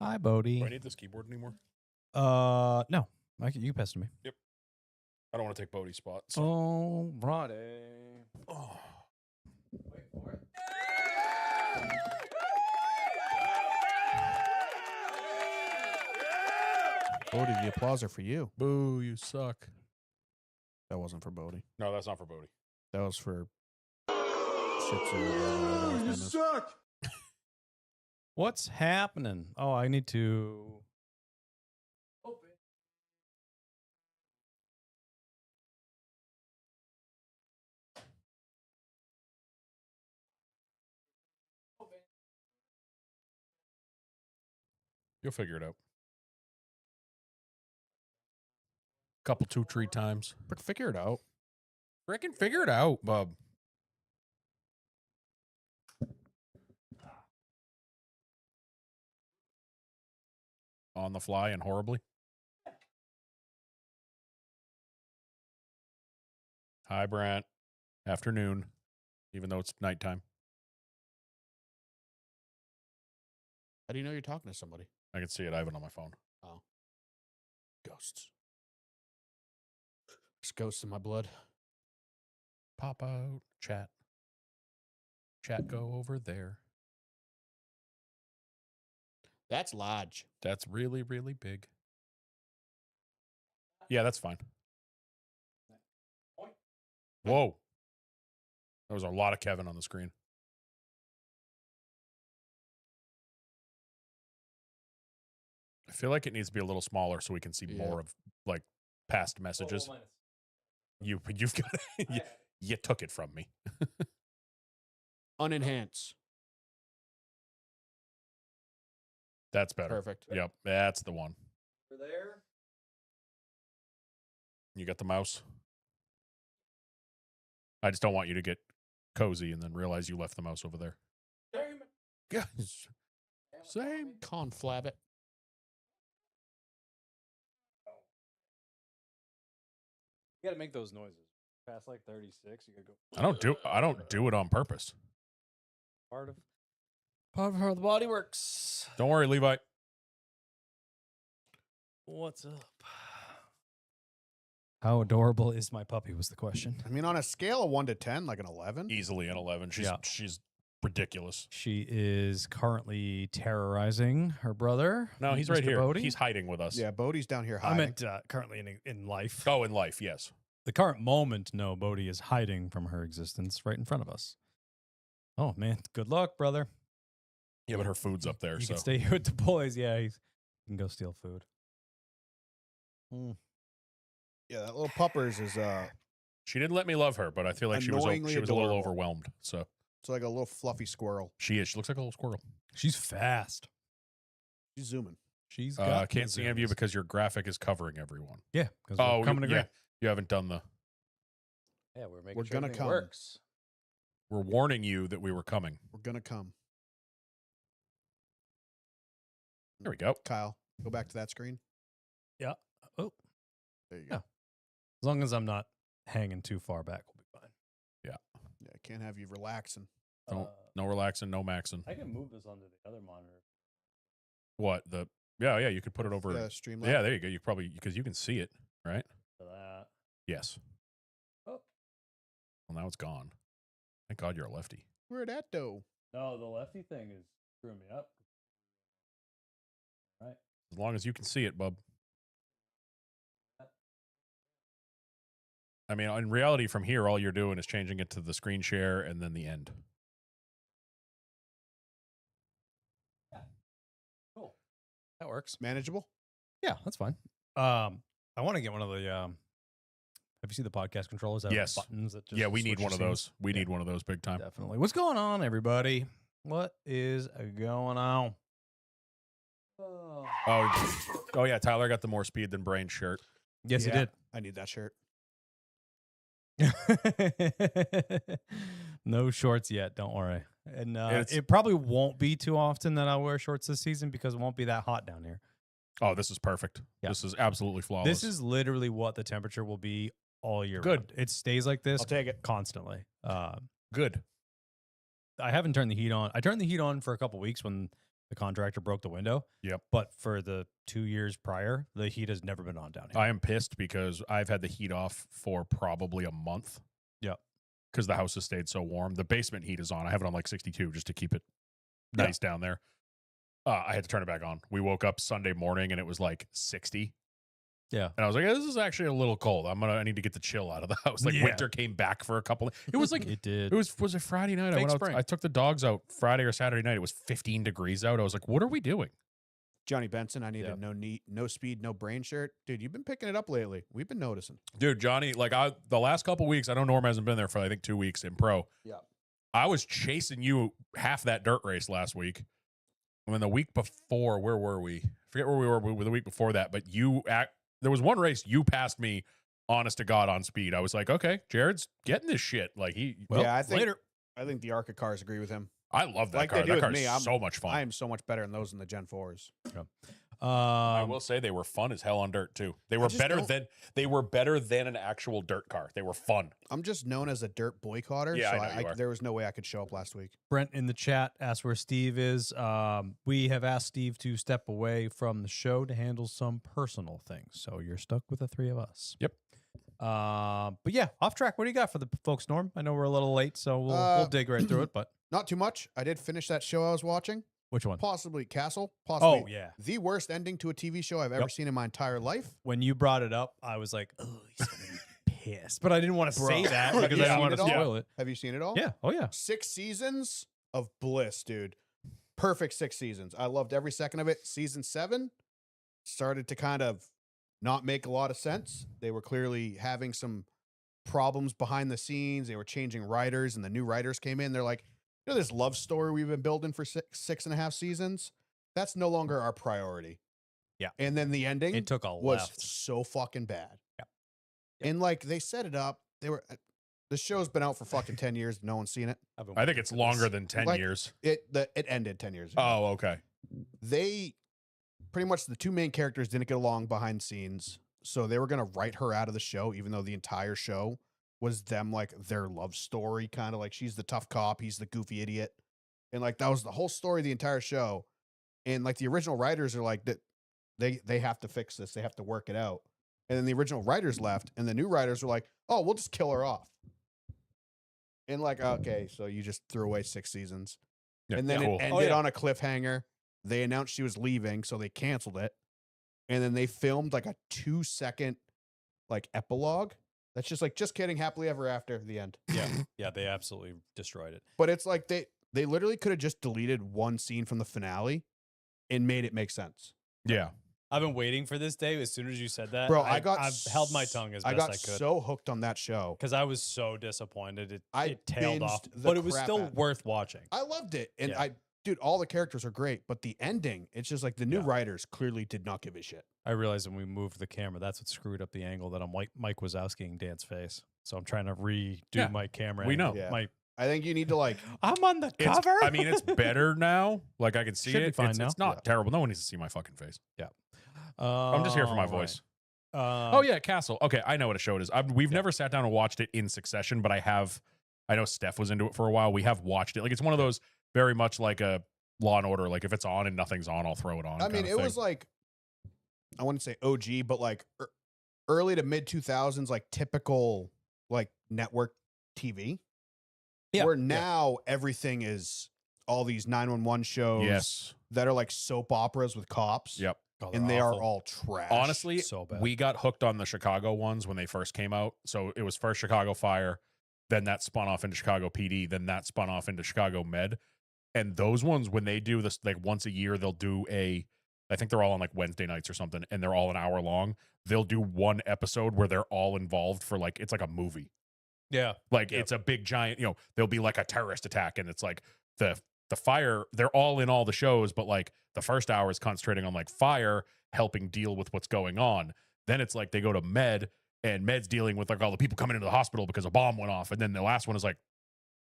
Hi, Bodie. Do I need this keyboard anymore? No. You pass it to me. Yep. I don't want to take Bodie's spot. So. Oh, Friday. Oh. Wait for it. Bodie, the applause are for you. Boo, you suck. That wasn't for Bodie. No, that's not for Bodie. That was for Shih Tzu. You suck. What's happening? Oh, I need to open. You'll figure it out. Couple 2-3 times. But figure it out. Frickin' figure it out, bub. On the fly and horribly. Hi, Brant. Afternoon, even though it's nighttime. How do you know you're talking to somebody? I can see it. I have it on my phone. Oh. Ghosts. There's ghosts in my blood. Pop out. Chat. Chat, go over there. That's large. That's really, really big. Yeah, that's fine. Whoa. There was a lot of Kevin on the screen. I feel like it needs to be a little smaller so we can see more of like past messages. You've got you took it from me. Unenhance. That's better. Perfect. Yep, that's the one. Over there. You got the mouse? I just don't want you to get cozy and then realize you left the mouse over there. Damn it. Yes. Same. Conflab it. You gotta make those noises. Past like 36, you gotta go. I don't do it on purpose. Part of how the body works. Don't worry, Levi. What's up? How adorable is my puppy was the question. I mean, on a scale of 1 to 10, like an 11. Easily an 11. She's ridiculous. She is currently terrorizing her brother. No, he's Mr. right here. Bodie. He's hiding with us. Yeah, Bodie's down here I hiding. meant currently in life. Oh, in life, yes. The current moment, no, Bodhi is hiding from her existence right in front of us. Oh, man. Good luck, brother. Yeah, but her food's up there. You So can stay here with the boys. Yeah, you can go steal food. Yeah, that little puppers is she didn't let me love her, but I feel like she was a Annoyingly little adorable. overwhelmed. So it's like a little fluffy squirrel. she is. She looks like a little squirrel. She's fast. She's zooming. She's got can't see any of you because your graphic is covering everyone. Yeah. Because Oh, coming to yeah. Great. You haven't done the. Yeah, we're making We're sure gonna everything come. works. We're warning you that we were coming. We're going to come. There we go. Kyle, go back to that screen. Yeah. Oh, There you go. Yeah. as long as I'm not hanging too far back, we'll be fine. Yeah, can't have you relaxing. No relaxing, no maxing. I can move this onto the other monitor. What the? Yeah. You could put it over. Yeah, Streamlabs. Yeah, there you go. You probably because you can see it, right? For that. Yes. Oh. Well, now it's gone. Thank God you're a lefty. Where'd that go? No, the lefty thing is screwing me up. Right. As long as you can see it, bub. I mean, in reality, from here, all you're doing is changing it to the screen share and then the end. Cool. That works. Manageable? Yeah, that's fine. I want to get one of the. Have you seen the podcast controllers? That have Yes. Buttons that just Yeah, we need switch one of your those. scenes? We Yeah, need one of those big time. Definitely. What's going on, everybody? What is going on? Oh yeah, Tyler got the more speed than brain shirt. Yes, Yeah. he did. I need that shirt. No shorts yet. Don't worry. And It's- it probably won't be too often that I'll wear shorts this season because it won't be that hot down here. Oh, this is perfect. Yeah. This is absolutely flawless. This is literally what the temperature will be all year Good. round. It stays like this I'll take it. constantly. good. I haven't turned the heat on. I turned the heat on for a couple weeks when the contractor broke the window. Yep. But for the 2 years prior, the heat has never been on down here. I am pissed because I've had the heat off for probably a month. Yep. Because the house has stayed so warm. The basement heat is on. I have it on like 62 just to keep it nice down there. I had to turn it back on. We woke up Sunday morning and it was like 60. Yeah. And I was like, this is actually a little cold. I need to get the chill out of the house. Like Yeah. winter came back for a couple of, it was like, It did. was it Friday night? I Fake went out, spring. I took the dogs out Friday or Saturday night. It was 15 degrees out. I was like, what are we doing? Johnny Benson, I need Yeah. a no speed, no brain shirt. Dude, you've been picking it up lately. We've been noticing. Dude, Johnny, like the last couple weeks, I know Norm hasn't been there for I think 2 weeks in pro. Yeah. I was chasing you half that dirt race last week. And then the week before, where were we? Forget where we were the week before that, but there was one race you passed me, honest to God, on speed. I was like, okay, Jared's getting this shit. Like Yeah, I think- later. I think the ARCA cars agree with him. I love that Like car. they do That with car me. is so much fun. I am so much better than those in the Gen 4s. I will say they were fun as hell on dirt too. They were just better than an actual dirt car. They were fun. I'm just known as a dirt boycotter. Yeah, so I know you are. there was no way I could show up last week. Brent in the chat asked where Steve is. We have asked Steve to step away from the show to handle some personal things. So you're stuck with the three of us. Yep. But yeah, off track. What do you got for the folks, Norm? I know we're a little late, so we'll dig right through it. But Not too much. I did finish that show I was watching. which one? Possibly Castle. Possibly Oh yeah. the worst ending to a TV show I've ever seen in my entire life. When you brought it up, I was like, oh, he's gonna be pissed. But I didn't want to Bro. say that Have because you I didn't seen want to it all? spoil it. Have you seen it all? Yeah. Oh yeah. 6 seasons of bliss, dude. Perfect 6 seasons. I loved every second of it. Season 7 started to kind of not make a lot of sense. They were clearly having some problems behind the scenes. They were changing writers, and the new writers came in. They're like, you know, this love story we've been building for 6.5 seasons, that's no longer our priority. Yeah. And then the ending It took a was left. so fucking bad. Yeah. And like they set it up. They were the show's been out for fucking 10 years. No one's seen it. I've been I think waiting it's for longer this. than 10 Like- years. It ended 10 years ago. Oh, okay. They pretty much the two main characters didn't get along behind the scenes, so they were gonna write her out of the show, even though the entire show was them like their love story, kind of like she's the tough cop, he's the goofy idiot, and like that was the whole story of the entire show. And like the original writers are like that they have to fix this, they have to work it out. And then the original writers left, and the new writers were like, oh, we'll just kill her off. And like, okay, so you just threw away 6 seasons. Yeah, And then cool. it ended on a cliffhanger. They announced she was leaving, so they canceled it. And then they filmed like a 2-second like epilogue. That's just like, just kidding, happily ever after, the end. Yeah. Yeah. They absolutely destroyed it. But it's like they literally could have just deleted one scene from the finale and made it make sense. Yeah. I've been waiting for this day. As soon as you said that, Bro, I've held my tongue as I best got I could so hooked on that show. because I was so disappointed. I It tailed off, binged the but it was crap still out of it. worth watching. I loved it. And Yeah. dude, all the characters are great, but the ending, it's just like the new Yeah. writers clearly did not give a shit. I realized when we moved the camera, that's what screwed up the angle that I'm like Mike Wazowski in Dan's face. So I'm trying to redo Yeah, my camera. we angle. know. Yeah. I think you need to like, I'm on the It's, cover. I mean, it's better now. Like I can see Should be it. fine It's, now. it's not Yeah. terrible. No one needs to see my fucking face. I'm I'm just here for my voice. Oh Oh yeah, Castle. Okay, I know what a show it is. We've never sat down and watched it in succession, but I know Steph was into it for a while. We have watched it. Like it's one of those very much like a Law and Order. Like if it's on and nothing's on, I'll throw it on. I mean, it was like, I wouldn't say OG, but like early to mid 2000s, like typical like network TV. Yeah, Where yeah. now everything is all these 911 shows yes. that are like soap operas with cops. Yep. And they are all trash. Honestly, So bad. we got hooked on the Chicago ones when they first came out. So it was first Chicago Fire, then that spun off into Chicago PD, then that spun off into Chicago Med. And those ones, when they do this, like once a year, they'll do I think they're all on like Wednesday nights or something, and they're all an hour long. They'll do one episode where they're all involved for like, it's like a movie. Yeah. Like Yep. it's a big giant, there'll be like a terrorist attack, and it's like the fire, they're all in all the shows, but like the first hour is concentrating on like fire helping deal with what's going on. Then it's like they go to Med, and Med's dealing with like all the people coming into the hospital because a bomb went off. And then the last one is like,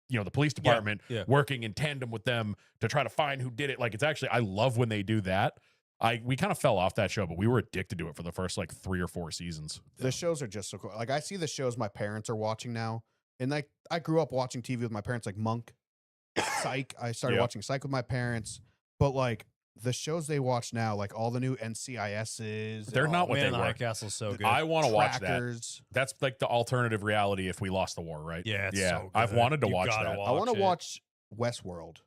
the police department yeah. working in tandem with them to try to find who did it. Like it's actually, I love when they do that. We kind of fell off that show, but we were addicted to it for the first like 3 or 4 seasons. The shows are just so cool. Like I see the shows my parents are watching now. And like I grew up watching TV with my parents, like Monk, Psych. I started Yeah. watching Psych with my parents. But like the shows they watch now, like all the new NCISs, They're not what Man, they the were. High Castle's so good. I want to watch that. Trackers. That's like the alternative reality if we lost the war, right? Yeah, it's yeah. so I've good. wanted to You watch gotta that. I want to it. watch Westworld.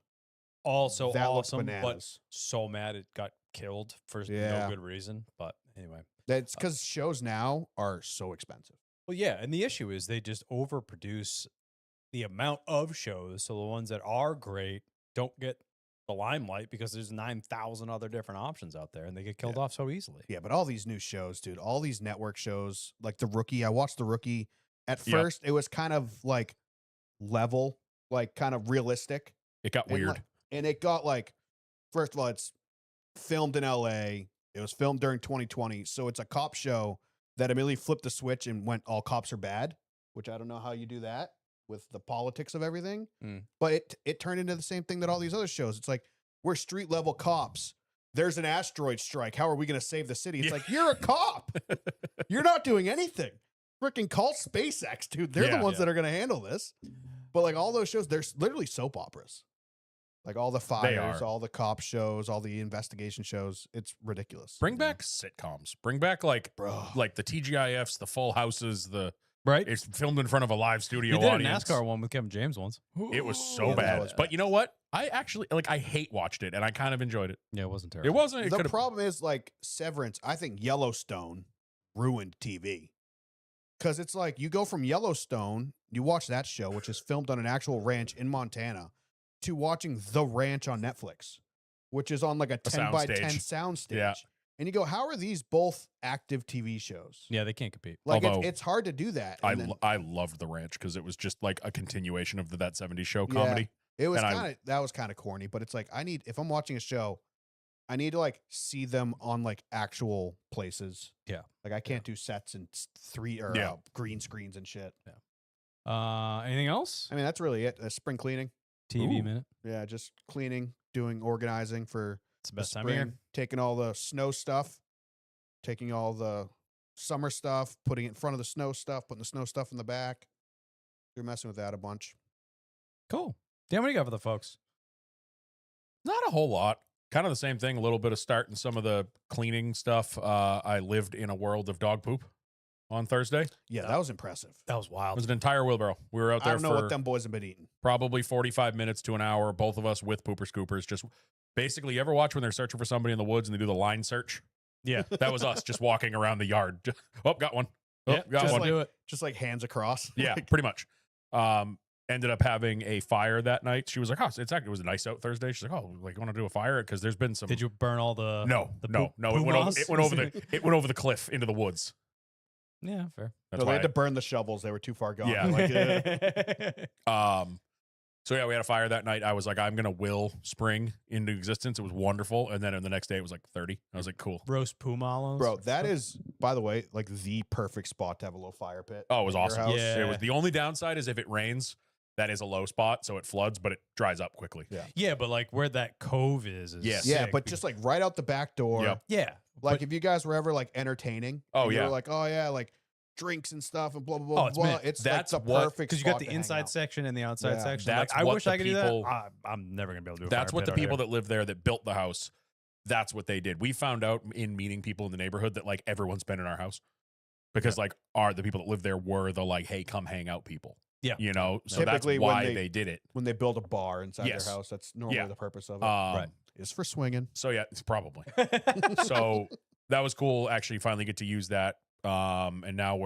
Also That looks awesome, but bananas. so mad it got killed for Yeah. no good reason. But anyway. That's because shows now are so expensive. Well, yeah, and the issue is they just overproduce the amount of shows, so the ones that are great don't get the limelight because there's 9,000 other different options out there, and they get killed off so easily. Yeah, but all these new shows, dude, all these network shows, like The Rookie. I watched The Rookie. At Yep. first, it was kind of like level, like kind of realistic. It got And, weird. like- and it got like, first of all, it's filmed in LA. It was filmed during 2020. So it's a cop show that immediately flipped the switch and went all cops are bad, which I don't know how you do that with the politics of everything. Mm. But it turned into the same thing that all these other shows. It's like, we're street level cops. There's an asteroid strike. How are we going to save the city? It's Yeah. like, you're a cop. You're not doing anything. Freaking call SpaceX, dude. They're Yeah. the ones that are going to handle this. But like all those shows, they're literally soap operas. Like all the fires, are. all the cop shows, all the investigation shows. It's ridiculous. Bring back sitcoms. Bring back like Bro. the TGIFs, the Full Houses, Right? it's filmed in front of a live studio You did audience. a NASCAR one with Kevin James once. It was so Yeah, that bad. was But you know what? I actually I hate watched it and I kind of enjoyed it. Yeah, it wasn't It terrible. wasn't it The could have problem is like Severance. I think Yellowstone ruined TV. Because it's like you go from Yellowstone, you watch that show, which is filmed on an actual ranch in Montana, to watching The Ranch on Netflix, which is on like a 10 by 10 soundstage. Yeah. And you go, how are these both active TV shows? Yeah, they can't compete. Like Although, it's hard to do that. And then I loved The Ranch because it was just like a continuation of that 70s show comedy. it was and kind of that was kind of corny, but it's like if I'm watching a show, I need to like see them on like actual places. Yeah. Like I can't do sets and green screens and shit. Anything else? I mean, that's really it. Spring cleaning. TV Ooh. minute. Yeah, just cleaning, doing organizing for It's the the best time of year. spring, taking all the snow stuff, taking all the summer stuff, putting it in front of the snow stuff, putting the snow stuff in the back. You're messing with that a bunch. Cool. Dan, what do you got for the folks? Not a whole lot. Kind of the same thing, a little bit of starting some of the cleaning stuff. I lived in a world of dog poop on Thursday. Yeah, that was impressive. That was It wild. was an entire wheelbarrow. We were out I there don't know for what them boys have been eating. probably 45 minutes to an hour, both of us with pooper scoopers. Just basically, you ever watch when they're searching for somebody in the woods and they do the line search? Yeah. That was us just walking around the yard. Oh, got one. Oh, Yeah, got just one. like- do it. Just like hands across. Yeah, Like, pretty much. Ended up having a fire that night. She was like, "Oh, it was nice out Thursday." She's like, "Oh, like want to do a fire?" Because there's been some. Did you burn all the No, the no, poop- no. poo It went over. moss? It went over the. It went over the cliff into the woods. Yeah, fair. That's no, they why. had to burn the shovels. They were too far gone. Yeah. Like, So yeah, we had a fire that night. I was like, I'm gonna will spring into existence. It was wonderful, and then the next day it was like 30. I was like, cool. Roast poo mallows. bro, that is, by the way, like the perfect spot to have a little fire pit. Oh, it was at your awesome. house. Yeah. It was the only downside is if it rains, that is a low spot, so it floods, but it dries up quickly. Yeah. Yeah, but like where that cove is Yes. Yeah, sick but just like right out the back door. Yep. yeah. Like but- if you guys were ever like entertaining. Oh, and you were yeah. like, oh yeah, like drinks and stuff and blah blah Oh, blah it's blah. mint. It's That's like the what- perfect because you got spot the to hang inside out. section and the outside Yeah. section. That's Like, I what wish the I could do people- that. I'm never gonna be able to do. That's a what the fire pit out people here. that live there that built the house. That's what they did. We found out in meeting people in the neighborhood that like everyone's been in our house because like the people that live there were the like, hey, come hang out people. Yeah. You know, so Typically, that's when why they- they did it. When they build a bar inside Yes. their house, that's normally Yeah. the purpose of it. Right. Is for swinging. So yeah, it's probably. So that was cool. Actually, finally get to use that. And now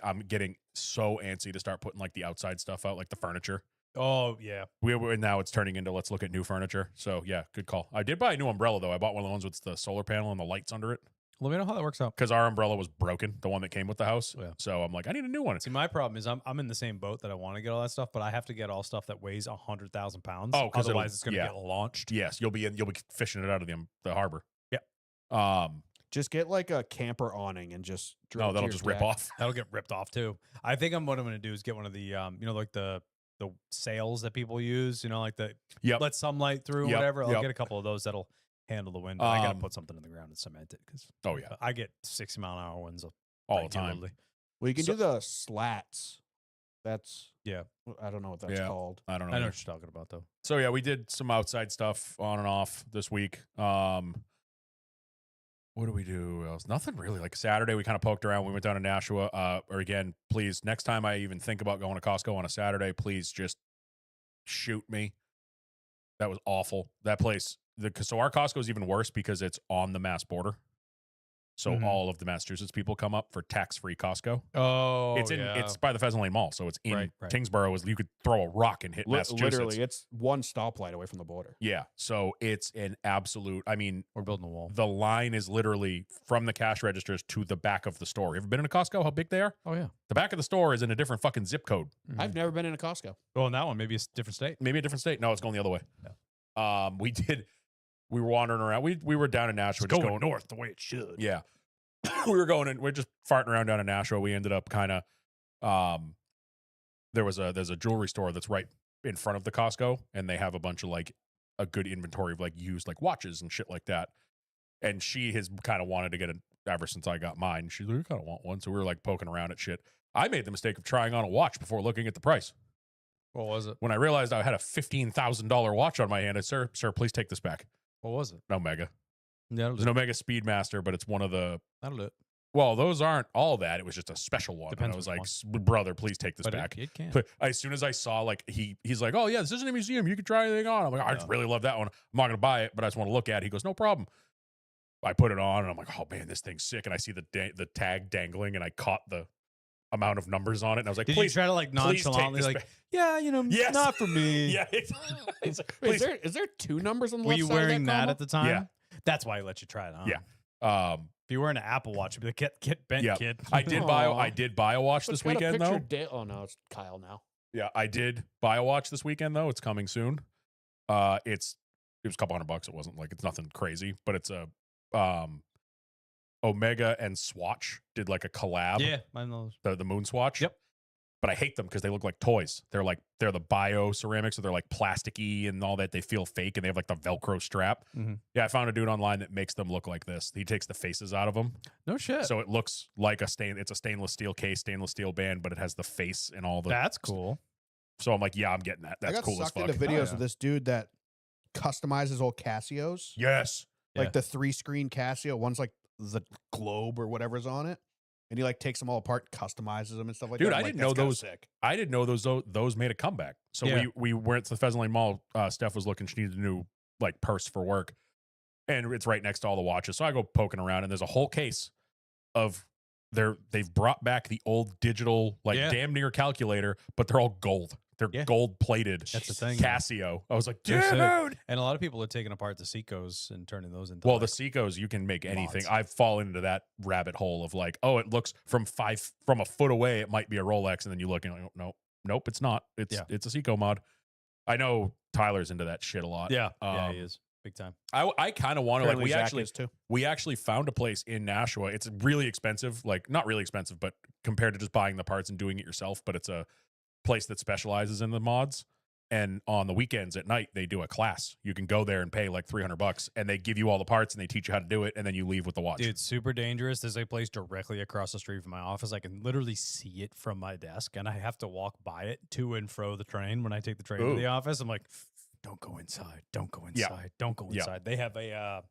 I'm getting so antsy to start putting like the outside stuff out, like the furniture. Oh yeah. Now it's turning into let's look at new furniture. So yeah, good call. I did buy a new umbrella though. I bought one of the ones with the solar panel and the lights under it Let me know how that works out. because our umbrella was broken, the one that came with the house. Yeah. So I'm like, I need a new one. See, my problem is I'm in the same boat that I want to get all that stuff, but I have to get all stuff that weighs 100,000 pounds. Oh, 'cause otherwise it's gonna yeah. get launched. Yes, you'll be fishing it out of the harbor. Yeah. Just get like a camper awning and just drill No, to that'll your just rip deck. off. That'll get ripped off too. I think what I'm gonna do is get one of the like the sails that people use, like the Yep. let sunlight through, Yep, whatever. I'll yep. get a couple of those that'll handle the wind. I gotta Um, put something in the ground and cement it because Oh yeah, I get 60-mile-an-hour winds all the time. regularly. Well, you can So- do the slats That's Yeah. I don't know what that's Yeah. called. I don't know. I know either. what you're talking about, though. So yeah, we did some outside stuff on and off this week. What do we do else? Nothing really. Like Saturday, we kind of poked around. We went down to Nashua. Or again, please, next time I even think about going to Costco on a Saturday, please just shoot me. That was awful. That place. So our Costco is even worse because it's on the Mass border. So Mhm. all of the Massachusetts people come up for tax-free Costco. Oh, It's by the Pheasant Lane Mall, so it's in Right. Kingsborough. You could throw a rock and hit Massachusetts. Literally, it's one stoplight away from the border. Yeah, so it's an absolute. I mean, We're building a wall. the line is literally from the cash registers to the back of the store. You ever been in a Costco? How big they are? Oh, yeah. The back of the store is in a different fucking zip code. I've never been in a Costco. Well, in that one, maybe it's a different state. Maybe a different state. No, it's going the other way. We were wandering around. We were down in Nashua, just going north the way it should. Yeah. We were going and we're just farting around down in Nashua. We ended up kind of there's a jewelry store that's right in front of the Costco, and they have a bunch of like a good inventory of like used like watches and shit like that. And she has kind of wanted to get it ever since I got mine. She's like, I kind of want one. So we were like poking around at shit. I made the mistake of trying on a watch before looking at the price. What was it? When I realized I had a $15,000 watch on my hand, I said, sir, please take this back. What was it? An Omega. Yeah, It's an Omega Speedmaster, but it's one of the. that'll do it. Well, those aren't all that. It was just a special one. Depends And I was which like, brother, please take this But back. it can. But as soon as I saw, like, he's like, oh, yeah, this isn't a museum. You can try anything on. I'm like, I just really love that one. I'm not going to buy it, but I just want to look at it. He goes, no problem. I put it on, and I'm like, oh, man, this thing's sick. And I see the tag dangling, and I caught the amount of numbers on it. And I was like, Did please. you try to like please take nonchalantly, this like, back. yeah, Yes. not for me? Yeah. It's like, Wait, please. is there two numbers on the Were left you side of wearing that combo? at the time? Yeah. That's why he let you try it on. Yeah. If you were wearing an Apple Watch, you'd be like, get bent, Yeah. kid. I did buy a watch But this it's got a weekend, picture though. oh no, it's Kyle now. Yeah, I did buy a watch this weekend, though. It's coming soon. It was a couple $100. It wasn't like, it's nothing crazy, but it's a Omega and Swatch did like a collab. Yeah, I know those. The Moon Swatch. Yep. But I hate them because they look like toys. They're the bio ceramics, so they're like plasticky and all that. They feel fake, and they have like the Velcro strap. Mhm. Yeah, I found a dude online that makes them look like this. He takes the faces out of them, No shit. so it looks like it's a stainless steel case, stainless steel band, but it has the face and all the. That's cool. So I'm like, yeah, I'm getting that. I That's got cool as sucked fuck. into videos yeah. of this dude that customizes old Casios. Yes. Yeah. Like the 3-screen Casio. One's like the globe or whatever's on it. And he like takes them all apart, customizes them and stuff like Dude, that. I I'm like, didn't know "That's kinda those- sick." I didn't know those made a comeback. So Yeah. we went to the Pheasant Lane Mall. Steph was looking. She needed a new like purse for work, and it's right next to all the watches. So I go poking around, and there's a whole case of they've brought back the old digital like Yeah. damn near calculator, but they're all gold. They're Yeah. gold plated. That's the thing. Casio. I was like, They're dude. sick. And a lot of people are taking apart the Seikos and turning those into. Well, like, the Seikos, you can make anything. mods. I've fallen into that rabbit hole of like, oh, it looks from a foot away, it might be a Rolex, and then you look and you're like, nope, it's not. It's Yeah. it's a Seiko mod. I know Tyler's into that shit a lot. yeah, he Um, is big time. I kind of want to like Apparently Zach is too. we actually found a place in Nashua. It's really expensive, like not really expensive, but compared to just buying the parts and doing it yourself. But it's a place that specializes in the mods. And on the weekends at night, they do a class. You can go there and pay like $300, and they give you all the parts and they teach you how to do it, and then you leave with the watch. Dude, super dangerous. There's a place directly across the street from my office. I can literally see it from my desk, and I have to walk by it to and fro the train when I take the train to the office. I'm like, don't go inside. Don't go inside. Don't go Yeah. inside. They have a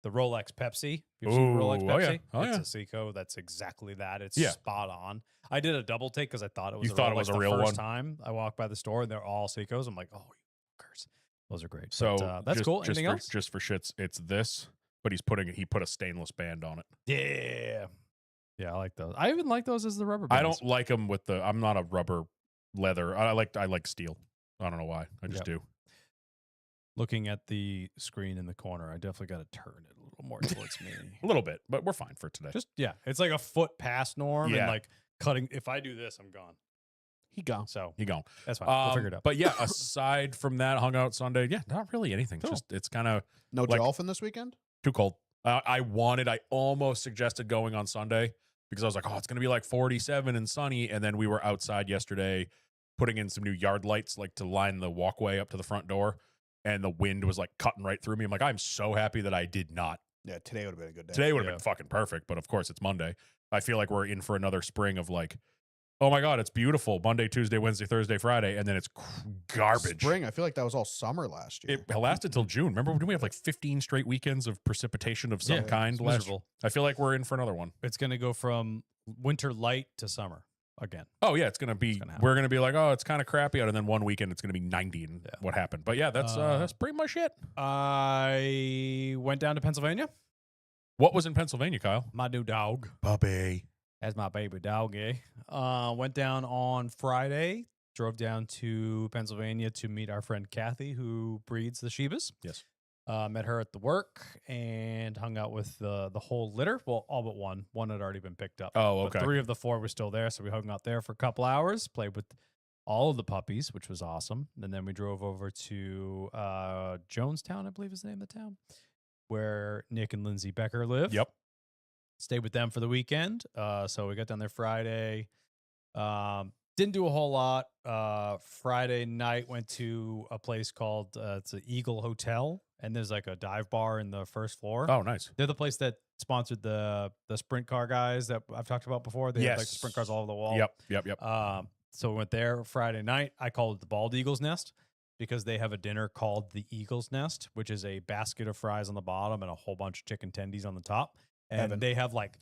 the Rolex Pepsi. You've seen Rolex Ooh, oh, yeah. Pepsi? Oh, yeah. It's a Seiko. That's exactly that. It's Yeah. spot on. I did a double take because I thought it was You a thought it Rolex was a the real first one? time I walked by the store, and they're all Seikos. I'm like, oh, you fuckers. Those are great. So But, that's just, cool. Just Anything for, else? Just for shits, it's this, but he put a stainless band on it. Yeah. Yeah, I like those. I even like those as the rubber I bands. don't like them with the. I'm not a rubber leather. I like steel. I don't know why. I just do. Looking at the screen in the corner, I definitely got to turn it a little more towards me. A little bit, but we're fine for today. Just it's like a foot past norm, Yeah. and like cutting. If I do this, I'm gone. He gone. So You go. that's fine. We'll figure it out. But yeah, aside from that, hung out Sunday. Yeah, not really anything. Cool. Just it's kind of No Like- dolphin this weekend? too cold. I almost suggested going on Sunday because I was like, oh, it's going to be like 47 and sunny. And then we were outside yesterday putting in some new yard lights, like to line the walkway up to the front door. And the wind was like cutting right through me. I'm like, I'm so happy that I did not. Yeah, today would have been a good day. Today would have Yeah. been fucking perfect. But of course, it's Monday. I feel like we're in for another spring of like Oh my God, it's beautiful. Monday, Tuesday, Wednesday, Thursday, Friday, and then it's garbage. Spring. I feel like that was all summer last year. It lasted till June. Remember, didn't we have like 15 straight weekends of precipitation of some Yeah, kind it's last? miserable. I feel like we're in for another one. It's going to go from winter light to summer again. Oh yeah, it's gonna be. gonna happen. We're gonna be like, oh, it's kind of crappy out, and then one weekend it's gonna be 90 and Yeah. what happened. But yeah, that's pretty much it. I went down to Pennsylvania. What was in Pennsylvania, Kyle? My new dog. Puppy. As my baby dog, went down on Friday, drove down to Pennsylvania to meet our friend Kathy, who breeds the Shibas. Yes. Met her at the work and hung out with the whole litter. Well, all but one. One had already been picked up. Oh, But okay. 3 of the 4 were still there, so we hung out there for a couple hours, played with all of the puppies, which was awesome. And then we drove over to Jonestown, I believe is the name of the town, where Nick and Lindsay Becker live. Yep. Stayed with them for the weekend. So we got down there Friday. Didn't do a whole lot. Friday night went to a place called it's an Eagle Hotel, and there's like a dive bar in the first floor. Oh, nice. They're the place that sponsored the sprint car guys that I've talked about before. They had like the sprint cars all over the wall. Yep. So we went there Friday night. I called it the Bald Eagle's Nest because they have a dinner called the Eagle's Nest, which is a basket of fries on the bottom and a whole bunch of chicken tendies on the top. And Heaven. they have like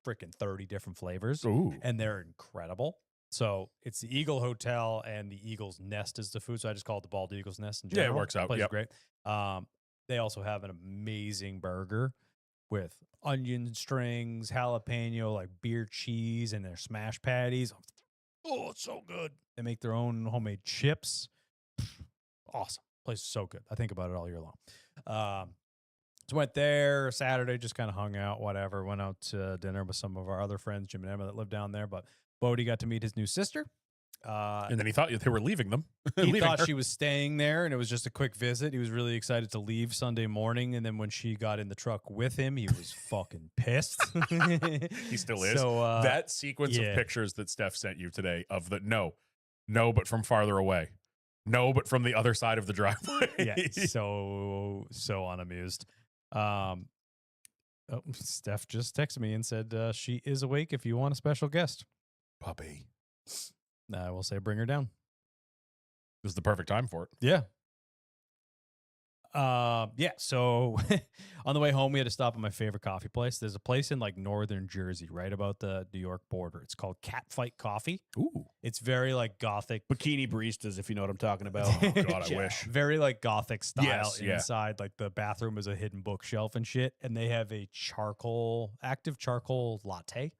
freaking 30 different flavors, Ooh. and they're incredible. So it's the Eagle Hotel and the Eagle's Nest is the food. So I just call it the Bald Eagle's Nest in Yeah, it general. works out. Place is Yep. great. They also have an amazing burger with onion strings, jalapeno, like beer cheese, and their smash patties. Oh, it's so good. They make their own homemade chips. Awesome. Place is so good. I think about it all year long. So went there Saturday, just kind of hung out, whatever. Went out to dinner with some of our other friends, Jim and Emma, that live down there. But Bodie got to meet his new sister. And then he thought they were leaving them. He Leaving thought her. she was staying there, and it was just a quick visit. He was really excited to leave Sunday morning, and then when she got in the truck with him, he was fucking pissed. He still is. So That sequence yeah. of pictures that Steph sent you today of the no, but from farther away. No, but from the other side of the driveway. yeah, so unamused. Steph just texted me and said she is awake if you want a special guest. Puppy. I will say bring her down. This is the perfect time for it. Yeah. So on the way home, we had to stop at my favorite coffee place. There's a place in like northern Jersey, right about the New York border. It's called Catfight Coffee. Ooh. It's very like gothic, Bikini baristas, if you know what I'm talking about. Oh, God, I wish. very like gothic style Yes, yeah. inside. Like the bathroom is a hidden bookshelf and shit. And they have a active charcoal latte.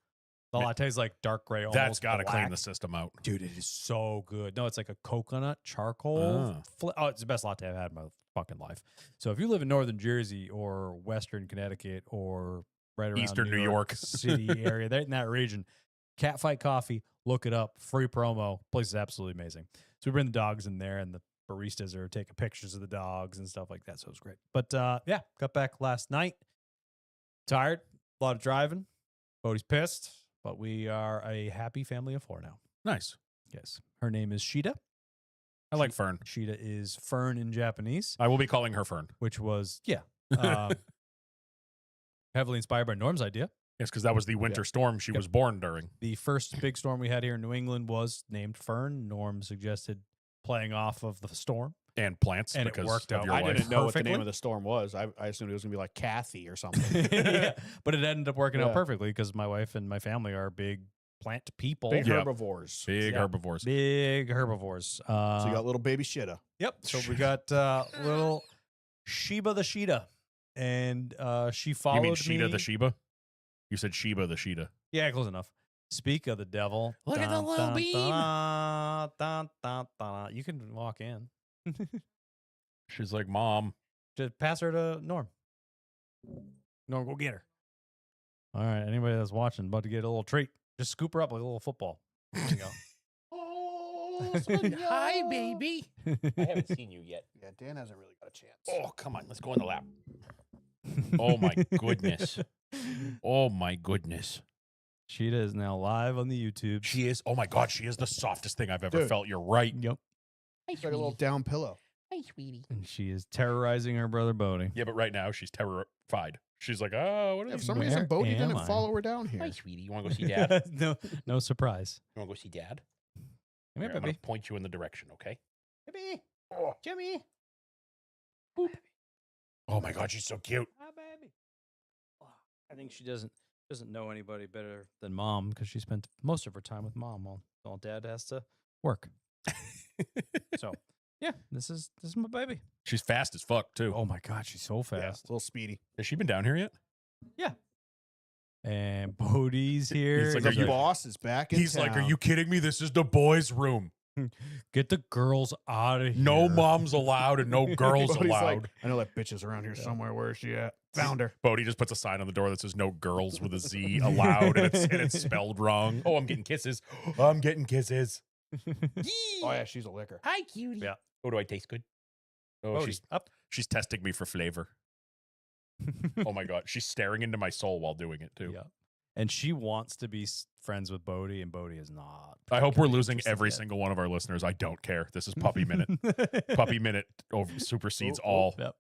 The latte is like dark gray. That's almost got to clean black. the system out. Dude, it is so good. No, it's like a coconut charcoal. It's the best latte I've had in my fucking life. So if you live in northern Jersey or western Connecticut or right around Eastern New York. City area, they're in that region, Catfight Coffee, look it up. Free promo. Place is absolutely amazing. So we bring the dogs in there, and the baristas are taking pictures of the dogs and stuff like that. So it was great. But yeah, got back last night. Tired. A lot of driving. Bodie's pissed. But we are a happy family of 4 now. Nice. Yes. Her name is Sheeta. I like Fern. Sheeta is Fern in Japanese, I will be calling her Fern. which was, heavily inspired by Norm's idea. Yes, because that was the winter storm she was born during. The first big storm we had here in New England was named Fern. Norm suggested playing off of the storm. And plants. And it because worked of out. your I wife. didn't know what the Perfectly. name of the storm was. I assumed it was going to be like Kathy or something. Yeah. But it ended up working out Yeah. perfectly because my wife and my family are big plant people. Big Yeah. herbivores. Big Yeah. herbivores. Big herbivores. So you got little baby Shitta. Yep. So we got little Sheba the Sheeta. And she followed You mean me. Sheeta the Sheba? You said Sheba the Sheeta. Yeah, close enough. Speak of the devil. Look at the little beam. You can walk in. She's like, Mom. Just pass her to Norm. Norm, go get her. All right. Anybody that's watching, about to get a little treat, just scoop her up like a little football. There you go. Oh, hi, baby. I haven't seen you yet. Yeah, Dan hasn't really got a chance. Oh, come on. Let's go in the lap. Oh, my goodness. Oh, my goodness. Sheeta is now live on the YouTube. She is. Oh, my God. She is the softest thing I've ever Dude. felt. You're right. Yep. It's like a little down pillow. Hi, sweetie. And she is terrorizing her brother Bodie. Yeah, but right now she's terrified. She's like, oh, what are For these? some reason, Where Bodhi am didn't I? follow her down here. Hi, sweetie. You want to go see Dad? no surprise. You want to go see Dad? Come here, Here, I'm going baby. to point you in the direction, okay? Baby. Oh. Jimmy. Oh my God, she's so cute. Hi, baby. I think she doesn't know anybody better than mom because she spent most of her time with mom while dad has to work. So yeah, this is my baby. She's fast as fuck too. Oh my god, she's so Yeah, fast. a little speedy. Has she been down here yet? Yeah. And Bodhi's here. He's like, The "Are you-" boss is back in He's like, are town. you kidding me? This is the boys' room. Get the girls out of here. No moms allowed and no girls Bodhi's allowed. like, I know that bitch is around here somewhere. Where is she at? Found her. Bodhi just puts a sign on the door that says no girls with a Z allowed and it's spelled wrong. Oh, I'm getting kisses. I'm getting kisses. Oh yeah, she's a liquor. Hi, cutie. Yeah. Oh, do I taste good? Oh, Bodhi, up. she's testing me for flavor. Oh my God. She's staring into my soul while doing it too. Yeah. And she wants to be friends with Bodhi, and Bodhi is not. I hope we're particularly losing interested every yet. single one of our listeners. I don't care. This is Puppy Minute. Puppy Minute supersedes Oh, oh. all. Yep.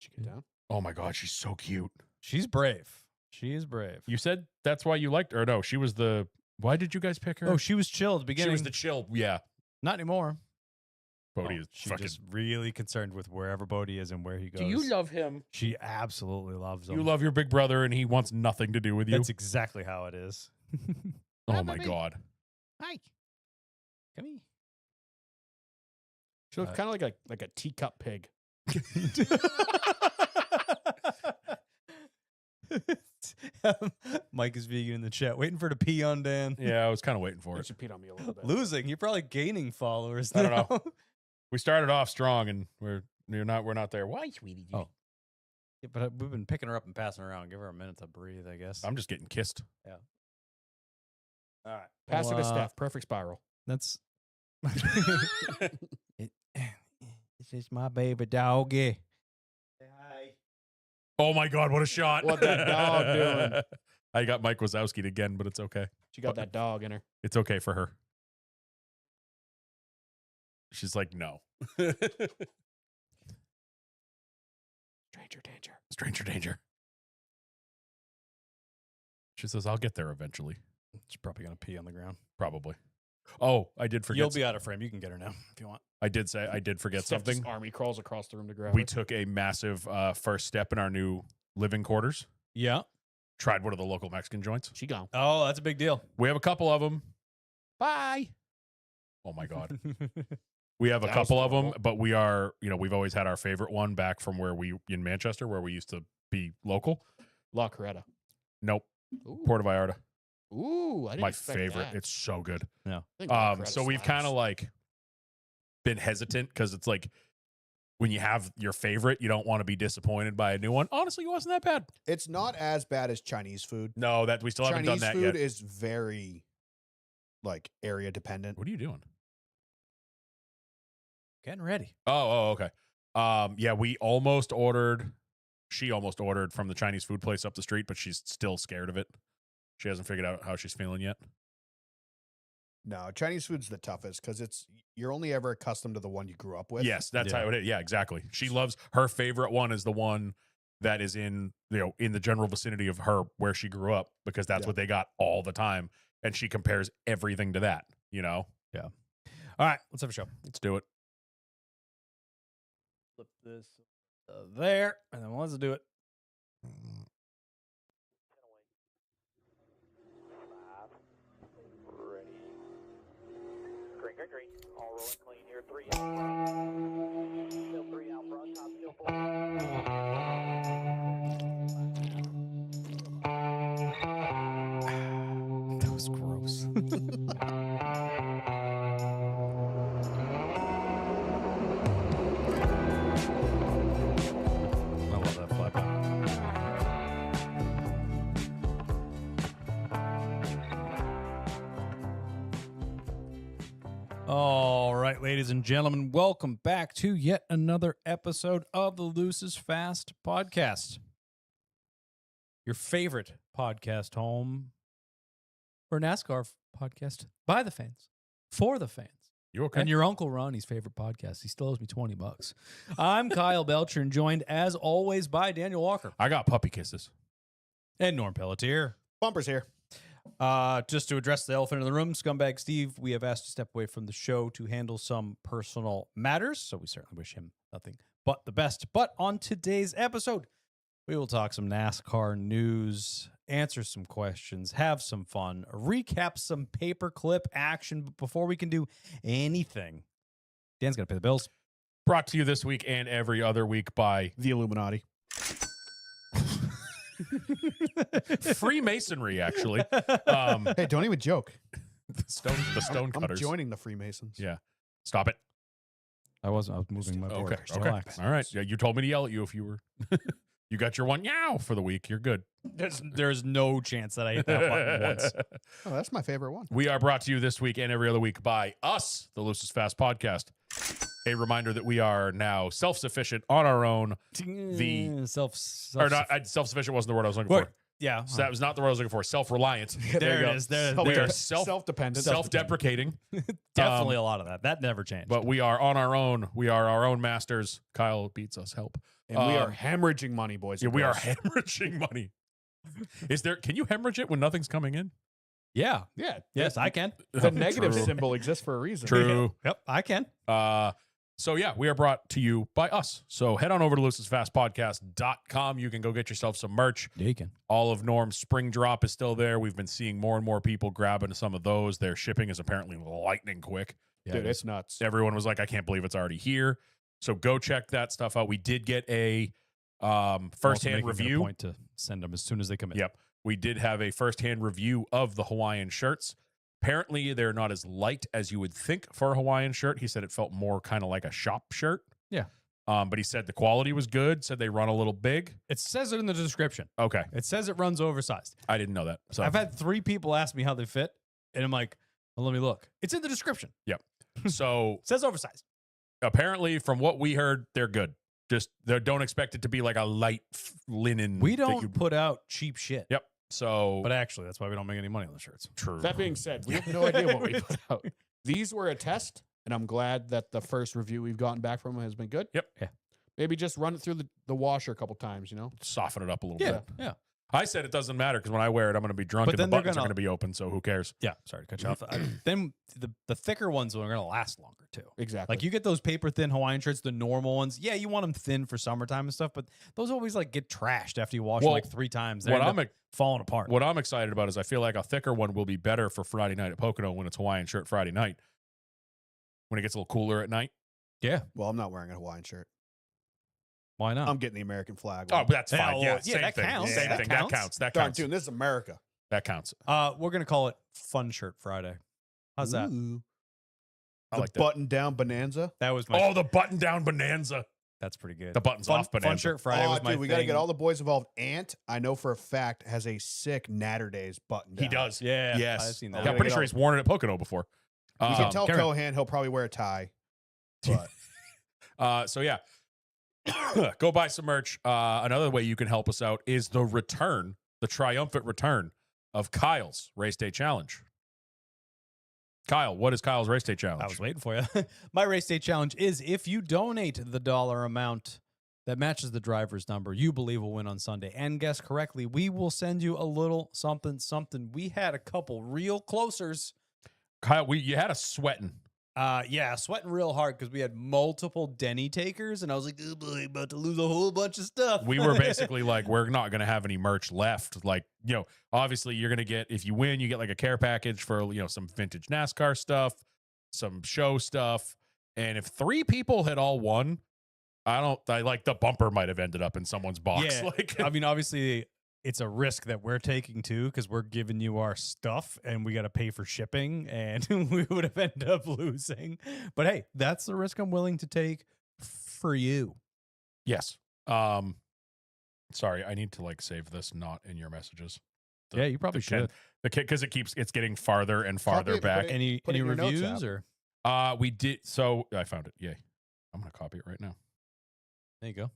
Did you get down? Oh my God. She's so cute. She's brave. She is brave. You said that's why you liked her. No, she was the. Why did you guys pick her? Oh, she was chill at the she beginning. was the chill. Yeah. Not anymore. Bodhi Oh, is she's fucking. just really concerned with wherever Bodhi is and where he goes. love him? She absolutely loves him. You love your big brother and he wants nothing to do with you. That's exactly how it is. Oh Hi, my baby. God. Hi. Come here. She looks kind of like a teacup pig. Mike is vegan in the chat, waiting for her to pee on Dan. Yeah, I was kind of waiting for She it. peed on me a little bit. Losing, you're probably gaining followers. I don't now. know. We started off strong and we're not there. Why, sweetie? Oh. Yeah, but we've been picking her up and passing her around. Give her a minute to breathe, I guess. I'm just getting kissed. All right. Pass her to Well, Steph. Perfect spiral. That's. This is my baby doggy. Say hi. Oh my God, what a shot. What that dog doing? I got Mike Wazowski'd again, but it's okay. She got that dog in her. It's okay for her. She's like, no. Stranger danger. Stranger danger. She says, I'll get there eventually. She's probably gonna pee on the ground. Probably. Oh, I did forget. You'll be out of frame. You can get her now if you want. I did forget Steph just something. army crawls across the room to grab We her. took a massive first step in our new living quarters. Yeah. Tried one of the local Mexican joints. She gone. Oh, that's a big deal. We have a couple of them. Bye. Oh my God. We have a That was couple of them, horrible. but we are, we've always had our favorite one back from where we, in Manchester, where we used to be local. La Coretta. Nope. Ooh. Puerto Vallarta. Ooh, I didn't My expect favorite. that. It's so good. I think La Coretta So we've slaps. kind of like been hesitant because it's like when you have your favorite, you don't want to be disappointed by a new one. Honestly, it wasn't that bad. It's not as bad as Chinese food. No, that we still haven't Chinese done that food yet. is very like area dependent. What are you doing? Getting ready. Oh, okay. Yeah, she almost ordered from the Chinese food place up the street, but she's still scared of it. She hasn't figured out how she's feeling yet. No, Chinese food's the toughest because you're only ever accustomed to the one you grew up with. Yes, that's Yeah. how it is. Yeah, exactly. She loves her favorite one is the one that is in the general vicinity of her where she grew up because that's Yeah. what they got all the time, and she compares everything to that. All right, let's have a show. Let's do it. Flip this there, and then let's do it. Green. All rolling clean here. 3 out front. Still 3 out front. Top still 4. That was gross. I love that fly by. All right, ladies and gentlemen, welcome back to yet another episode of the Loose is Fast podcast. Your favorite podcast home for NASCAR podcast by the fans, for the fans. You okay? And your Uncle Ronnie's favorite podcast. He still owes me $20. I'm Kyle Belcher, and joined as always by Daniel Walker I got puppy kisses. and Norm Pelletier. Bumpers here. Just to address the elephant in the room, Scumbag Steve, we have asked to step away from the show to handle some personal matters, so we certainly wish him nothing but the best. But on today's episode, we will talk some NASCAR news, answer some questions, have some fun, recap some paperclip action. But before we can do anything, Dan's got to pay the bills. Brought to you this week and every other week by The Illuminati. Freemasonry, actually. Hey, don't even joke. The stone I'm cutters. joining the Freemasons. Yeah. Stop it. I was moving my board. Okay. Just Okay. relax. All right. Yeah, you told me to yell at you if you were. You got your one yow for the week. You're good. There's no chance that I hit that button once. Oh, that's my favorite one. We are brought to you this week and every other week by us, the Loose is Fast podcast. A reminder that we are now self-sufficient on our own. Or not, self-sufficient wasn't the word I was looking for. Yeah. So that was not the word I was looking for. Self-reliant. There you it go. is. There, We are Self-dependent. self-deprecating. definitely a lot of that. That never changed. But we are on our own. We are our own masters. Kyle beats us. Help. And we are hemorrhaging money, boys. Yeah, and we are girls. hemorrhaging money. Can you hemorrhage it when nothing's coming in? yeah. Yeah. Yes, I can. The negative True. symbol exists for a reason. True. Yep, I can. So yeah, we are brought to you by us. So head on over to loosesfastpodcast.com. You can go get yourself some merch. Yeah, you can. All of Norm's spring drop is still there. We've been seeing more and more people grabbing some of those. Their shipping is apparently lightning quick. Yeah, Dude, it's nuts. Everyone was like, I can't believe it's already here. So go check that stuff out. We did get a firsthand review. Point to send them as soon as they come in. Yep. We did have a firsthand review of the Hawaiian shirts. Apparently, they're not as light as you would think for a Hawaiian shirt. He said it felt more kind of like a shop shirt. Yeah. But he said the quality was good. Said they run a little big. It says it in the description. Okay. It says it runs oversized. I didn't know that. So I've had 3 people ask me how they fit, and I'm like, well, let me look. It's in the description. so It says oversized. apparently, from what we heard, they're good. Just don't expect it to be like a light linen. We that don't you- put out cheap shit. Yep. So But actually, that's why we don't make any money on the shirts. true. That being said, we have no idea what we put out. These were a test, and I'm glad that the first review we've gotten back from them has been good. Yep. Yeah. Maybe just run it through the washer a couple times, you know? Soften it up a little Yeah. bit. Yeah. I said it doesn't matter because when I wear it, I'm going to be drunk But and the then they're buttons are gonna- going to be open. So who cares? Yeah. Sorry to cut you off. Then the thicker ones are going to last longer, too. Exactly. Like you get those paper thin Hawaiian shirts, the normal ones. Yeah, you want them thin for summertime and stuff, but those always like get trashed after you wash them Well, like 3 times. They What end I'm up falling apart. What I'm excited about is I feel like a thicker one will be better for Friday night at Pocono when it's Hawaiian shirt Friday night. When it gets a little cooler at night. Yeah. well, I'm not wearing a Hawaiian shirt. Why not? I'm getting the American flag. Oh, one. that's Yeah, fine. well, Yeah, yeah, same that thing. counts. Same That thing. counts. That counts. That Darn counts. tune, this is America. That counts. We're gonna call it Fun Shirt Friday. How's that? Ooh. I The like that. button-down bonanza. That was my. Oh, the button down bonanza. That's pretty good. The buttons Fun, off bonanza. Fun Shirt Friday was my. dude, we got to thing. get all the boys involved. Ant, I know for a fact, has a sick Natter Days button down. He does. Yeah. Yes. I've seen Oh, that. Yeah, I'm gotta pretty get sure all- he's worn it at Pocono before. You can tell Karen. Cohan, he'll probably wear a tie. But So yeah, go buy some merch. Another way you can help us out is the triumphant return of Kyle's Race Day Challenge. Kyle, what is Kyle's Race Day Challenge? I was waiting for you. My race day challenge is if you donate the dollar amount that matches the driver's number you believe will win on Sunday and guess correctly, we will send you a little something, something. We had a couple real closers. Kyle, you had us sweating. Yeah, sweating real hard because we had multiple Denny takers, and I was like, oh boy, about to lose a whole bunch of stuff. We were basically like, we're not going to have any merch left. Like, obviously you're going to get, if you win, you get like a care package for, some vintage NASCAR stuff, some show stuff. And if 3 people had all won, I like the bumper might have ended up in someone's box. Yeah, Like, I mean, obviously, it's a risk that we're taking too because we're giving you our stuff and we got to pay for shipping, and we would have ended up losing. But hey, that's the risk I'm willing to take for you. yes. Sorry, I need to like save this not in your messages. Yeah, you probably should. Because it's getting farther and farther Copy it, back. put it- Any Put it in your notes reviews app. or We did. So I found it. Yay. I'm going to copy it right now. there you go.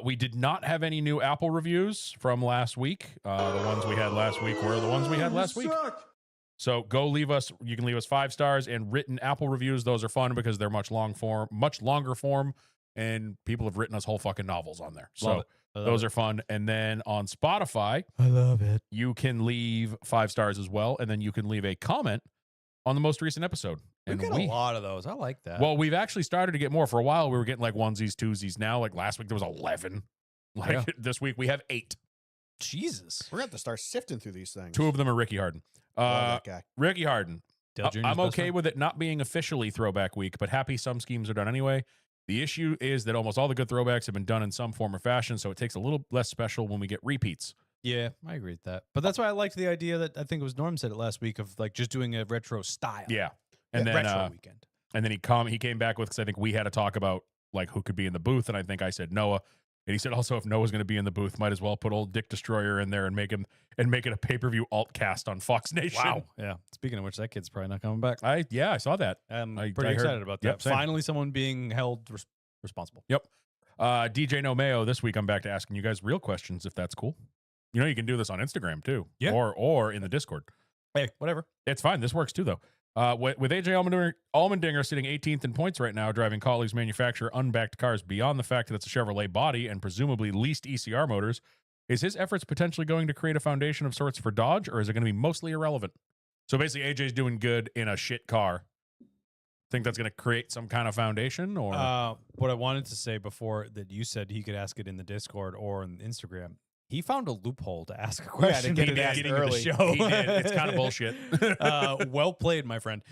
We did not have any new Apple reviews from last week. The ones we had last week were the ones we had last week. So go leave us. You can leave us 5 stars and written Apple reviews. Those are fun because they're much longer form, and people have written us whole fucking novels on there. Love So it. I love those it. are fun. And then on Spotify, I love it. you can leave 5 stars as well, and then you can leave a comment on the most recent episode. We And get a lot of those. I like that. well, we've actually started to get more. For a while, we were getting like onesies, twosies. Now, like last week, there was 11. Like Yeah. this week, we have 8. Jesus. We're going to have to start sifting through these things. 2 of them are Ricky Harden. Love that guy. Ricky Harden. Dale Jr.'s I'm best okay friend. with it not being officially throwback week, but happy some schemes are done anyway. The issue is that almost all the good throwbacks have been done in some form or fashion, so it takes a little less special when we get repeats. Yeah, I agree with that. But that's why I liked the idea that I think it was Norm said it last week of like just doing a retro style. Yeah. And then retro weekend. and then he came back with, because I think we had to talk about like who could be in the booth, and I think I said Noah. And he said also, if Noah's going to be in the booth, might as well put old Dick Destroyer in there and make it a pay-per-view alt cast on Fox Nation. Wow. Yeah. Speaking of which, that kid's probably not coming back. I saw that. I'm I pretty heard- excited about that. yep, same. Finally, someone being held responsible. Yep. DJ No Mayo, this week I'm back to asking you guys real questions, if that's cool. You know, you can do this on Instagram too. Yeah. Or in the Discord. Hey, whatever. It's fine. This works too, though. With AJ Allmendinger sitting 18th in points right now, driving colleagues manufacture unbacked cars beyond the fact that it's a Chevrolet body and presumably leased ECR motors, is his efforts potentially going to create a foundation of sorts for Dodge, or is it going to be mostly irrelevant? So basically, AJ's doing good in a shit car. Think that's going to create some kind of foundation, or What I wanted to say before that you said he could ask it in the Discord or on Instagram. He found a loophole to ask a question. get at it the asked beginning of the early. show. He did. It's kind of bullshit. Well played, my friend.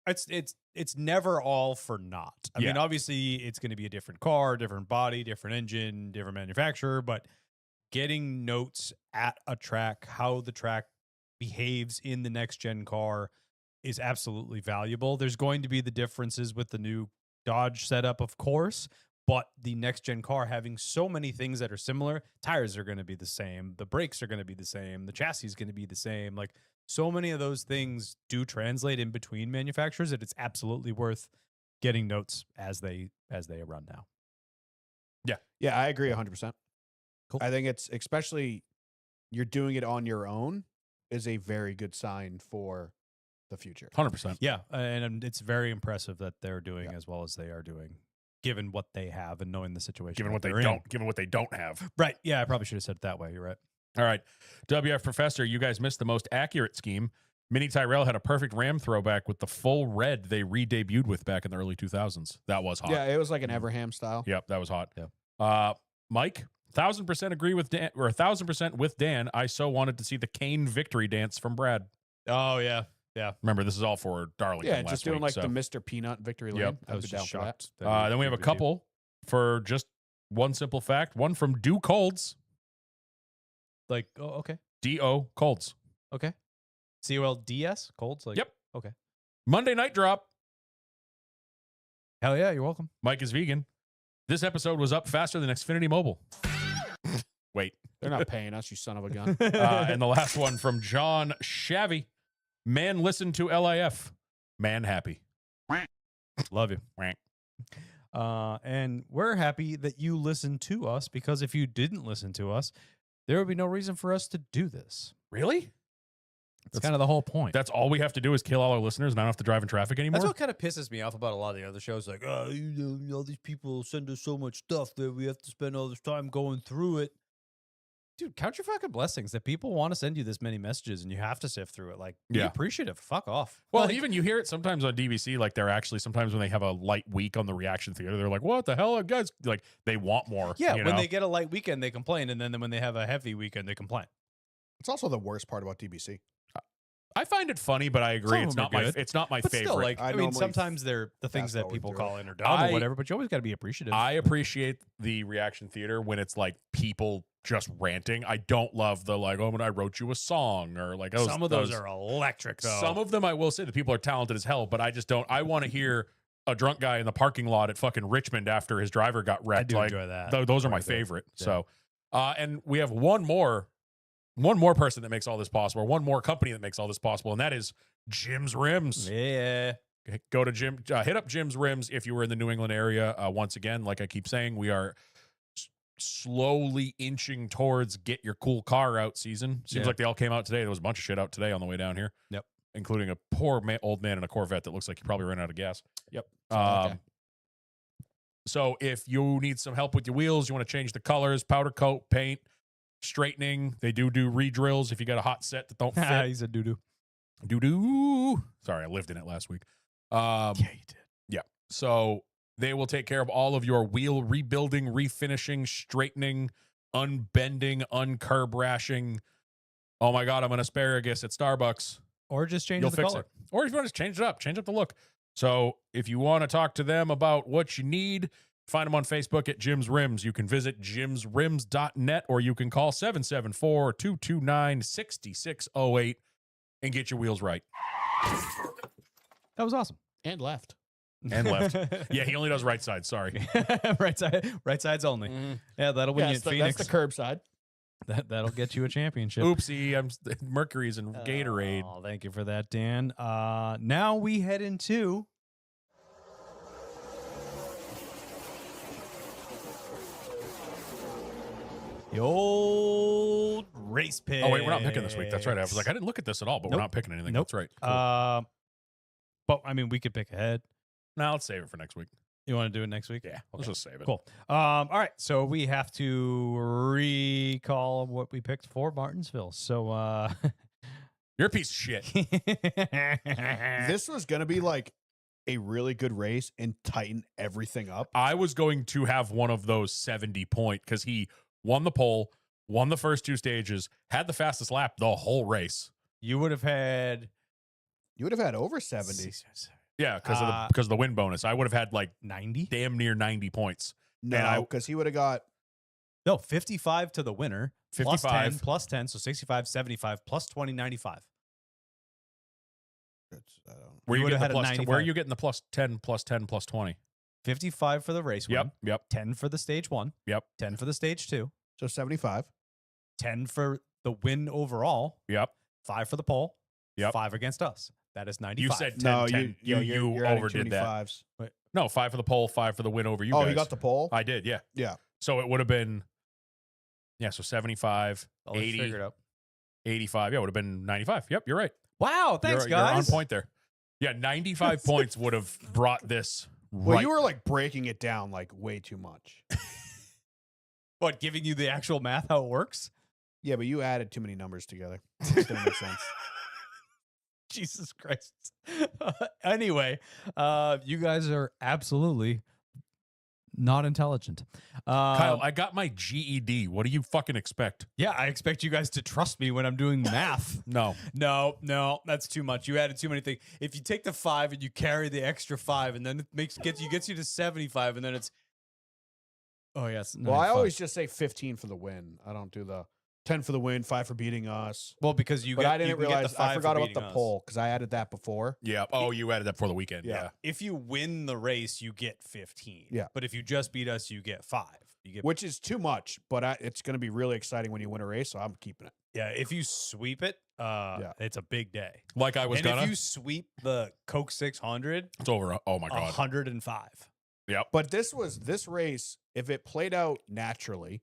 It's never all for naught. I mean, Yeah. obviously, it's going to be a different car, different body, different engine, different manufacturer, but getting notes at a track, how the track behaves in the next gen car is absolutely valuable. There's going to be the differences with the new Dodge setup, of course, but the next gen car having so many things that are similar, tires are going to be the same, the brakes are going to be the same, the chassis is going to be the same. Like, so many of those things do translate in between manufacturers that it's absolutely worth getting notes as they run now. Yeah, I agree 100%. Cool. I think it's, especially you're doing it on your own, is a very good sign for the future. 100%. Yeah, and it's very impressive that they're doing as well as they are doing, given what they have and knowing the situation. Given that what they they're in. don't, given what they don't have. Right. Yeah, I probably should have said it that way. You're right. All right. WF Professor, you guys missed the most accurate scheme. Mini Tyrell had a perfect Ram throwback with the full red they re-debuted with back in the early 2000s. That was hot. Yeah, it was like an Everham style. Yep, that was hot. Yeah. Mike, 1,000% agree with Dan, or 1,000% with Dan. I so wanted to see the Kane victory dance from Brad. Oh, yeah. Yeah. Remember, this is all for Darlington. Yeah, last just doing week, like so. the Mr. Peanut victory lane. Yep. I was I'd be just down for that. shocked. that Then we have a would be- couple for just one simple fact. One from Do Colds. Like, oh, okay. D-O Colds. Okay. COLDS? Colds? Like, Yep. Okay. Monday night drop. Hell yeah, you're welcome. Mike is vegan. This episode was up faster than Xfinity Mobile. Wait. They're not paying us, you son of a gun. And the last one from John Shavy. Man, listen to LIF. Man, happy. Love you. Wank. And we're happy that you listened to us, because if you didn't listen to us, there would be no reason for us to do this. Really? That's kind of the whole point. That's all we have to do is kill all our listeners and I don't have to drive in traffic anymore? That's what kind of pisses me off about a lot of the other shows. Like, oh, you know, all these people send us so much stuff that we have to spend all this time going through it. Dude, count your fucking blessings that people want to send you this many messages and you have to sift through it. Like, be Yeah. appreciative. Fuck off. Well, Like, even you hear it sometimes on DVC, like they're actually sometimes when they have a light week on the reaction theater, they're like, what the hell, guys? Like, they want more. yeah, you when know? they get a light weekend, they complain. And then when they have a heavy weekend, they complain. It's also the worst part about DBC. I find it funny, but I agree. Some of It's them not are my good. it's not my But favorite. still, like, I I mean, normally sometimes they're the things fast that forward people through call it. in or dumb I- or whatever, but you always got to be appreciative. I appreciate the reaction theater when it's like people just ranting. I don't love the like, oh, I wrote you a song or like Some of those are electric, though. Some of them I will say the people are talented as hell, but I just don't. I want to hear a drunk guy in the parking lot at fucking Richmond after his driver got wrecked. I do like, enjoy that. those are my quite a bit. favorite. Yeah. So, and we have one more person that makes all this possible, one more company that makes all this possible, and that is Jim's Rims. Yeah. Go to Jim, hit up Jim's Rims if you were in the New England area. Once again, like I keep saying, we are slowly inching towards get your cool car out season. Seems Yeah. like they all came out today. There was a bunch of shit out today on the way down here. Yep. Including a poor old man in a Corvette that looks like he probably ran out of gas. Yep. So if you need some help with your wheels, you want to change the colors, powder coat, paint, straightening, they do re-drills if you got a hot set that don't fit. He's a doo-doo. Doo-doo. Sorry, I lived in it last week. Yeah, you did. Yeah. So they will take care of all of your wheel rebuilding, refinishing, straightening, unbending, uncurb rashing. Oh my God, I'm an asparagus at Starbucks. Or just change You'll the fix color. it. Or if you want to change it up the look. So if you want to talk to them about what you need, find them on Facebook at Jim's Rims. You can visit jimsrims.net or you can call 774-229-6608 and get your wheels right. That was awesome. And left. And left. Yeah, he only does right side. Sorry. Right sides only. Yeah, that'll win you at Phoenix. That's the curb side. That'll get you a championship. Oopsie, I'm Mercury's and Gatorade. Oh, thank you for that, Dan. Now we head into the old race pick. Oh wait, we're not picking this week. That's right. I was like, I didn't look at this at all, but we're Nope. not picking anything. Nope. That's right. Cool. But I mean, we could pick ahead. Now let's save it for next week. You want to do it next week? Yeah, let's just save it. Cool. All right. So we have to recall what we picked for Martinsville. So You're a piece of shit. This was going to be like a really good race and tighten everything up. I was going to have one of those 70-point because he won the pole, won the first two stages, had the fastest lap the whole race. you would have had You would have had over 70. Yeah, because of the win bonus. I would have had like 90. damn near 90 points. No, because he would have got. No, 55 to the winner. 55 plus 10, so 65, 75 plus 20, 95. Where You you would've getting the had a plus? Where are 95. you getting the plus 10, plus 10, plus 20? 55 for the race win. Yep. 10 for the stage 1. Yep. 10 for the stage 2. So 75. 10 for the win overall. Yep. 5 for the pole. Yep. 5 against us. That is 95. You said 10, No, 10. You you're adding too overdid many that. fives. No, 5 for the pole, 5 for the win over you Oh, guys. you got the pole? I did, yeah. Yeah. So it would have been, so 75, I'll let you 80, figure it out. 85. Yeah, it would have been 95. Yep, you're right. Wow, thanks, You're on guys. point there. Yeah, 95 points would have brought this Well, right. you were like breaking it down like way too much. What, giving you the actual math how it works? Yeah, but you added too many numbers together. It didn't make sense. Jesus Christ. Anyway, you guys are absolutely not intelligent. Kyle, I got my GED. What do you fucking expect? Yeah, I expect you guys to trust me when I'm doing math. No. No, that's too much. You added too many things. If you take the 5 and you carry the extra 5, and then it gets you to 75, and then it's yes. Well, I always just say 15 for the win. I don't do the 10 for the win, 5 for beating us. because you But get. I didn't you can get realize the 5 I for forgot about beating the us. poll because I added that before. Yeah. Oh, you added that for the weekend. Yeah. Yeah. If you win the race, you get 15. Yeah. But if you just beat us, you get 5. You get Which is too much, but it's going to be really exciting when you win a race, so I'm keeping it. yeah. If you sweep it, it's a big day. Like I was And gonna. if you sweep the Coke 600, It's over. Oh my God. 105. Yep. But this race, if it played out naturally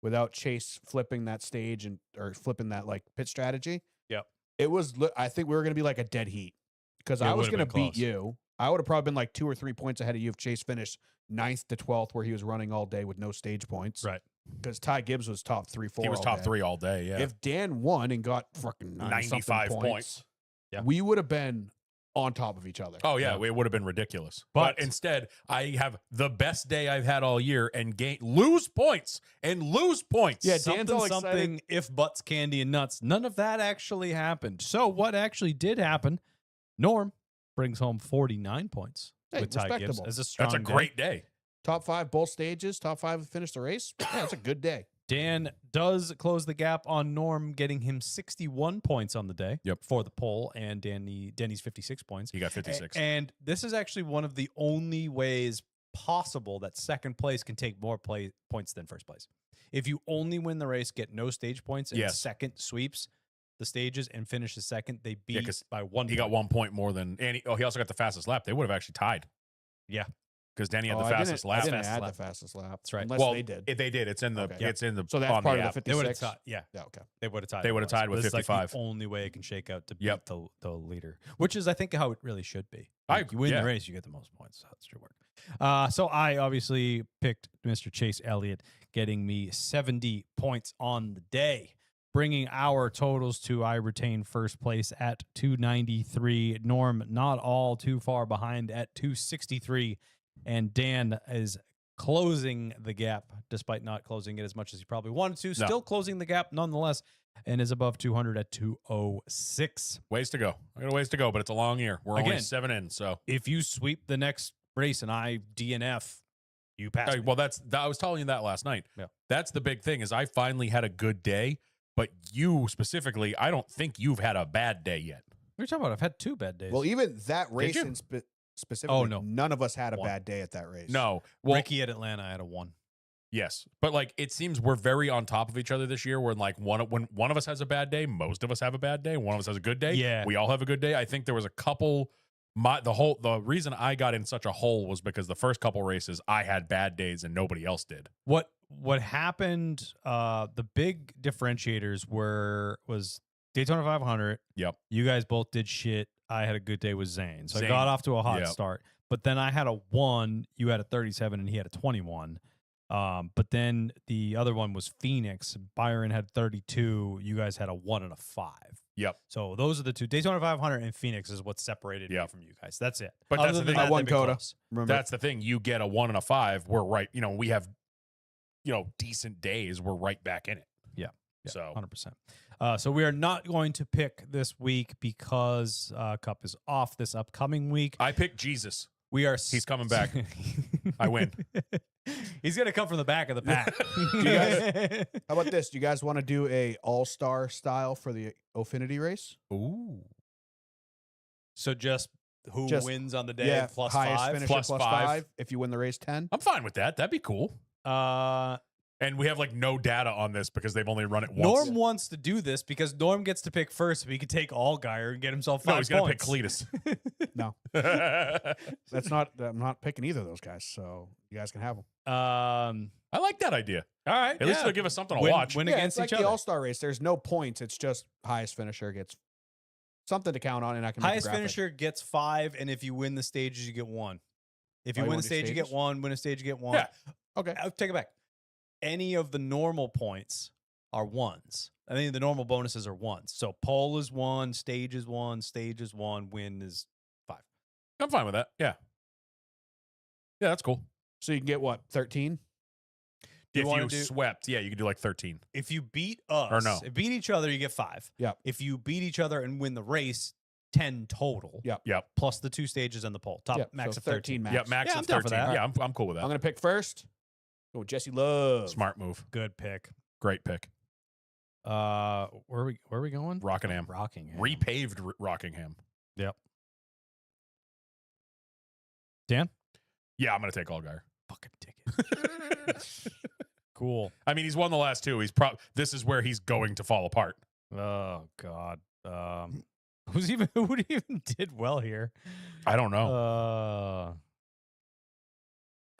without Chase flipping that stage or flipping that like pit strategy. Yep. It was, I think we were going to be like a dead heat because I It was would've going to been beat close. you. I would have probably been like 2 or 3 points ahead of you if Chase finished 9th to 12th where he was running all day with no stage points. Right. Because Ty Gibbs was top 3, 4. He was all top day. 3 all day. Yeah. If Dan won and got fucking 95 points. Yeah. we would have been on top of each other. Oh yeah, it would have been ridiculous. But instead, I have the best day I've had all year and lose points. Yeah, Dan's all excited. something, if butts, candy, and nuts. None of that actually happened. So what actually did happen, Norm brings home 49 points Hey, with Ty Gibbs respectable. as a strong That's a day. great day. Top 5 both stages, top 5 finished the race. Yeah, it's a good day. Dan does close the gap on Norm, getting him 61 points on the day for the pole, and Denny's 56 points. He got 56. And this is actually one of the only ways possible that second place can take more points than first place. If you only win the race, get no stage points, and second sweeps the stages and finishes second, they beat by 1 He got 1 point more than, and he also got the fastest lap. They would have actually tied. Yeah. because Danny had Oh, the fastest I lap. didn't Fastest add lap. the fastest lap. That's right. Unless Well, they did. They did. It's in the. Okay. It's in the. So that's on part the of app. the They would have 56. tied. Yeah, Yeah, okay. they would have tied. They would have otherwise. tied with But it's like 55. the only way it can shake out to beat Yep. the leader, which is I think how it really should be. I Like, you win yeah. the race, you get the most points. That's true work. So I obviously picked Mr. Chase Elliott, getting me 70 points on the day, bringing our totals to I retain first place at 293. Norm not all too far behind at 263, and Dan is closing the gap despite not closing it as much as he probably wanted to. No. Still closing the gap nonetheless, and is above 200 at 206. Ways to go. I got a ways to go, but it's a long year. We're only Again. 7 in, so. If you sweep the next race and I DNF, you pass. me. Well, I was telling you that last night. Yeah. That's the big thing is I finally had a good day, but you specifically, I don't think you've had a bad day yet. What are you talking about? I've had 2 bad days. Well, even that race you? in specifically, Oh, no. none of us had a One. bad day at that race. No. Well, Ricky at Atlanta, I had a 1. yes. But like it seems we're very on top of each other this year. When one of us has a bad day, most of us have a bad day. One of us has a good day. Yeah. We all have a good day. I think there was a couple the reason I got in such a hole was because the first couple races I had bad days and nobody else did. What happened? The big differentiators was Daytona 500. Yep. You guys both did shit. I had a good day with Zane, so I Zane. got off to a hot Yep. start. But then I had a 1. You had a 37, and he had a 21. But then the other one was Phoenix. Byron had 32. You guys had a 1 and a 5. Yep. So those are the 2. Daytona 500 and Phoenix is what separated me Yep. from you guys. That's it. But that's the than thing. that, I won they've been Coda. close. Remember? That's the thing. You get a 1 and a 5. We're right. We have, decent days. We're right back in it. Yeah, So 100%. So we are not going to pick this week because Cup is off this upcoming week. I picked Jesus. We are. He's coming back. I win. He's gonna come from the back of the pack. you How about this? Do you guys want to do a all-star style for the Ofinity race? Ooh. So just who Just- wins on the day plus highest 5. finisher Plus plus 5. 5. If you win the race 10. I'm fine with that. That'd be cool. And we have like no data on this because they've only run it once. Norm wants to do this because Norm gets to pick first, so he could take Allgaier and get himself 5 No, he's gonna pick points. Cletus. No, that's not. I'm not picking either of those guys. So you guys can have them. I like that idea. All right. At least it'll give us something to Win- watch. win Yeah, against it's like each the other. all-star race. There's no points. It's just highest finisher gets something to count on, and I can make a Highest graphic. finisher gets 5, and if you win the stages, you get 1. If you Oh, you win wanna the do stage, you get stages? 1. Win a stage, you get 1. Yeah. Okay. I'll take it back. Any of the normal points are 1s. I think the normal bonuses are 1s. So pole is 1, stage is 1, stage is 1, win is 5. I'm fine with that. Yeah. Yeah, that's cool. So you can get what 13. Do you If wanna you do- swept, yeah, you could do like 13. If you beat us, Or no. beat each other, you get 5. Yep. If you beat each other and win the race, 10 total. Yep. Yep. Plus the 2 stages and the pole. Top Yep, max so of 13. max. Yeah, max Yeah, of I'm down for 13. that. Yeah, I'm cool with that. I'm gonna pick first. Go with Jesse Love. Smart move. Good pick. Great pick. Where are we going? Rockingham. Rockingham. Repaved Rockingham. Yep. Dan? Yeah, I'm going to take Allgaier. Fucking ticket. Cool. I mean, he's won the last 2. This is where he's going to fall apart. Oh God. Who even did well here? I don't know.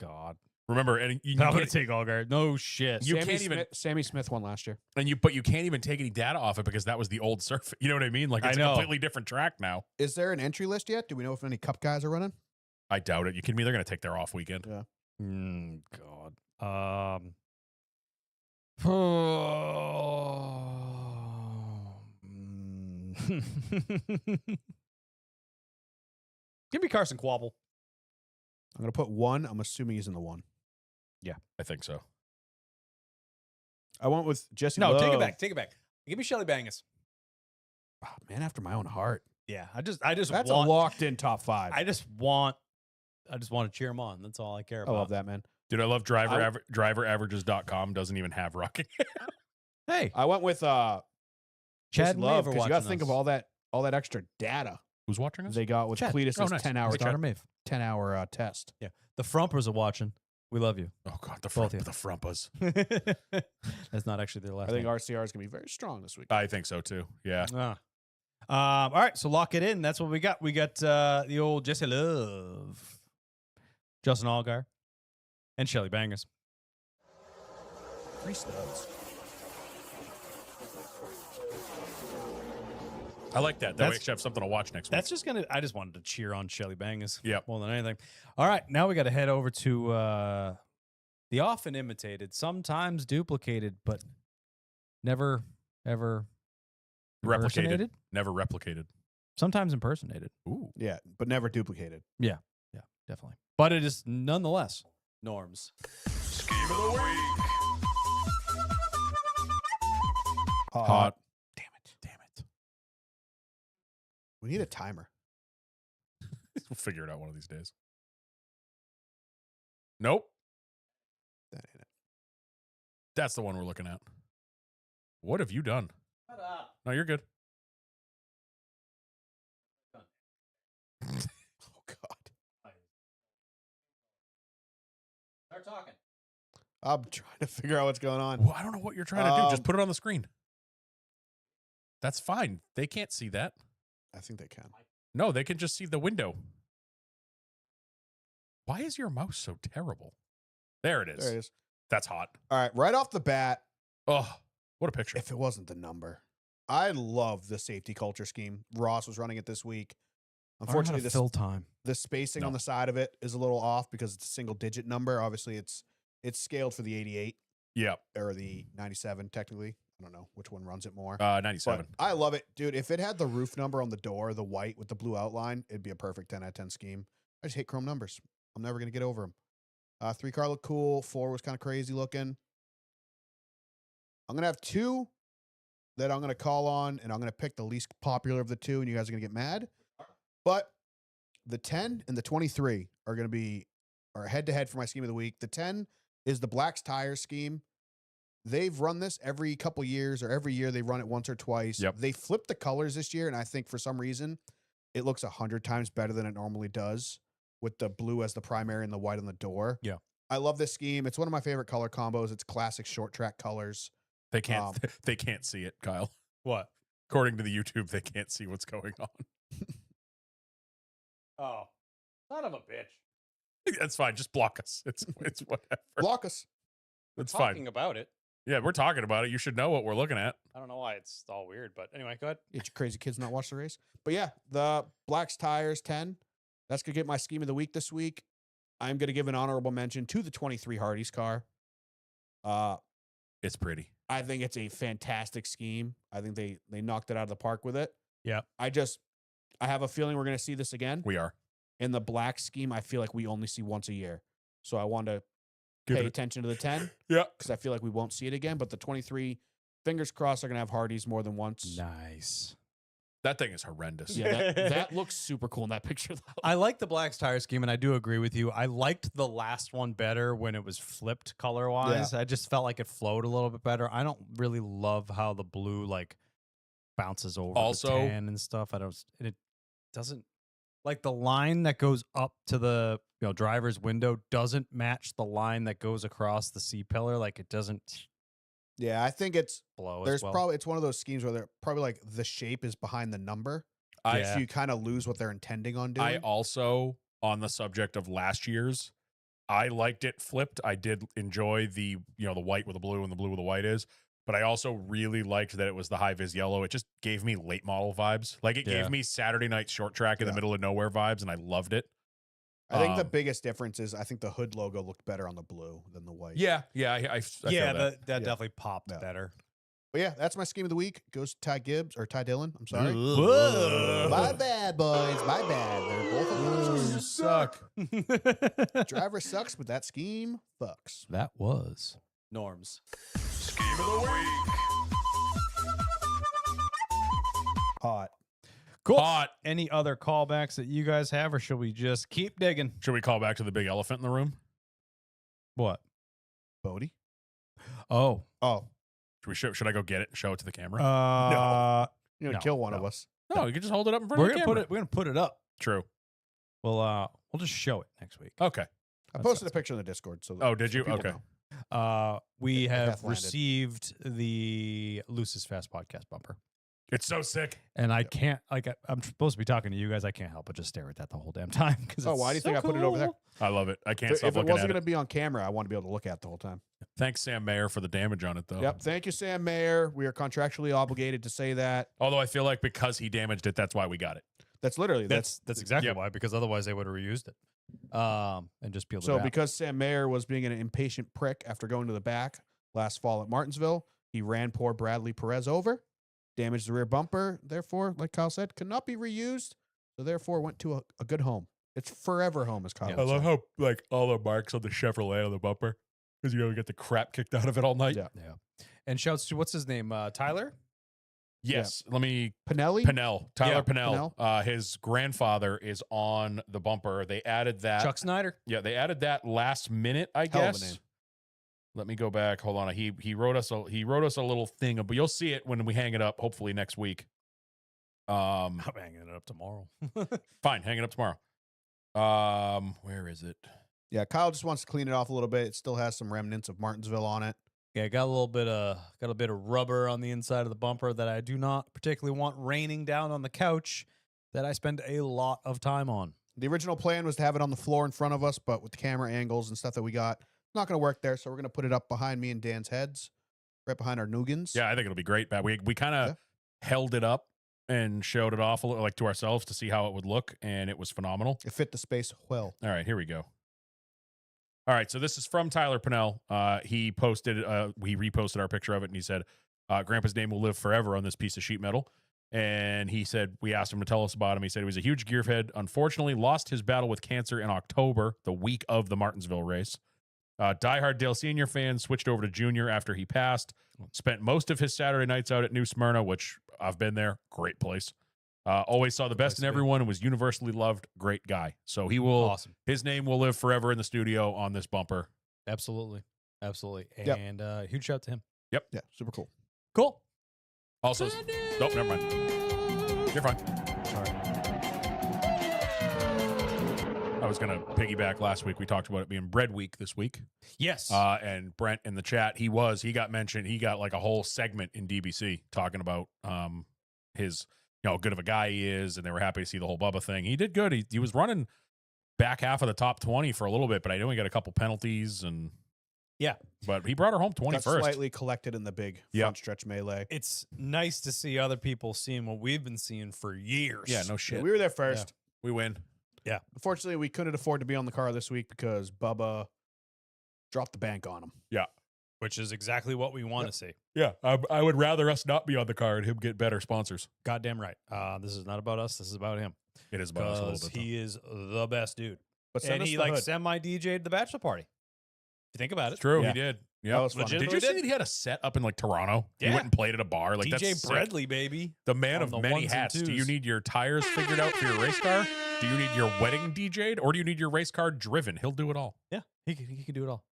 God. Remember, and you I'm gonna can't, take Allgaier. No shit. You can't even- Sammy Smith won last year. but you can't even take any data off it because that was the old surface. You know what I mean? Like I it's a know. completely different track now. Is there an entry list yet? Do we know if any Cup guys are running? I doubt it. You kidding me? They're going to take their off weekend. Yeah. God. Give me Carson Quabble. I'm gonna put 1. I'm assuming he's in the 1. I think so. I went with Jesse. No, Love. take it back. Take it back. Give me Shelly Bangus. Oh, man after my own heart. Yeah, I just That's want. a locked-in top 5. I just want to cheer him on. That's all I care I about. love that, man. Dude, I love driveraverages.com doesn't even have Rockingham. Hey, I went with Chad Jesse and Love Maeve are because you got watching to think us. of all that extra data Who's watching us? they got with Chad. Cletus's Oh, nice. 10-hour Chad or Maeve. 10-hour test. The Frumpers are watching. We love you. Oh, God. The Both of you. Frumpas. That's not actually their last I think name. RCR is going to be very strong this week. I think so, too. Yeah. All right, so lock it in. That's what we got. We got the old Jesse Love. Justin Allgaier, and Shelly Bangers. 3 studs. I like that. That way That's- we actually have something to watch next week. That's just gonna. I just wanted to cheer on Shelly Bangers. Yep. More than anything. All right, now we got to head over to the often imitated, sometimes duplicated, but never ever Replicated. impersonated? Never replicated. Sometimes impersonated. Ooh. Yeah, but never duplicated. Yeah, definitely. But it is nonetheless norms. Scheme of the week. Hot. Damn it. Damn it. We need a timer. We'll figure it out one of these days. Nope. That ain't it. That's the one we're looking at. What have you done? Shut up. No, you're good. Oh God. Start talking. I'm trying to figure out what's going on. Well, I don't know what you're trying to do. Just Um, put it on the screen. That's fine. They can't see that. I think they can. No, they can just see the window. Why is your mouse so terrible? There it is. There it is. That's hot. All right, right off the bat, Oh, what a picture. if it wasn't the number, I love the safety culture scheme. Ross was running it this week. Unfortunately, this fill time. the spacing No. on the side of it is a little off because it's a single digit number. Obviously, it's scaled for the 88 Yeah. or the 97 technically. I don't know which one runs it more. 97. But I love it, dude. If it had the roof number on the door, the white with the blue outline, it'd be a perfect 10 out of 10 scheme. I just hate chrome numbers. I'm never gonna get over them. 3 car looked cool. 4 was kind of crazy looking. I'm gonna have 2 that I'm gonna call on, and I'm gonna pick the least popular of the 2, and you guys are gonna get mad. But the 10 and the 23 are gonna be head to head for my scheme of the week. The 10 is the Black's Tires scheme. They've run this every couple years, or every year they run it once or twice. Yep. They flipped the colors this year, and I think for some reason it looks 100 times better than it normally does, with the blue as the primary and the white on the door. Yeah. I love this scheme. It's one of my favorite color combos. It's classic short track colors. They can't they can't see it, Kyle. What? According to the YouTube, they can't see what's going on. Oh, son of a bitch. That's fine. Just block us. It's whatever. Block us. It's Talking fine. about it. Yeah, we're talking about it. You should know what we're looking at. I don't know why it's all weird, but anyway, go ahead. Did you crazy kids not watch the race? But yeah, the Black's Tires 10. That's going to get my scheme of the week this week. I'm going to give an honorable mention to the 23 Hardy's car. It's pretty. I think it's a fantastic scheme. I think they knocked it out of the park with it. Yeah. I have a feeling we're going to see this again. We are. In the black scheme, I feel like we only see once a year. So I want to Give pay it a- attention to the 10 Yeah. because I feel like we won't see it again. But the 23, fingers crossed, are going to have Hardy's more than once. Nice. That thing is horrendous. Yeah, that looks super cool in that picture, though. I like the Black's Tire scheme, and I do agree with you. I liked the last one better when it was flipped color wise. I just felt like it flowed a little bit better. I don't really love how the blue like bounces over Also- the tan and stuff. It doesn't like the line that goes up to the driver's window doesn't match the line that goes across the C pillar. Like it doesn't Yeah, I think it's blow. there's as well. probably it's one of those schemes where they're probably like the shape is behind the number. Yeah. So you kind of lose what they're intending on doing. I also, on the subject of last year's, I liked it flipped. I did enjoy the the white with the blue and the blue with the white is, but I also really liked that it was the high vis yellow. It just gave me late model vibes. Like it Yeah. gave me Saturday night short track in the Yeah. middle of nowhere vibes, and I loved it. I think the Um, biggest difference is I think the hood logo looked better on the blue than the white. Yeah, I feel yeah, that. that Yeah. definitely popped Yeah. better. But yeah, that's my scheme of the week. Goes to Ty Gibbs or Ty Dillon. I'm sorry. Whoa. My bad, boys. My bad. They're both obnoxious. You suck. Driver sucks, but that scheme fucks. That was norms. Scheme of the week. Hot. Cool. Hot. Any other callbacks that you guys have, or should we just keep digging? Should we call back to the big elephant in the room? What? Bodie. Oh, Oh, Should I go get it and show it to the camera? you're gonna No, kill one of no. us. No, you can just hold it up in front we're of the gonna camera. put it. We're gonna put it up. True. We'll just show it next week. Okay. I That posted sounds a picture in the Discord. So Oh, did so you? people Okay. know. We It have half landed. received the Lucis Fast podcast bumper. It's so sick. And I can't, I'm supposed to be talking to you guys. I can't help but just stare at that the whole damn time. Oh, why do you think I put it over there? I love it. I can't If stop it looking wasn't at going it. to be on camera, I want to be able to look at it the whole time. Thanks, Sam Mayer, for the damage on it, though. Yep. Thank you, Sam Mayer. We are contractually obligated to say that. Although I feel like because he damaged it, that's why we got it. That's literally That's exactly Yep. why, because otherwise they would have reused it. And just peeled it So out. because Sam Mayer was being an impatient prick after going to the back last fall at Martinsville, he ran poor Bradley Perez over, damaged the rear bumper. Therefore, like Kyle said, could not be reused. So therefore, went to a good home. It's forever home, as Kyle. Yeah. I would love say. how like all the marks on the Chevrolet on the bumper because you get the crap kicked out of it all night. Yeah. Yeah. And shouts to, what's his name? Tyler? Yes. Let me Pinelli. Tyler Yeah, Pinnell. His grandfather is on the bumper. They added that. Chuck Snyder. Yeah, they added that last minute, I Hell of a guess. name. Let me go back. Hold on. He wrote us a little thing, but you'll see it when we hang it up. Hopefully next week. I'm hanging it up tomorrow. Fine, hang it up tomorrow. Where is it? Yeah, Kyle just wants to clean it off a little bit. It still has some remnants of Martinsville on it. Yeah, got a bit of rubber on the inside of the bumper that I do not particularly want raining down on the couch that I spend a lot of time on. The original plan was to have it on the floor in front of us, but with the camera angles and stuff that we got, it's not going to work there. So we're going to put it up behind me and Dan's heads, right behind our noogans. Yeah, I think it'll be great. But we kind of held it up and showed it off a little, like to ourselves to see how it would look, and it was phenomenal. It fit the space well. All right, here we go. All right, so this is from Tyler Pinnell. He reposted our picture of it, and he said, Grandpa's name will live forever on this piece of sheet metal. And he said, we asked him to tell us about him. He said he was a huge gearhead. Unfortunately, lost his battle with cancer in October, the week of the Martinsville race. Diehard Dale Sr. fan, switched over to Junior after he passed. Spent most of his Saturday nights out at New Smyrna, which I've been there. Great place. Always saw the best in everyone and was universally loved. Great guy. So he will. Awesome. His name will live forever in the studio on this bumper. Absolutely. Absolutely. Yep. And huge shout out to him. Yeah, super cool. Cool. Also, nope, never mind. You're fine. Sorry. I was going to piggyback last week. We talked about it being bread week this week. Yes. And Brent in the chat, he got mentioned. He got like a whole segment in DBC talking about his, how good of a guy he is. And they were happy to see the whole Bubba thing. He did good. He was running back half of the top 20 for a little bit, but I know he got a couple penalties and yeah. But he brought her home Got 21st. slightly collected in the big front stretch melee. It's nice to see other people seeing what we've been seeing for years. Yeah, no shit. Yeah, we were there first. We win. Unfortunately, we couldn't afford to be on the car this week because Bubba dropped the bank on him. Which is exactly what we want to see. Yeah, I would rather us not be on the car and him get better sponsors. Goddamn right. This is not about us. This is about him. It is about us a little Because bit. he is the best dude. But send And us he the like hood. semi-DJ'd the bachelor party. If you think about it. It's true. Yeah. He did. Yeah. That was fun. Did you Legitimately see did. that he had a set up in like Toronto? He Yeah. went and played at a bar. Like DJ that's sick. Bradley, baby. The man on of the many ones and hats. Do you twos. need your tires figured out for your race car? Do you need your wedding DJ'd? Or do you need your race car driven? He'll do it all. Yeah, he can do it all.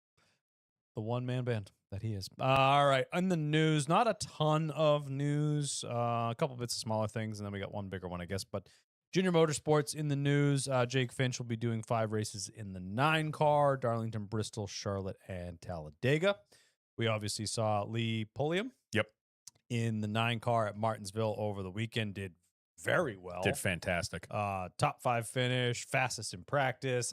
The one-man band that he is. All right, in the news, not a ton of news. A couple bits of smaller things, and then we got one bigger one, I guess. But Junior Motorsports in the news. Jake Finch will be doing 5 races in the 9 car: Darlington, Bristol, Charlotte, and Talladega. We obviously saw Lee Pulliam. Yep. In the 9 car at Martinsville over the weekend, did very well. Did fantastic. Top 5 finish, fastest in practice.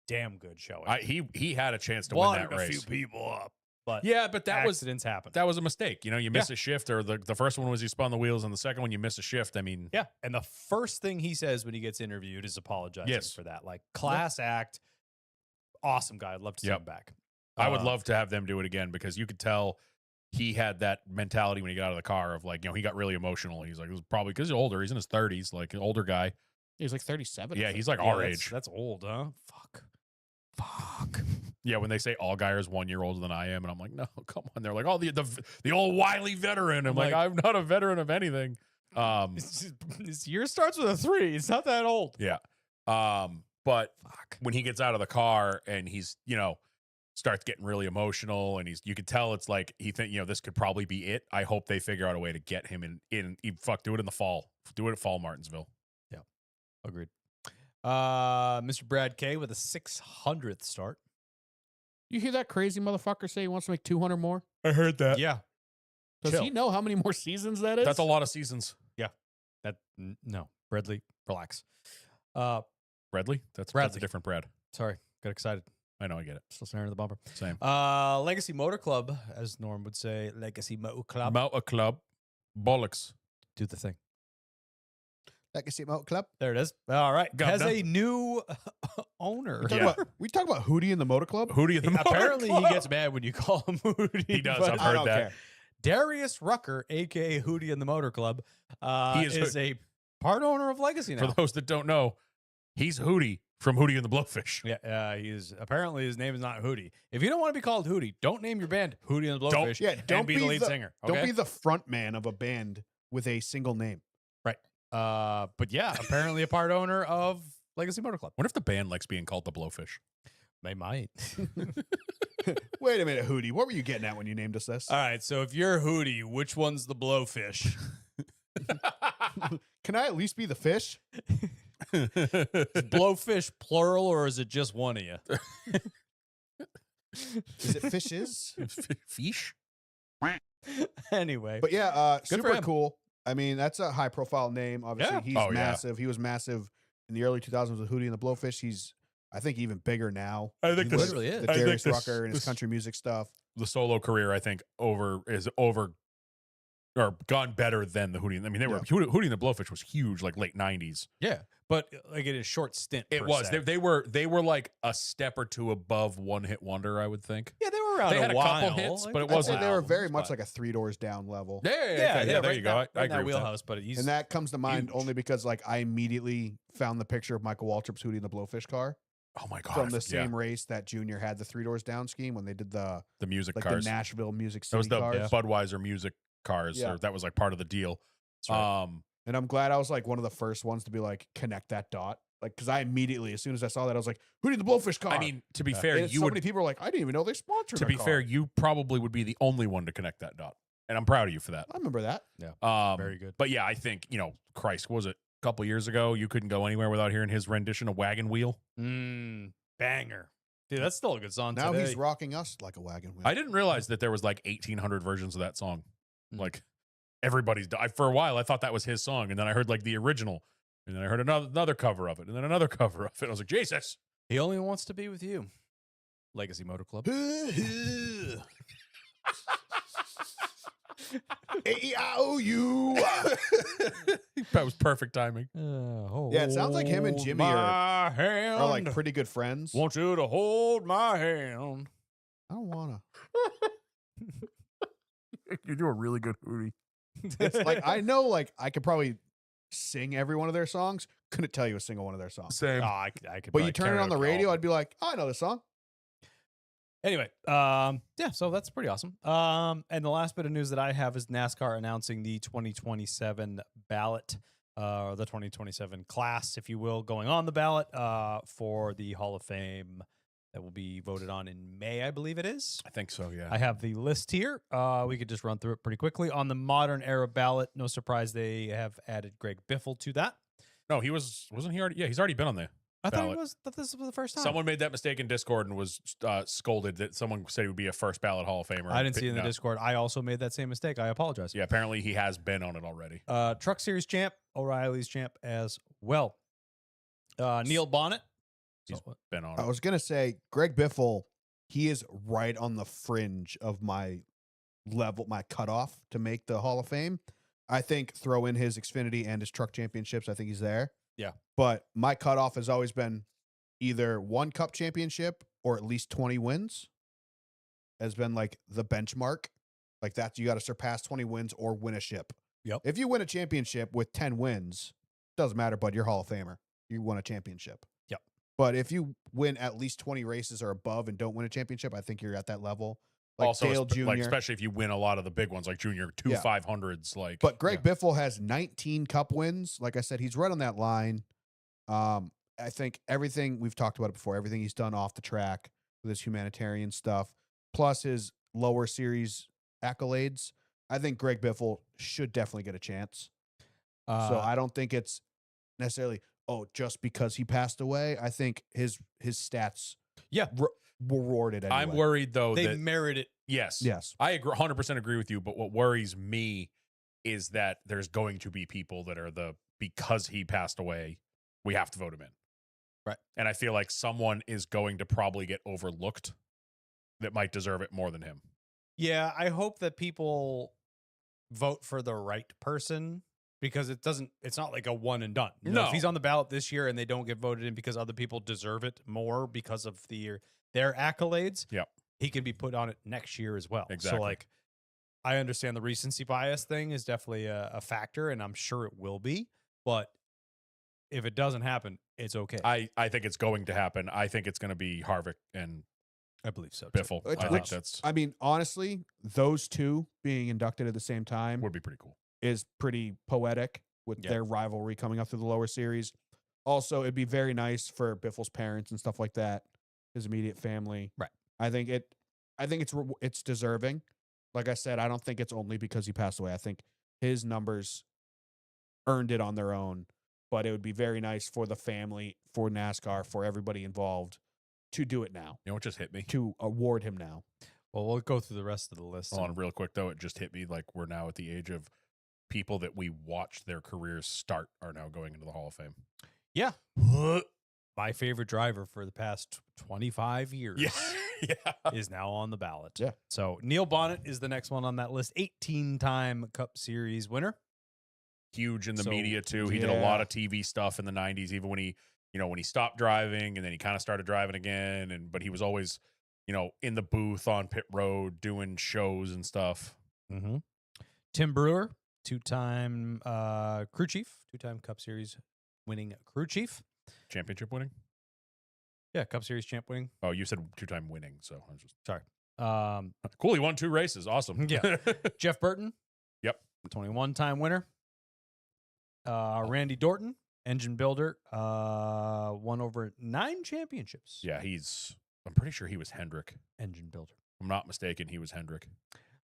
Damn good showing. He had a chance to win that a race. few people up, but Yeah, but that was accidents happen. a mistake. You know, you miss a shift, or the first one was you spun the wheels, and the second one you miss a shift. I mean, Yeah, and the first thing he says when he gets interviewed is apologizing Yes. for that. Like, class act, awesome guy. I'd love to see Yep. him back. I would love to have them do it again because you could tell he had that mentality when he got out of the car of like, he got really emotional. He's like, it was probably because he's older. He's in his 30s, like an older guy. He was like 37. Yeah, he's like Yeah, our that's- age. That's old, huh? Fuck. Yeah, when they say all guy is 1 year older than I am, and I'm like, no, come on. They're like, oh, the old wily veteran. I'm like, I'm not a veteran of anything. His year starts with a 3. It's not that old. Yeah. But Fuck. when he gets out of the car and he's, starts getting really emotional, and you could tell it's like he think, this could probably be it. I hope they figure out a way to get him in do it in the fall. Do it at Fall Martinsville. Agreed. Mr. Brad K with a 600th start. You hear that crazy motherfucker say he wants to make 200 more? I heard that. Yeah. Does chill. he know how many more seasons that is? That's a lot of seasons. No, Bradley, relax. Bradley? That's a Bradley. different Brad. Sorry, got excited. I know, I get it. Still staring at the bumper. Same. Legacy Motor Club, as Norm would say, Legacy Motor Club. Mount a club. Bollocks. Do the thing. Legacy Motor Club. There it is. All right. Got Has done. a new owner. We talk about Hootie and the Motor Club. Hootie and the Motor Apparently, Club. he gets mad when you call him Hootie. He does. but I've I heard don't that. care. Darius Rucker, a.k.a. Hootie and the Motor Club, He is a part owner of Legacy now. For those that don't know, he's Hootie from Hootie and the Blowfish. Yeah, he's apparently his name is not Hootie. If you don't want to be called Hootie, don't name your band Hootie and the Blowfish. Don't be the lead singer. Okay? Don't be the front man of a band with a single name. right. But yeah, apparently a part owner of Legacy Motor Club. What if the band likes being called the Blowfish? They might. Wait a minute, Hootie. What were you getting at when you named us this? All right, so if you're Hootie, which one's the Blowfish? Can I at least be the fish? Is Blowfish plural or is it just one of you? Is it fishes? Fish? Anyway, But yeah, Good for super him. cool. I mean, that's a high profile name. Obviously, Yeah. he's Oh, yeah. massive. He was massive in the early 2000s with Hootie and the Blowfish. He's, I think, even bigger now. I think He this, literally is. The I think Darius this- Rucker and his this- country music stuff. the solo career, I think, is over or gone better than the Hootie. I mean, Hootie and the Blowfish was huge, like late 90s. yeah, but like in a short stint. It per was. se. They were like a step or two above one hit wonder, I would think. Yeah, they were around They had a while. couple hits, but it I'd say wasn't they were albums, very much but- like a Three Doors Down level. Yeah, there right you go. in I that agree with that. wheelhouse. But he's And that comes to mind huge. only because like I immediately found the picture of Michael Waltrip's Hootie and the Blowfish car Oh my god! from the yeah. same race that Junior had the Three Doors Down scheme when they did the the music like cars. the Nashville Music That City was the cars. Budweiser music cars. Yeah. Or that was like part of the deal. That's right. And I'm glad I was like one of the first ones to be like connect that dot. Like, because I immediately, as soon as I saw that, I was like, Hootie and the Blowfish car. I mean, to be Yeah. fair, And you so would. many people are like, I didn't even know they sponsored. To our be car. fair, you probably would be the only one to connect that dot, and I'm proud of you for that. I remember that. very good. But yeah, I think Christ, what was it a couple years ago? You couldn't go anywhere without hearing his rendition of Wagon Wheel. Banger. Dude, that's still a good song Now today. he's rocking us like a wagon wheel. I didn't realize that there was like 1,800 versions of that song. Mm. Like everybody's. For a while, I thought that was his song, and then I heard like the original, and then I heard another cover of it, and then another cover of it. I was like, Jesus. He only wants to be with you. Legacy Motor Club. A-E-I-O-U. That was perfect timing. Yeah, it sounds like him and Hold Jimmy my hand. Are like pretty good friends. Want you to hold my hand. I don't wanna. You do a really good Hootie. It's like I know, like I could probably sing every one of their songs. Couldn't tell you a single one of their songs. Same. I could But probably you turn it on the karaoke all radio, of I'd be like, oh, I know this song. Anyway, yeah, so that's pretty awesome. And the last bit of news that I have is NASCAR announcing the 2027 ballot, or the 2027 class, if you will, going on the ballot for the Hall of Fame that will be voted on in May, I believe it is. I think so. Yeah. I have the list here. We could just run through it pretty quickly. On the modern era ballot, no surprise they have added Greg Biffle to that. No, wasn't he already? Yeah, he's already been on there. I Ballot. thought this was the first time. Someone made that mistake in Discord and was scolded that someone said he would be a first ballot Hall of Famer. I didn't see it in the No. Discord. I also made that same mistake. I apologize. Yeah, apparently he has been on it already. Truck Series champ, O'Reilly's champ as well. Neil Bonnet. He's So, been on I it. was gonna say Greg Biffle. He is right on the fringe of my level, my cutoff to make the Hall of Fame. I think throw in his Xfinity and his truck championships. I think he's there. Yeah. But my cutoff has always been either one cup championship or at least 20 wins has been like the benchmark. Like that, you got to surpass 20 wins or win a ship. Yep. If you win a championship with 10 wins, doesn't matter, bud. You're Hall of Famer. You won a championship. Yep. But if you win at least 20 races or above and don't win a championship, I think you're at that level. Like Also, Dale Jr. like especially if you win a lot of the big ones, like Junior, two Yeah. 500s. Like, But Greg Biffle has 19 cup wins. Like I said, he's right on that line. I think everything we've talked about it before, everything he's done off the track with his humanitarian stuff, plus his lower series accolades, I think Greg Biffle should definitely get a chance. So I don't think it's necessarily, just because he passed away. I think his stats Yeah. rewarded anyway. I'm worried though They that merit it. yes, Yes. I agree, 100% agree with you. But what worries me is that there's going to be people that are because he passed away, we have to vote him in. Right. And I feel like someone is going to probably get overlooked that might deserve it more than him. Yeah, I hope that people vote for the right person because it's not like a one and done. You know, No. if he's on the ballot this year and they don't get voted in because other people deserve it more because of their accolades, Yep. he can be put on it next year as well. Exactly. So like I understand the recency bias thing is definitely a factor, and I'm sure it will be, but if it doesn't happen, it's okay. I think it's going to happen. I think it's going to be Harvick and I believe so too. Biffle. Which- I think that's I mean, honestly, those two being inducted at the same time would be pretty cool. is pretty poetic with Yeah. their rivalry coming up through the lower series. Also, it'd be very nice for Biffle's parents and stuff like that, his immediate family. Right. I think it's deserving. Like I said, I don't think it's only because he passed away. I think his numbers earned it on their own, but it would be very nice for the family, for NASCAR, for everybody involved to do it now, You know what just hit me? to award him now. Well, we'll go through the rest of the list. Hold on, real quick though. It just hit me like we're now at the age of people that we watched their careers start are now going into the Hall of Fame. Yeah. My favorite driver for the past 25 years yeah. is now on the ballot. Yeah. So Neil Bonnet is the next one on that list. 18-time Cup Series winner. Huge in the So, media too. He did a lot yeah. of TV stuff in the 90s, even when he stopped driving and then he kind of started driving again. But he was always, in the booth on pit road doing shows and stuff. Mm-hmm. Tim Brewer, two-time crew chief, two-time Cup Series winning crew chief. Championship winning? Yeah, Cup Series champ winning. Oh, you said 2-time winning. So I was just Sorry. cool. He won 2 races. Awesome. Yeah. Jeff Burton. Yep. 21-time winner. Randy Dorton, engine builder, won over 9 championships. Yeah, I'm pretty sure he was Hendrick. Engine builder. I'm not mistaken. He was Hendrick.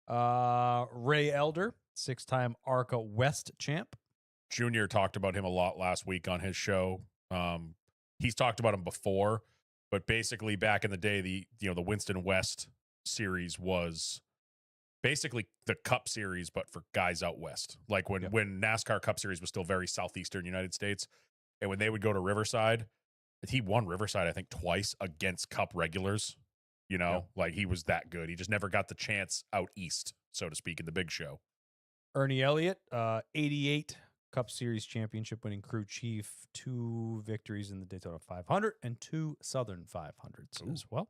Ray Elder, 6-time ARCA West champ. Junior talked about him a lot last week on his show. He's talked about him before, but basically back in the day, the Winston West series was basically the Cup Series, but for guys out west. Like when NASCAR Cup Series was still very southeastern United States, and when they would go to Riverside, he won Riverside, I think, twice against Cup regulars. Like he was that good. He just never got the chance out east, so to speak, in the big show. Ernie Elliott, 88 Cup Series championship winning crew chief, 2 victories in the Daytona 500 and 2 Southern 500s as well.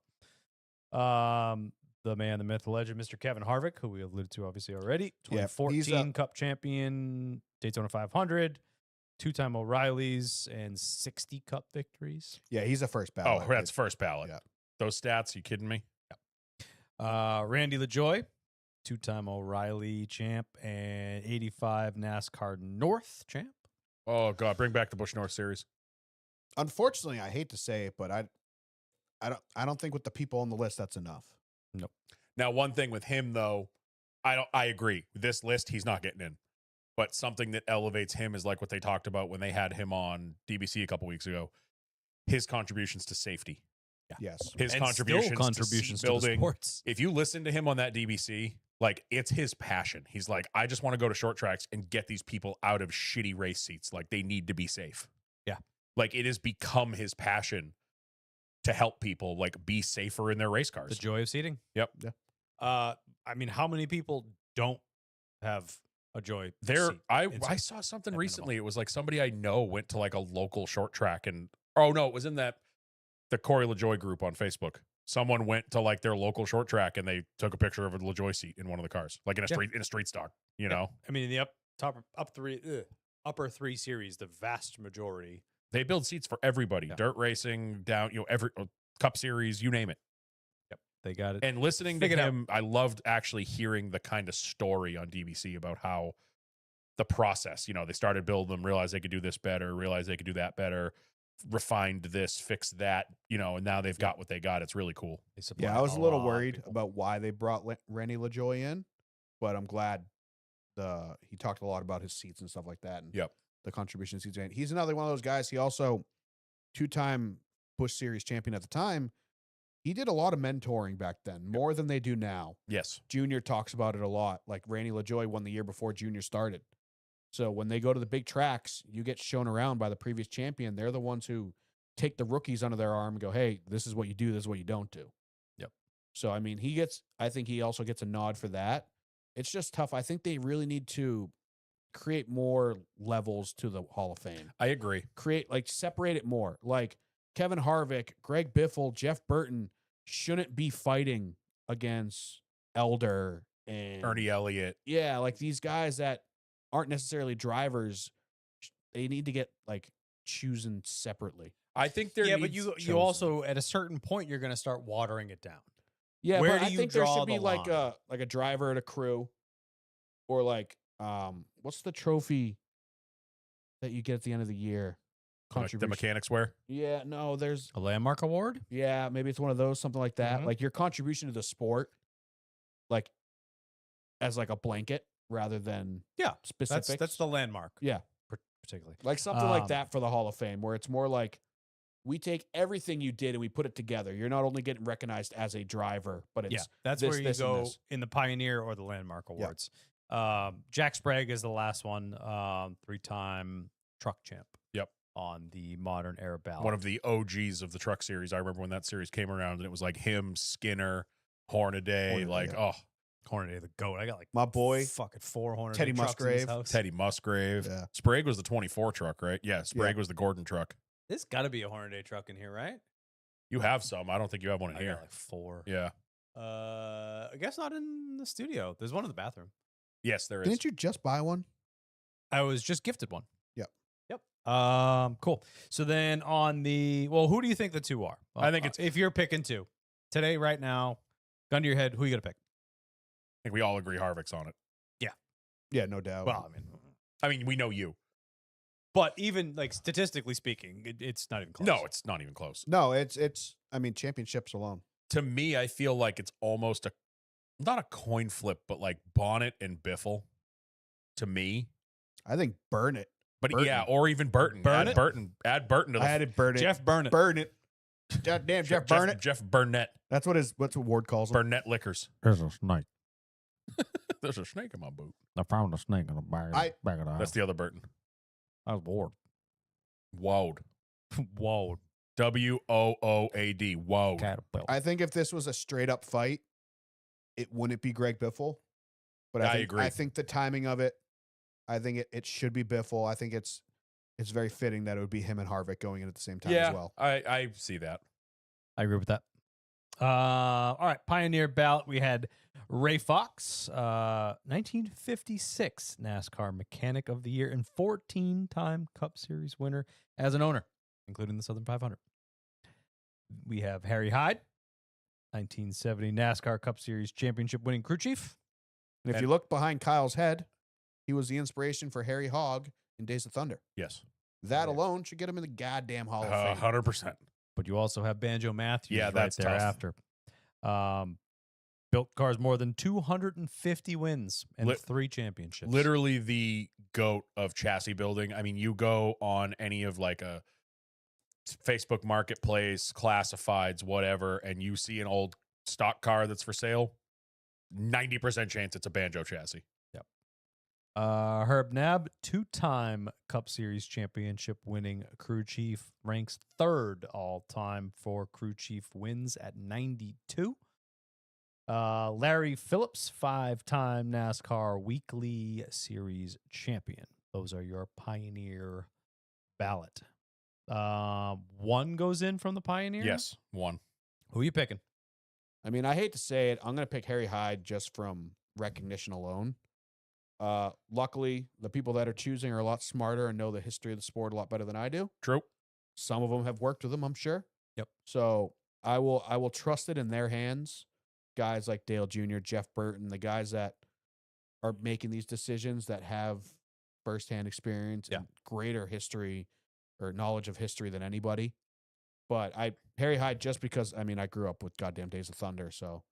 The man, the myth, the legend, Mr. Kevin Harvick, who we alluded to obviously already, 2014 Cup champion, Daytona 500, 2-time O'Reilly's, and 60 Cup victories. Yeah, he's a first ballot. Oh, that's first ballot. Yeah. Those stats, you kidding me? Randy LaJoy, 2-time O'Reilly champ and 85 NASCAR North champ. Oh God, bring back the Busch North Series. Unfortunately, I hate to say it, but I don't think with the people on the list that's enough. Nope. Now, one thing with him though, I agree. This list, he's not getting in. But something that elevates him is like what they talked about when they had him on DBC a couple weeks ago. His contributions to safety. Yes. His And contributions, still contributions to to seat the building. sports. If you listen to him on that DBC, like it's his passion. He's like, I just want to go to short tracks and get these people out of shitty race seats. Like they need to be safe. Yeah. Like it has become his passion to help people like be safer in their race cars. The joy of seating. Yep. Yeah. I mean, how many people don't have a joy? There, seat I inside? saw something at recently. It was like somebody I know went to like a local short track and it was in the Corey LaJoy group on Facebook. Someone went to like their local short track and they took a picture of a LaJoy seat in one of the cars, like in a street stock. I mean, in the upper 3 series, the vast majority. They build seats for everybody. Yeah. Dirt racing, down, every Cup Series, you name it. Yep, they got it. And listening to Figured out. him, I loved actually hearing the kind of story on DVC about how the process, they started building them, realized they could do this better, realized they could do that better, refined this, fixed that, and now they've got what they got. It's really cool. They supply Yeah, I was a little lot of worried people. about why they brought Randy LaJoy in, but I'm glad he talked a lot about his seats and stuff like that. And Yep. the contributions he's made. He's another one of those guys. He also 2-time Busch Series champion at the time. he did a lot of mentoring back then, more than they do now. Yes. Junior talks about it a lot. Like Randy LaJoy won the year before Junior started. So when they go to the big tracks, you get shown around by the previous champion. They're the ones who take the rookies under their arm and go, hey, this is what you do. This is what you don't do. Yep. So, I mean, I think he also gets a nod for that. It's just tough. I think they really need to create more levels to the Hall of Fame. I agree. Separate it more. Like Kevin Harvick, Greg Biffle, Jeff Burton shouldn't be fighting against Elder and Ernie Elliott. Yeah, like these guys that aren't necessarily drivers, they need to get like chosen separately. I think there but needs you also at a certain point you're going to start watering it down. Yeah, Where but do I you think there draw should be the like line? a driver at a crew, or like what's the trophy that you get at the end of the year? the mechanics wear. Yeah, no, there's A landmark award? yeah, maybe it's one of those, something like that. Mhm. Like your contribution to the sport, like as like a blanket rather than Yeah, specifics. that's the landmark. Yeah. Particularly. Like something like that for the Hall of Fame, where it's more like we take everything you did and we put it together. You're not only getting recognized as a driver, but it's Yeah, that's this, where you this, and go this. in the Pioneer or the Landmark Awards. Jack Sprague is the last one, 3-time truck champ. Yep. On the modern era ballot. One of the OGs of the truck series. I remember when that series came around and it was like him, Skinner, Hornaday, Hornaday, like, yeah. Hornaday the GOAT. I got like My boy, fucking 4 Hornaday Teddy trucks in this Musgrave. house. Teddy Musgrave. Yeah. Sprague was the 24 truck, right? Yeah, Sprague was the Gordon truck. There's got to be a Hornaday truck in here, right? You have some. I don't think you have one in I here. got like 4. Yeah. I guess not in the studio. There's one in the bathroom. Yes, there is. didn't you just buy one? I was just gifted one. Yep. Cool. So then on the who do you think the 2 are? I think it's- if you're picking 2 today, right now, gun to your head, who you gonna pick? I think we all agree Harvick's on it. Yeah, no doubt. Well, I mean, we know you. but even like statistically speaking, it's not even close. No, it's not even close. no, it's. I mean, championships alone. To me, I feel like it's almost not a coin flip, but like Bonnet and Biffle. To me, I think burn it. but Burton. yeah, or even Burton. Burn it? Add Burton to the I had it burn it. Jeff Burnett. Burn it. Damn, Jeff Burnett. Jeff Burnett. That's what Ward calls him. Burnett Liquors. There's a snake. There's a snake in my boot. I found a snake in the back, back of the That's house. the other Burton. I was bored. Woad. Whoa. WOOAD. Woad. Caterpillar. I think if this was a straight up fight, it wouldn't be Greg Biffle. But I think, agree. I think the timing of it, I think it should be Biffle. I think it's very fitting that it would be him and Harvick going in at the same time as well. I see that. I agree with that. All right, Pioneer ballot. We had Ray Fox, 1956 NASCAR Mechanic of the Year and 14-time Cup Series winner as an owner, including the Southern 500. We have Harry Hyde, 1970 NASCAR Cup Series championship winning crew chief. And if you look behind Kyle's head, he was the inspiration for Harry Hogg in Days of Thunder. Yes. That alone should get him in the goddamn Hall of Fame. 100%. But you also have Banjo Matthews Yeah, right that's there tough. after. Built cars more than 250 wins and Lit- 3 championships. Literally the GOAT of chassis building. I mean, you go on any of like a Facebook Marketplace, classifieds, whatever, and you see an old stock car that's for sale, 90% chance it's a Banjo chassis. Herb Nab, 2-time Cup Series championship winning crew chief, ranks 3rd all time for crew chief wins at 92. Larry Phillips, 5-time NASCAR Weekly Series champion. Those are your Pioneer ballot. 1 goes in from the Pioneer. Yes, one. Who are you picking? I mean, I hate to say it. I'm going to pick Harry Hyde just from recognition alone. Luckily, the people that are choosing are a lot smarter and know the history of the sport a lot better than I do. True. Some of them have worked with him, I'm sure. Yep. So I will trust it in their hands. Guys like Dale Jr., Jeff Burton, the guys that are making these decisions that have firsthand experience and greater history or knowledge of history than anybody. But Harry Hyde, just because, I mean, I grew up with goddamn Days of Thunder, so.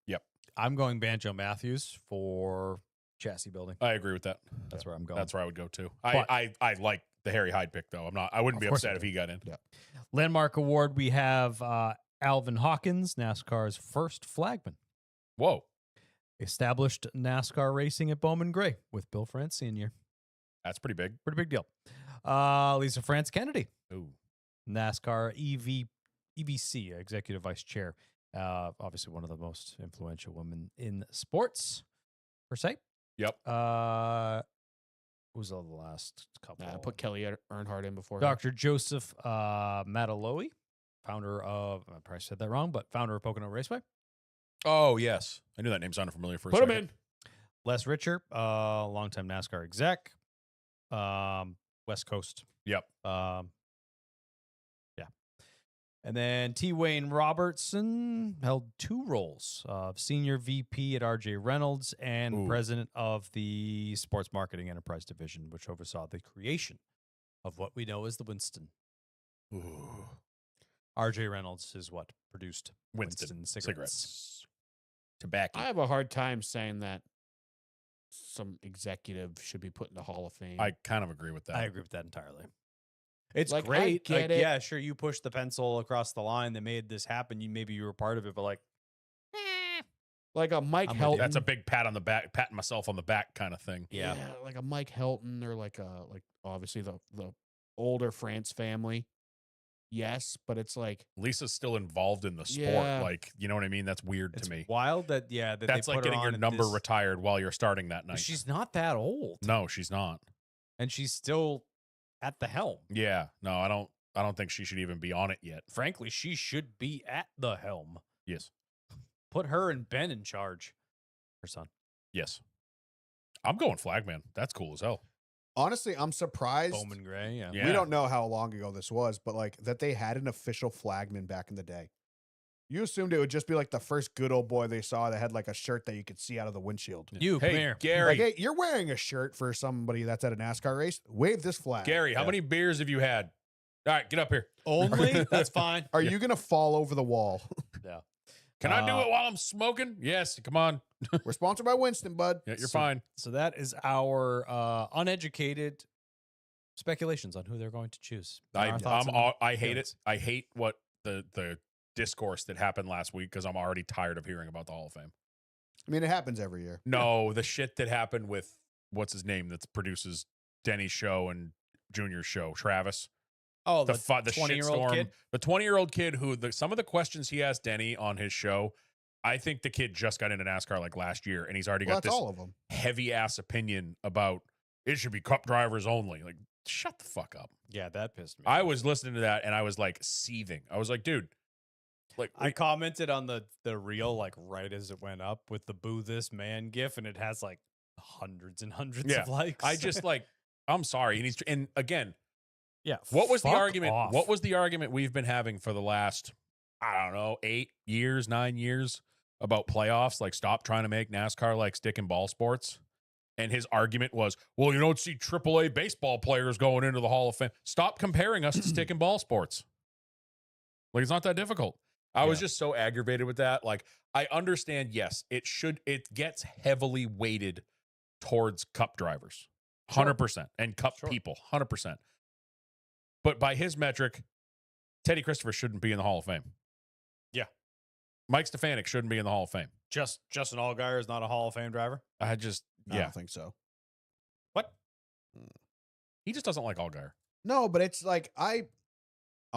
I'm going Banjo Matthews for chassis building. I agree with that. That's where I'm going. That's where I would go too. But- I like the Harry Hyde pick though. I wouldn't be Of course upset you if he got in. Yeah. Landmark Award, we have Alvin Hawkins, NASCAR's first flagman. Whoa, Established NASCAR racing at Bowman Gray with Bill France Sr. that's pretty big. Pretty big deal. Lisa France Kennedy, Ooh, NASCAR EVC, Executive Vice Chair. Obviously one of the most influential women in sports, per se. yep. Who's the last couple? I put Kelly Earnhardt in before. Dr. Joseph Mataloe, founder of, I probably said that wrong, but founder of Pocono Raceway. Oh yes, I knew that name sounded familiar for a Put him second. in. Les Richer, longtime NASCAR exec. West Coast. Yep. Yeah. And then T. Wayne Robertson held 2 roles of senior VP at RJ Reynolds and Ooh. president of the sports marketing enterprise division, which oversaw the creation of what we know as the Winston. Ooh. RJ Reynolds is what produced Winston cigarettes. Tobacco. I have a hard time saying that some executive should be put in the Hall of Fame. I kind of agree with that. I agree with that entirely. It's Like, I great. get it. Yeah, sure, you pushed the pencil across the line that made this happen. Maybe you were part of it, but like, Like a Mike I'm with you. Helton. That's a big pat on the back, patting myself on the back kind of thing. yeah. Like a Mike Helton or like obviously the older France family. Yes, but it's like Lisa's still involved in the sport. Yeah. Like, you know what I mean? That's weird It's to me. wild that that That's they like put her getting your on at number this- retired while you're starting that but night. She's not that old, No, she's not. and she's still at the helm. Yeah. No, I don't think she should even be on it yet. Frankly, she should be at the helm. Yes. Put her and Ben in charge. Her son. Yes. I'm going flagman. That's cool as hell. Honestly, I'm surprised. Bowman Gray. Yeah. Yeah. We don't know how long ago this was, but like that they had an official flagman back in the day. You assumed it would just be like the first good old boy they saw that had like a shirt that you could see out of the windshield. You come Hey, here. Gary. Like, hey, you're wearing a shirt for somebody that's at a NASCAR race. Wave this flag. Gary, how Yeah. many beers have you had? All right, get up here. Only that's fine. Are you gonna fall over the wall? Yeah. Can I do it while I'm smoking? Yes. Come on. We're sponsored by Winston, bud. Yeah, you're So- fine. So that is our uneducated speculations on who they're going to choose. Our thoughts and I hate it. feelings. I hate what the discourse that happened last week because I'm already tired of hearing about the Hall of Fame. I mean, it happens every year. No, the shit that happened with what's his name that produces Denny's show and Junior's show, Travis. Oh, The the 20-year-old shitstorm. kid, the 20-year-old kid who some of the questions he asked Denny on his show. I think the kid just got into NASCAR like last year, and he's already Well, got that's this all of them. heavy ass opinion about it should be cup drivers only. Like, shut the fuck up. Yeah, that pissed me. I off. was listening to that and I was like seething. I was like, dude, like I commented on the reel like right as it went up with the "boo this man" gif, and it has like hundreds and hundreds Yeah, of likes. I just like, I'm sorry. And again, yeah. what was the fuck argument? off. What was the argument we've been having for the last, I don't know, 8 years, 9 years about playoffs? Like, stop trying to make NASCAR like stick and ball sports. And his argument was, well, you don't see AAA baseball players going into the Hall of Fame. Stop comparing us to stick and ball sports. Like, it's not that difficult. I was just so aggravated with that. Like, I understand, yes, it gets heavily weighted towards cup drivers, 100%, and cup people, 100%. But by his metric, Teddy Christopher shouldn't be in the Hall of Fame. Yeah. Mike Stefanik shouldn't be in the Hall of Fame. Justin Allgaier is not a Hall of Fame driver. I don't think so. What? He just doesn't like Allgaier. No, but it's like I'm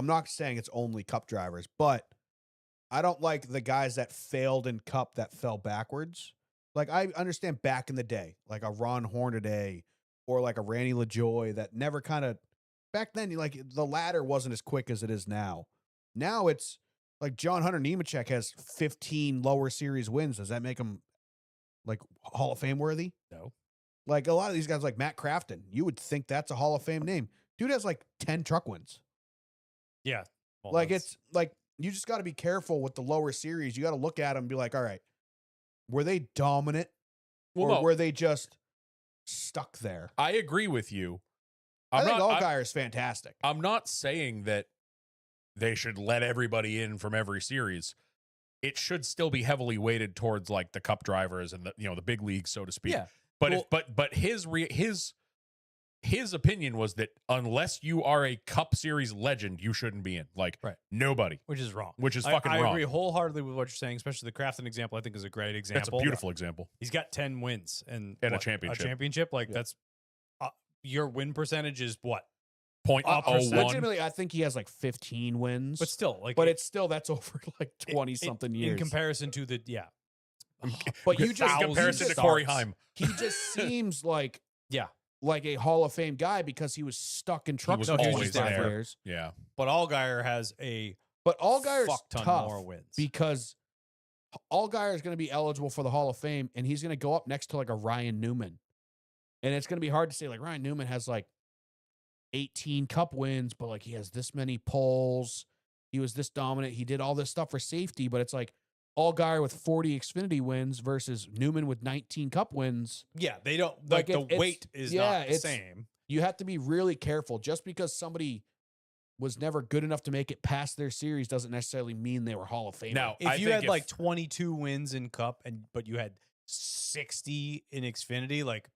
not saying it's only cup drivers, but I don't like the guys that failed in cup that fell backwards. Like, I understand back in the day, like a Ron Hornaday or like a Randy LaJoy that never kind of back then, like the ladder wasn't as quick as it is now. Now it's like John Hunter Nemechek has 15 lower series wins. Does that make him like Hall of Fame worthy? No. Like a lot of these guys, like Matt Crafton, you would think that's a Hall of Fame name. Dude has like 10 truck wins. Yeah. Well, Like that's- it's like you just got to be careful with the lower series. You got to look at them and be like, all right, were they dominant or Well, no, were they just stuck there? I agree with you. I think I'm- Allgaier is fantastic. I'm not saying that they should let everybody in from every series. It should still be heavily weighted towards like the cup drivers and the the big leagues, so to speak. Yeah. But Well- but his his opinion was that unless you are a Cup Series legend, you shouldn't be in. Like, Right. nobody. Which is wrong. Which is I fucking wrong. agree wholeheartedly with what you're saying, especially the Crafton example. I think is a great example. That's a beautiful example. He's got 10 wins and a what, championship. A championship, like that's your win percentage is what? 0.01. Legitimately, I think he has like 15 wins. But still, like, it's still that's over like 20 something years in comparison to the But you just in comparison to thousands Corey starts. Haim. he just seems like Yeah. like a Hall of Fame guy because he was stuck in trucks was for always 25 there. years. Yeah. But Allgaier has a But Allgaier's fuck ton tough more wins. because Allgaier is going to be eligible for the Hall of Fame, and he's going to go up next to like a Ryan Newman, and it's going to be hard to say like Ryan Newman has like 18 Cup wins, but like he has this many poles, he was this dominant, he did all this stuff for safety, but it's like Allgaier with 40 Xfinity wins versus Newman with 19 Cup wins. Yeah, they don't Like, the it's- weight is yeah, not the it's- same. You have to be really careful. Just because somebody was never good enough to make it past their series doesn't necessarily mean they were Hall of Famer. Now, If I you think had like 22 wins in Cup but you had 60 in Xfinity, like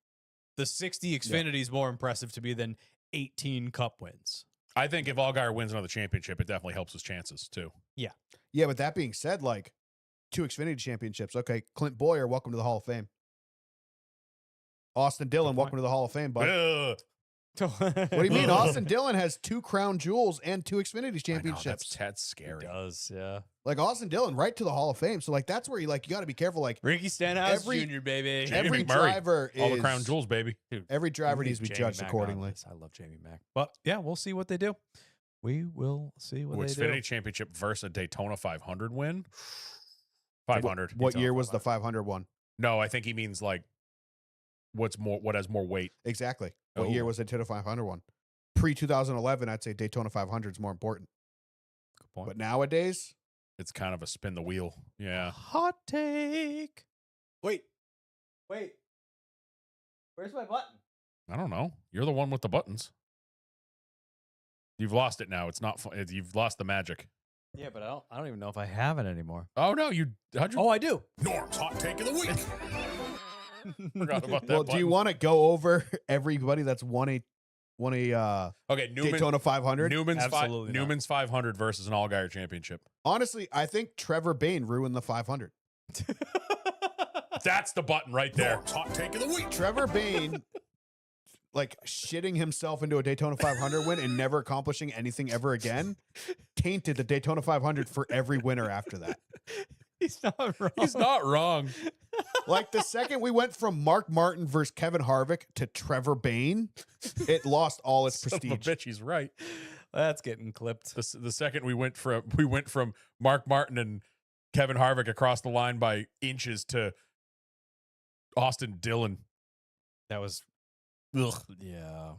the 60 Xfinity is more impressive to me than 18 Cup wins. I think if Allgaier wins another championship, it definitely helps his chances too. Yeah, but that being said, like 2 Xfinity championships. Okay, Clint Boyer, welcome to the Hall of Fame. Austin Dillon, welcome to the Hall of Fame, bud. Ugh. What do you mean? Austin Dillon has 2 crown jewels and 2 Xfinity I know, championships. that's It scary. does, yeah. Like Austin Dillon, right to the Hall of Fame. So like that's where you got to be careful. Like Ricky Stenhouse Every- Jr., baby. Jamie every McMurray, driver All the is crown jewels, baby. Dude, every driver we needs to be need judged Jamie Mack on accordingly. this. I love Jamie Mack. But yeah, we'll see what they do. We will see what they Xfinity do. championship versus a Daytona 500 win. 500. What year was the 500 one? No, I think he means like what has more weight. Exactly. What year Oh. was the Daytona 500 one? Pre 2011, I'd say Daytona 500 is more important. Good point. But nowadays, It's kind of a spin the wheel. Yeah. Hot take. Wait. Where's my button? I don't know. You're the one with the buttons. You've lost it now. It's not fun. You've lost the magic. Yeah, but I don't even know if I have it anymore. Oh no, how'd you Oh, I do. Norm's hot take of the week. Forgot about that. well, do you button. want to go over everybody that's won a Okay, Daytona 500? Absolutely not. Newman's 500 versus an Allgaier championship. Honestly, I think Trevor Bayne ruined the 500. That's the button right there. Hot take of the week. Trevor Bayne, like shitting himself into a Daytona 500 win and never accomplishing anything ever again, tainted the Daytona 500 for every winner after that. He's not wrong. He's not wrong. Like the second we went from Mark Martin versus Kevin Harvick to Trevor Bayne, it lost all its Son of a prestige. bitch, he's right. That's getting clipped. The second we went from Mark Martin and Kevin Harvick across the line by inches to Austin Dillon That was, yeah.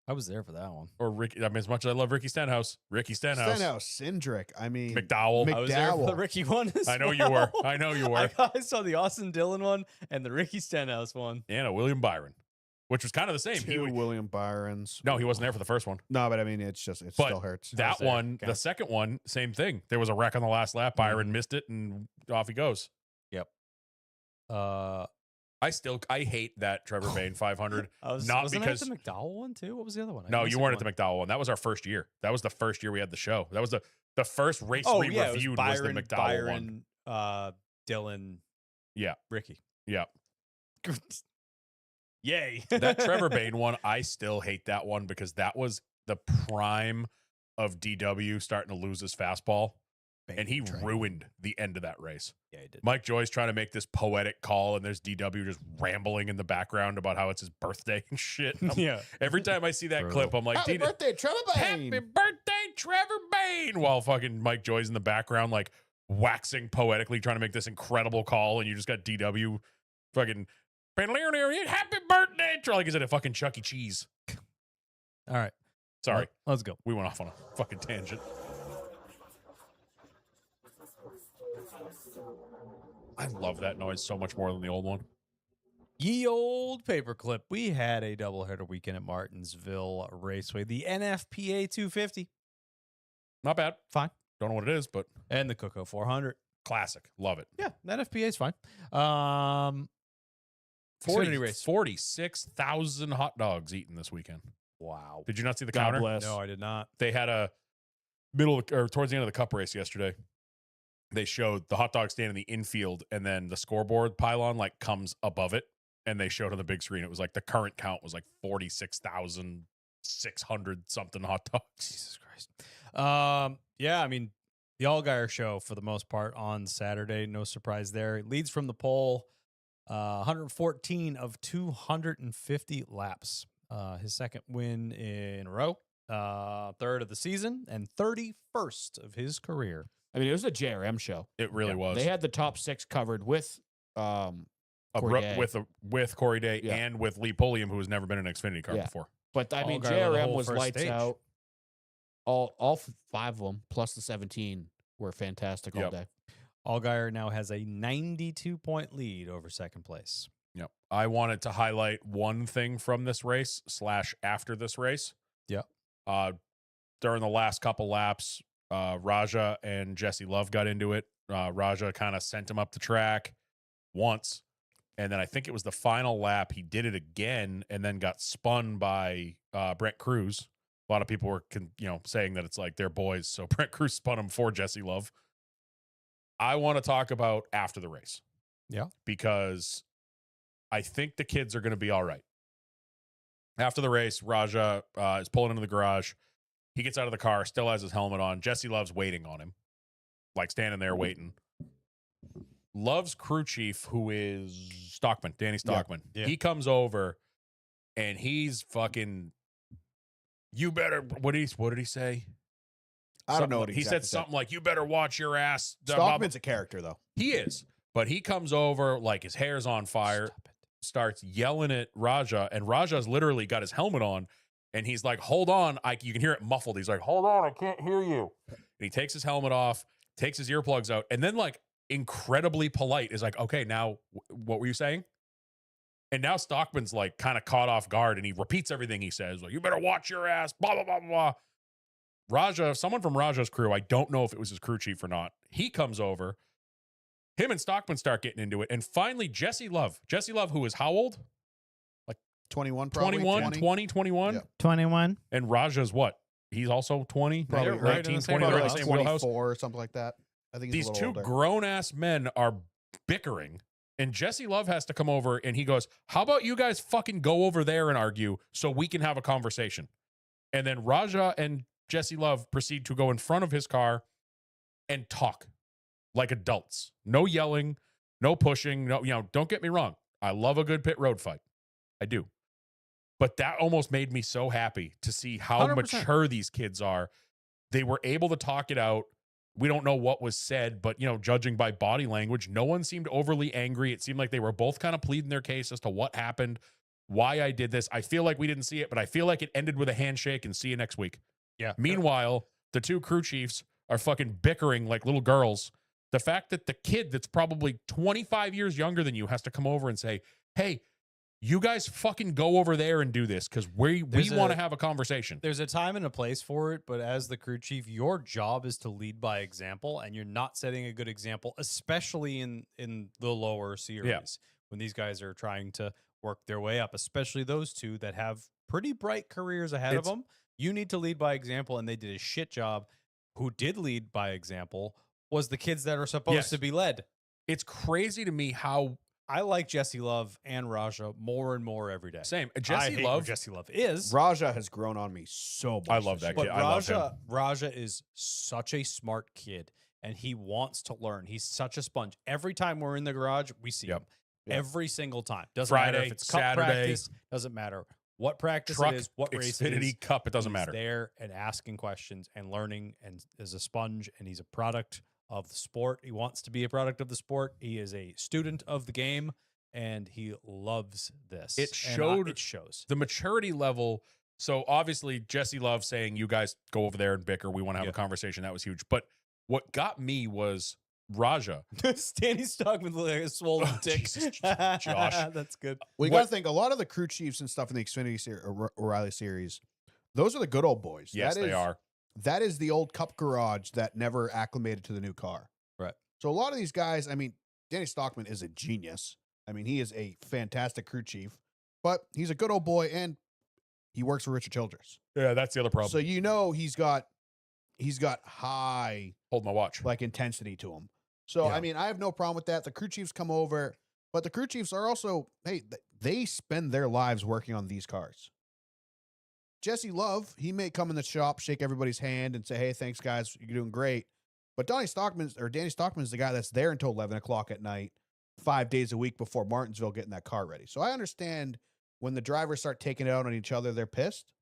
I was there for that one. or Ricky. I mean, as much as I love Ricky Stenhouse, Stenhouse, Cindric, I mean, McDowell. I was there for the McDowell. Ricky one. I know you were. I know you were. I saw the Austin Dillon one and the Ricky Stenhouse one. And a William Byron, which was kind of the same. two William Byrons. No, he wasn't there for the first one. No, but I mean, it's just, it But still hurts. That there. one, Okay. the second one, same thing. There was a wreck on the last lap. Byron missed it, and off he goes. I hate that Trevor Bayne 500. Not wasn't because I at the McDowell one too. What was the other one? I no, missed you it weren't one. at the McDowell one. That was our first year. That was the first year we had the show. That was the first race Oh we yeah, reviewed it was was the McDowell one. Byron, Dylan, Yeah. Ricky. Yeah. Yay! That Trevor Bayne one, I still hate that one because that was the prime of DW starting to lose his fastball. And he ruined the end of that race. Yeah, he did. Mike Joy's trying to make this poetic call, and there's DW just rambling in the background about how it's his birthday and shit. And Yeah. every time I see that Brutal. clip, I'm like, Happy birthday, Trevor Bayne. Happy birthday, Trevor Bayne! While fucking Mike Joy's in the background, like waxing poetically, trying to make this incredible call, and you just got DW fucking happy birthday, like he's at a fucking Chuck E. Cheese. All right. Sorry, Let's go. we went off on a fucking tangent. I love that noise so much more than the old one. Ye old paperclip. We had a doubleheader weekend at Martinsville Raceway. The NFPA 250. Not bad. Fine. Don't know what it is, but And the Coco 400. classic. Love it. Yeah, the NFPA is fine. Xfinity race. 46,000 hot dogs eaten this weekend. Wow. Did you not see the God counter? bless. No, I did not. They had a towards the end of the cup race yesterday. They showed the hot dog stand in the infield, and then the scoreboard pylon like comes above it, and they showed on the big screen. It was like the current count was like 46,600 something hot dogs. Jesus Christ. Yeah, I mean, the Allgaier show for the most part on Saturday. No surprise there. Leads from the pole, 114 of 250 laps. His second win in a row, third of the season, and 31st of his career. I mean, it was a JRM show. It really was. They had the top 6 covered with Corey Day. with Corey Day Yeah. and with Lee Pulliam, who has never been in an Xfinity car Yeah. before. But I mean, Allgaier led the JRM whole was first lights stage. out. All 5 of them plus the 17 were fantastic all Yep. day. Allgaier now has a 92-point lead over second place. Yep. I wanted to highlight one thing from this race / after this race. Yep. During the last couple laps, Raja and Jesse Love got into it. Raja kind of sent him up the track once, and then I think it was the final lap he did it again, and then got spun by Brent Cruz. A lot of people were saying that it's like they're boys, so Brent Cruz spun him for Jesse Love. I want to talk about after the race. Yeah. Because I think the kids are going to be all right. After the race, Raja is pulling into the garage. He gets out of the car, still has his helmet on. Jesse Love's waiting on him, like standing there waiting. Love's crew chief, who is Stockman, Danny Stockman, Yeah. he comes over and he's fucking, you better, what did he say? I don't know what he said. Something like, you better watch your ass. Stockman's a character, though. He is. But he comes over like his hair's on fire, starts yelling at Raja, and Raja's literally got his helmet on, and he's like, hold on. You can hear it muffled. He's like, hold on, I can't hear you. And he takes his helmet off, takes his earplugs out, and then like incredibly polite is like, okay, now what were you saying? And now Stockman's like kind of caught off guard, and he repeats everything he says, like, you better watch your ass, blah, blah, blah, blah. Raja, someone from Raja's crew, I don't know if it was his crew chief or not, he comes over. Him and Stockman start getting into it. And finally, Jesse Love, who is how old? 21, probably. 21. Yeah. 21. And Raja's what? He's also 20, Probably maybe right 19, in the same 20, they're in the wheelhouse. same wheelhouse. 24 or something like that. I think he's These a two little older. grown-ass men are bickering. And Jesse Love has to come over and he goes, how about you guys fucking go over there and argue so we can have a conversation? And then Raja and Jesse Love proceed to go in front of his car and talk like adults. No yelling, no pushing, no, don't get me wrong. I love a good pit road fight. I do. But that almost made me so happy to see how 100%. mature these kids are. They were able to talk it out. We don't know what was said, but, judging by body language, no one seemed overly angry. It seemed like they were both kind of pleading their case as to what happened, why I did this. I feel like we didn't see it, but I feel like it ended with a handshake and see you next week. Yeah. Meanwhile, the two crew chiefs are fucking bickering like little girls. The fact that the kid that's probably 25 years younger than you has to come over and say, hey, you guys fucking go over there and do this because we want to have a conversation. There's a time and a place for it, but as the crew chief, your job is to lead by example, and you're not setting a good example, especially in the lower series when these guys are trying to work their way up, especially those two that have pretty bright careers ahead of them. You need to lead by example, and they did a shit job. Who did lead by example was the kids that are supposed to be led. It's crazy to me how I like Jesse Love and Raja more and more every day. same. I Jesse hate Love. where Jesse Love is. Raja has grown on me so much. I love this that year. kid. But I love him. Raja is such a smart kid, and he wants to learn. He's such a sponge. Every time we're in the garage, we see Yep. him. Yep. Every single time. Doesn't matter Friday, if it's cup Saturday. practice. Doesn't matter what practice Truck, it is, what race it Xfinity is. Cup, it doesn't He's matter. there and asking questions and learning, and is a sponge, and he's a product of the sport. He wants to be a product of the sport. He is a student of the game, and he loves this. It shows. The maturity level. So obviously Jesse Love saying, you guys go over there and bicker. We want to have a conversation. That was huge. But what got me was Raja. Danny Stockman looked like a swollen dick. Jesus, Josh. That's good. Well, you got to think a lot of the crew chiefs and stuff in the Xfinity O'Reilly series, those are the good old boys. Yes, they are. That is the old cup garage that never acclimated to the new car. Right. So a lot of these guys, I mean, Danny Stockman is a genius. I mean, he is a fantastic crew chief, but he's a good old boy and he works for Richard Childress. Yeah, that's the other problem. So he's got high Hold my watch. like intensity to him. So Yeah. I mean, I have no problem with that. The crew chiefs come over, but the crew chiefs are also they spend their lives working on these cars. Jesse Love, he may come in the shop, shake everybody's hand, and say, "Hey, thanks guys, you're doing great." But Danny Stockman's the guy that's there until 11 o'clock at night, 5 days a week before Martinsville getting that car ready. So I understand when the drivers start taking it out on each other, they're pissed.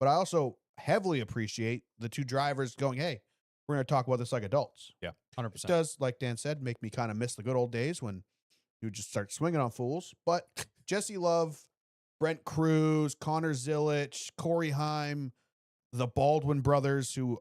But I also heavily appreciate the two drivers going, "Hey, we're going to talk about this like adults." Yeah, It 100%. does, like Dan said, make me kind of miss the good old days when you would just start swinging on fools. But Jesse Love, Brent Cruz, Connor Zillich, Corey Heim, the Baldwin brothers, who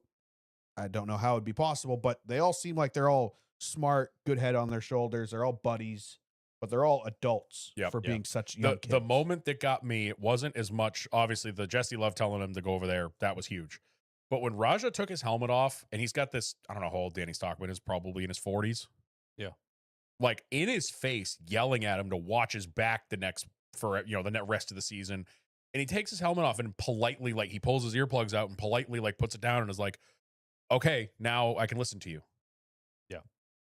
I don't know how it'd be possible, but they all seem like they're all smart, good head on their shoulders. They're all buddies, but they're all adults Yep. for Yeah. being such young kids. The moment that got me, it wasn't as much, obviously, the Jesse Love telling him to go over there, that was huge. But when Raja took his helmet off, and he's got this, I don't know how old Danny Stockman is, probably in his 40s. Yeah. Like in his face, yelling at him to watch his back the rest of the season. And he takes his helmet off and politely, like, he pulls his earplugs out and politely, like, puts it down and is like, "Okay, now I can listen to you."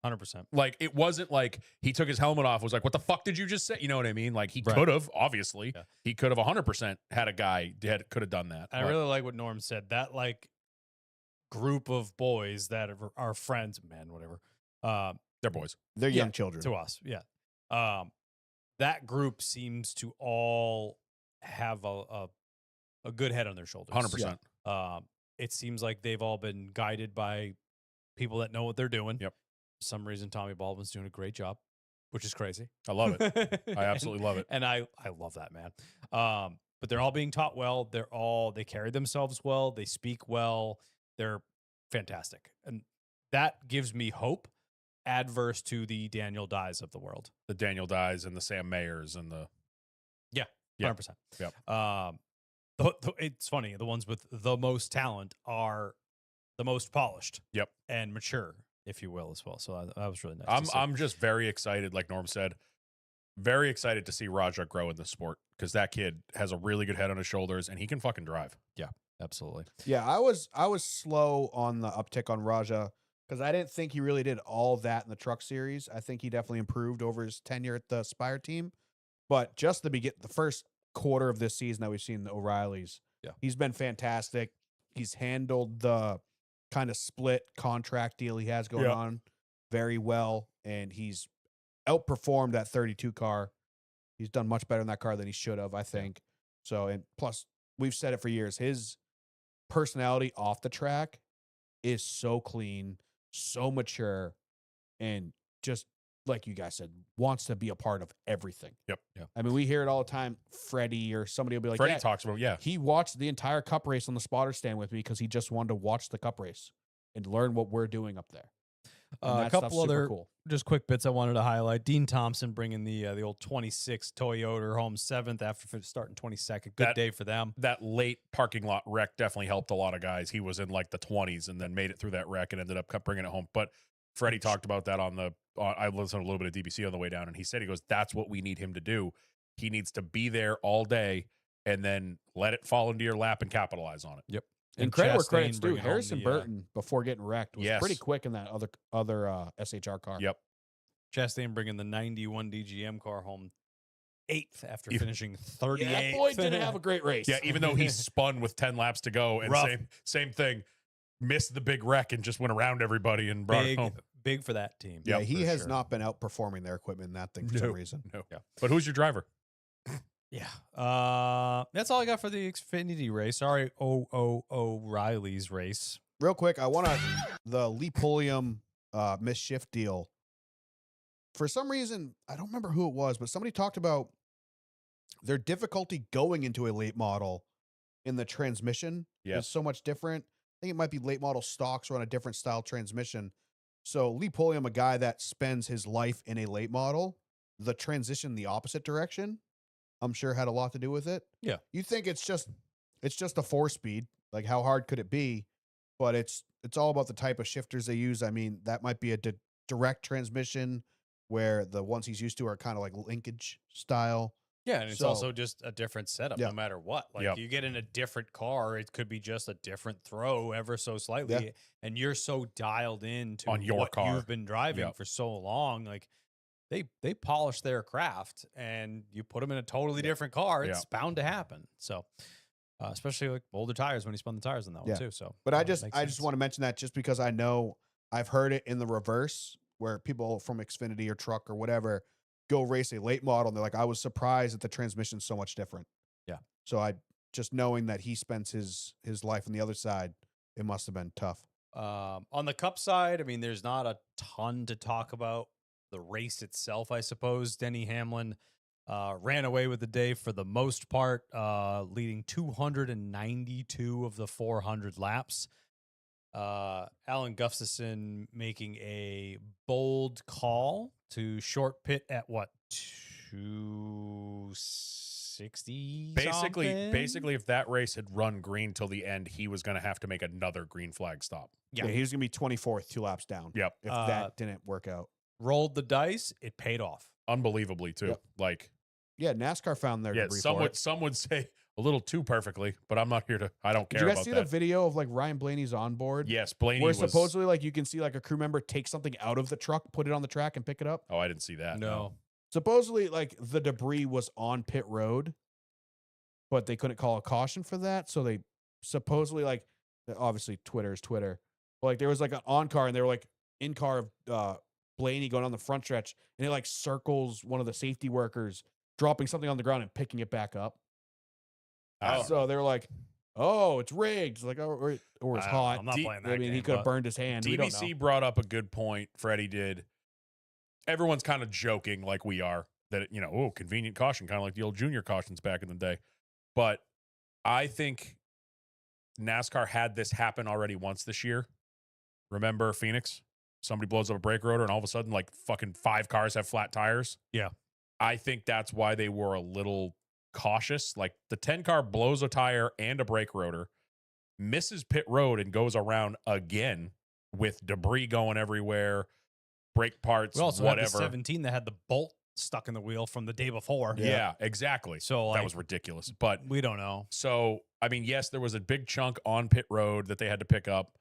100%. Like, it wasn't like he took his helmet off, was like, "What the fuck did you just say?" You know what I mean? Like, he Right. could have, obviously. Yeah. He could have 100% had a guy that could have done that. I But really like what Norm said. That like group of boys that are friends, men, whatever, they're boys. They're yeah, young children. to us. Yeah. That group seems to all have a good head on their shoulders. 100%. It seems like they've all been guided by people that know what they're doing. Yep. For some reason, Tommy Baldwin's doing a great job, which is crazy. I love it. I absolutely love it. And I love that, man. But they're all being taught well. They carry themselves well. They speak well. They're fantastic. And that gives me hope, adverse to the Daniel Dyes of the world. The Daniel Dyes and the Sam Mayers and the... Yeah, Yeah. 100%. Yep. It's funny. The ones with the most talent are the most polished. Yep. And mature, if you will, as well. So that was really nice. to see. I'm just very excited, like Norm said, very excited to see Raja grow in the sport because that kid has a really good head on his shoulders and he can fucking drive. Absolutely. Yeah, I was slow on the uptick on Raja because I didn't think he really did all that in the truck series. I think he definitely improved over his tenure at the Spire team. But just the first quarter of this season that we've seen the O'Reillys, Yeah. he's been fantastic. He's handled the kind of split contract deal he has going Yeah. on very well, and he's outperformed that 32 car. He's done much better in that car than he should have, I think. So, and plus, we've said it for years, his personality off the track is so clean, so mature, and just like you guys said, wants to be a part of everything. Yep. Yeah. I mean, we hear it all the time. Freddie or somebody will be like, Freddie "Yeah, talks about, yeah. he watched the entire cup race on the spotter stand with me because he just wanted to watch the cup race and learn what we're doing up there." And A that stuff's couple super other cool. just quick bits I wanted to highlight. Dean Thompson bringing the old 26 Toyota home 7th after starting 22nd. Good day for them. That late parking lot wreck definitely helped a lot of guys. He was in like the 20s and then made it through that wreck and ended up bringing it home. But Freddie talked about that I listened to a little bit of DBC on the way down, and he said, he goes, "That's what we need him to do. He needs to be there all day and then let it fall into your lap and capitalize on it." Yep. And credit where Chastain credit's due. bringing home Harrison the, Burton, before getting wrecked, was Yes. pretty quick in that other SHR car. Yep. Chastain bringing the 91 DGM car home 8th after Even- finishing 38th. Yeah, that boy didn't have a great race. Yeah, even though he spun with 10 laps to go and Rough. same thing, missed the big wreck and just went around everybody and brought it home. big for that team. Yeah, Yep, he for has sure. not been outperforming their equipment in that thing for some reason. No. Yeah. But who's your driver? Yeah. That's all I got for the Xfinity race. Sorry, O'Reilly's race. Real quick, I want the Lee Pulliam misshift deal. For some reason, I don't remember who it was, but somebody talked about their difficulty going into a late model in the transmission Yes. is so much different. I think it might be late model stocks or on a different style transmission. So Lee Pulliam, a guy that spends his life in a late model, the transition the opposite direction, I'm sure had a lot to do with it. Yeah. You think it's just a 4-speed, like how hard could it be? But it's all about the type of shifters they use. I mean, that might be a direct transmission where the ones he's used to are kind of like linkage style. Yeah, and it's So- also just a different setup Yeah. no matter what. Like Yep. you get in a different car, it could be just a different throw ever so slightly, and you're so dialed into On your what car. you've been driving Yep. for so long. Like they polish their craft, and you put them in a totally different car, it's bound to happen. So, especially like older tires when you spun the tires on that Yeah. one too. So, But I makes just sense. want to mention that just because I know I've heard it in the reverse where people from Xfinity or truck or whatever go race a late model and they're like, I was surprised that the transmission's so much different. Yeah. So I just knowing that he spends his life on the other side, it must have been tough. On the Cup side, I mean, there's not a ton to talk about. The race itself, I suppose. Denny Hamlin ran away with the day for the most part, leading 292 of the 400 laps. Alan Gustafson making a bold call to short pit at what, 260? Basically, if that race had run green till the end, he was going to have to make another green flag stop. Yeah. He was going to be 24th, 2 laps down. Yep. If that didn't work out. Rolled the dice, it paid off. Unbelievably, too. Yep. Like, Yeah, NASCAR found their debris for it. some would say a little too perfectly, but I'm not here to, I don't Did care you guys about see that. the video of like Ryan Blaney's on board? Yes, Blaney Where was. supposedly like you can see like a crew member take something out of the truck, put it on the track and pick it up. Oh, I didn't see that. No. Supposedly like the debris was on pit road, but they couldn't call a caution for that. So they supposedly like, obviously Twitter is Twitter, but like there was like an on car and they were like in car of Blaney going on the front stretch and it like circles one of the safety workers dropping something on the ground and picking it back up. So they were like, oh, it's rigged. Like, or it's I don't know. hot. I'm not playing that I mean, he game, could have but- burned his hand. We don't know. DBC brought up a good point. Freddie did. Everyone's kind of joking like we are that, convenient caution, kind of like the old junior cautions back in the day. But I think NASCAR had this happen already once this year. Remember Phoenix? Somebody blows up a brake rotor and all of a sudden like fucking 5 cars have flat tires. Yeah. I think that's why they were a little cautious. Like the 10 car blows a tire and a brake rotor, misses pit road and goes around again with debris going everywhere, brake parts, We also had the whatever. 17 that had the bolt stuck in the wheel from the day before. Yeah, exactly. So like, That was ridiculous. But we don't know. so, I mean, yes, there was a big chunk on pit road that they had to pick up.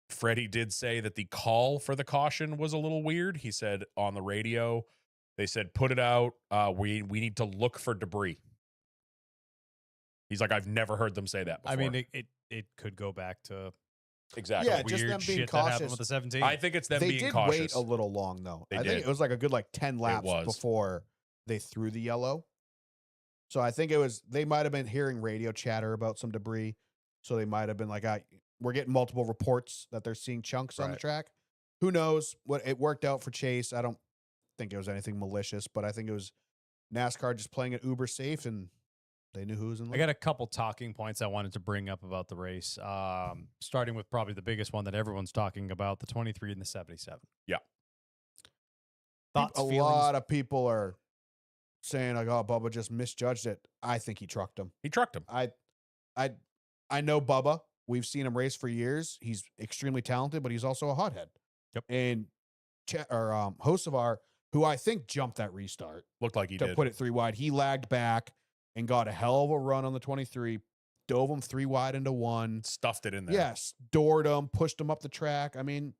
Freddie did say that the call for the caution was a little weird. He said on the radio, they said, put it out. We need to look for debris. He's like, I've never heard them say that before. I mean, it could go back to exactly. Yeah, just weird them being shit that happened cautious. with the 17. I think it's them They being did cautious. wait a little long though. They I think did. it was like a good like 10 laps was. before they threw the yellow. So I think they might have been hearing radio chatter about some debris. So they might have been like, we're getting multiple reports that they're seeing chunks on the Right. track. Who knows what it worked out for Chase. I don't think it was anything malicious, but I think it was NASCAR just playing it uber safe and they knew who was in I lead. got a couple talking points I wanted to bring up about the race. Starting with probably the biggest one that everyone's talking about, the 23 and the 77. Yeah. Thoughts, A feelings? lot of people are saying like, oh, Bubba just misjudged it. I think he trucked him. He trucked him. I know Bubba. We've seen him race for years. He's extremely talented, but he's also a hothead. Yep. And Hocevar, who I think jumped that restart Looked like he to did. put it 3 wide, he lagged back and got a hell of a run on the 23, dove him 3 wide into 1. Stuffed it in there. Yes, doored him, pushed him up the track. I mean,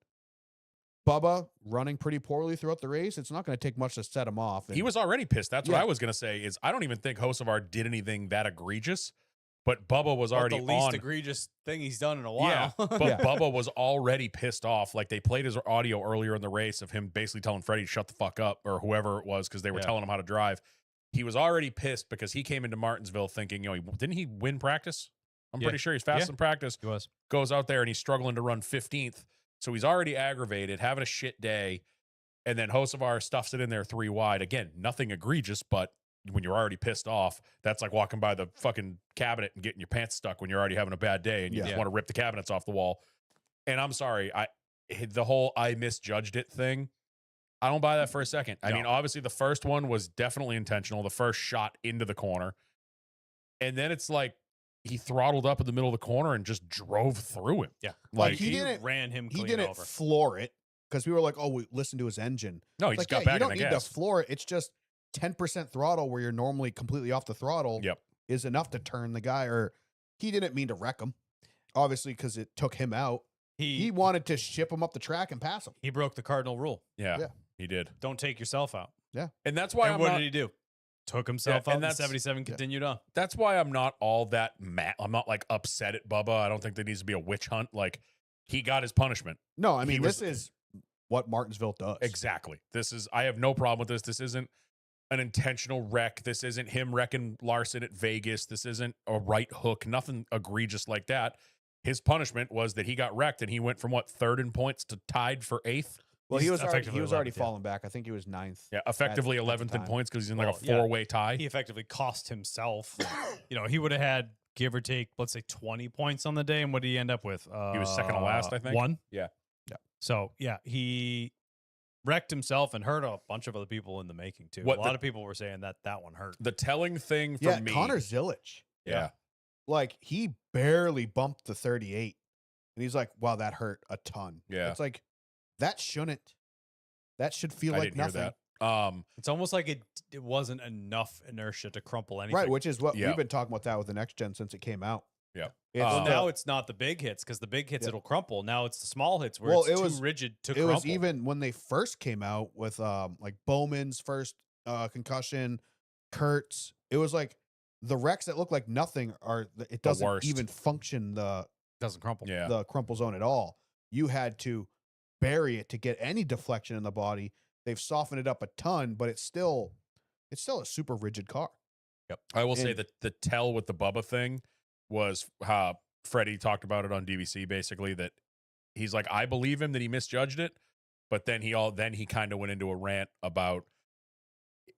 Bubba running pretty poorly throughout the race. It's not going to take much to set him off. He And was already pissed. That's what Yeah. I was going to say is I don't even think Hocevar did anything that egregious, but Bubba was About already the least on. egregious thing he's done in a Yeah, while. but Yeah. Bubba was already pissed off. Like they played his audio earlier in the race of him basically telling Freddie to shut the fuck up or whoever it was because they were Yeah. telling him how to drive. He was already pissed because he came into Martinsville thinking, didn't he win practice? I'm Yeah. pretty sure he's fast Yeah. in practice. He was. Goes out there and he's struggling to run 15th. So he's already aggravated, having a shit day. And then Hocevar stuffs it in there 3 wide. Again, nothing egregious, but when you're already pissed off, that's like walking by the fucking cabinet and getting your pants stuck when you're already having a bad day and you just Yeah. want to rip the cabinets off the wall. And I'm sorry, the whole I misjudged it thing, I don't buy that for a second. I No. mean, obviously the first one was definitely intentional, the first shot into the corner. And then it's like he throttled up in the middle of the corner and just drove through him. Yeah. Like he didn't- ran him he clean didn't over. floor it. because we were like, oh, we listened to his engine. No, he It's just like, got yeah, back you in don't the need gas. to floor it. It's just 10% throttle where you're normally completely off the throttle Yep. is enough to turn the guy. Or he didn't mean to wreck him, obviously, because it took him out. He wanted to ship him up the track and pass him. He broke the cardinal rule. Yeah, Yeah. he did. Don't take yourself out. And that's why And I'm what not, did he do? Took himself and out. And that's- 77 continued on. that's why I'm not all that mad. I'm not like upset at Bubba. I don't think there needs to be a witch hunt. Like, he got his punishment. No, I He mean, was- this is what Martinsville does. Exactly. I have no problem with this. This isn't an intentional wreck. This isn't him wrecking Larson at Vegas. This isn't a right hook. Nothing egregious like that. His punishment was that he got wrecked and he went from third in points to tied for 8th. Well, He's he was effectively already 11th, yeah. falling back. I think he was 9th. Yeah, effectively at the 11th in time. points because he's in like Well, a yeah. 4-way tie. He effectively cost himself. He would have had, give or take, let's say 20 points on the day. And what did he end up with? He was second to last, I think. 1? Yeah. Yeah. So, yeah, he wrecked himself and hurt a bunch of other people in the making, too. What a the- lot of people were saying that one hurt. The telling thing for Yeah, me. Connor Zillich. Yeah. Like, he barely bumped the 38. And he's like, wow, that hurt a ton. Yeah. It's like, that shouldn't. That should feel I like didn't nothing. hear that. It's almost like it wasn't enough inertia to crumple anything. Right, which is what Yeah. we've been talking about that with the next gen since it came out. Yeah. It's Well, the- now it's not the big hits because the big hits Yeah. it'll crumple. Now it's the small hits where Well, it's it too was- rigid to it crumple. was even when they first came out with like Bowman's first concussion, Kurtz. It was like the wrecks that look like nothing it doesn't worst. even function doesn't crumple. Yeah. the crumple zone at all. You had to bury it to get any deflection in the body. They've softened it up a ton, but it's still a super rigid car. I will say And- that the tell with the Bubba thing was Freddie talked about it on DVC, basically, that he's like, I believe him that he misjudged it, but then he kind of went into a rant about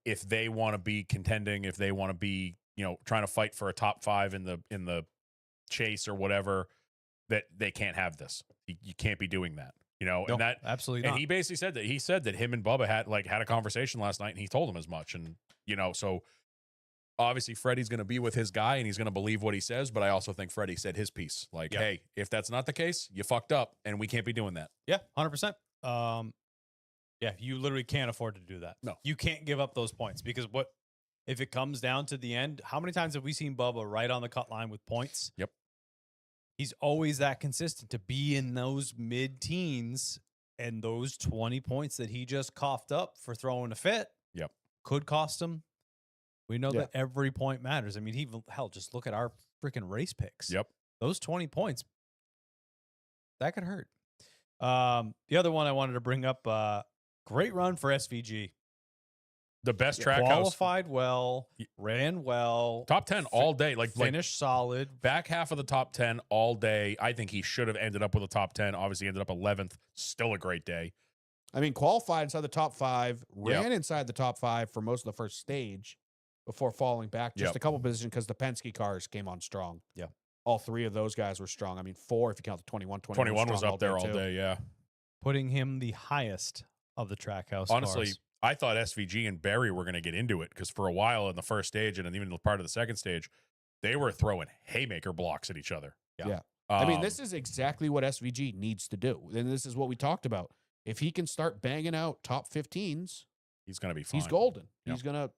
if they want to be contending, if they want to be, trying to fight for a top 5 in the chase or whatever, that they can't have this. You can't be doing that. No, And that absolutely and not. he basically said that him and Bubba had a conversation last night, and he told him as much. And so obviously Freddie's going to be with his guy, and he's going to believe what he says. But I also think Freddie said his piece. Like, Yeah. hey, if that's not the case, you fucked up, and we can't be doing that. Yeah, 100%. Yeah, you literally can't afford to do that. No. You can't give up those points because if it comes down to the end, how many times have we seen Bubba right on the cut line with points? Yep. He's always that consistent to be in those mid-teens, and those 20 points that he just coughed up for throwing a fit. Yep. Could cost him. We know Yeah. that every point matters. I mean, just look at our freaking race picks. Yep. Those 20 points, that could hurt. The other one I wanted to bring up, great run for SVG. The best track house, Qualified well, ran well, top 10 all day, like finished solid. back half of the top 10 all day. I think he should have ended up with a top 10. Obviously, ended up 11th. Still a great day. I mean, qualified inside the top 5, ran inside the top 5 for most of the first stage before falling back just Yep. a couple positions because the Penske cars came on strong. Yeah. All 3 of those guys were strong. I mean, 4 if you count the 21. 21 was strong up there all too. day. Yeah. Putting him the highest of the Trackhouse Honestly, cars. I thought SVG and Barry were going to get into it because for a while in the first stage and even part of the second stage, they were throwing haymaker blocks at each other. Yeah. I mean, Um, this is exactly what SVG needs to do. And this is what we talked about. If he can start banging out top 15s, he's going to be fine. he's golden. Yep. He's going to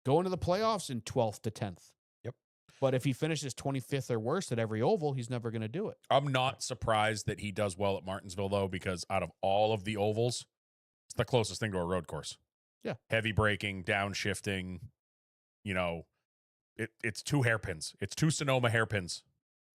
go into the playoffs in 12th to 10th. Yep. But if he finishes 25th or worse at every oval, he's never going to do it. I'm not surprised that he does well at Martinsville, though, because out of all of the ovals, it's the closest thing to a road course. Yeah. Heavy braking, downshifting, it's 2 hairpins. It's 2 Sonoma hairpins.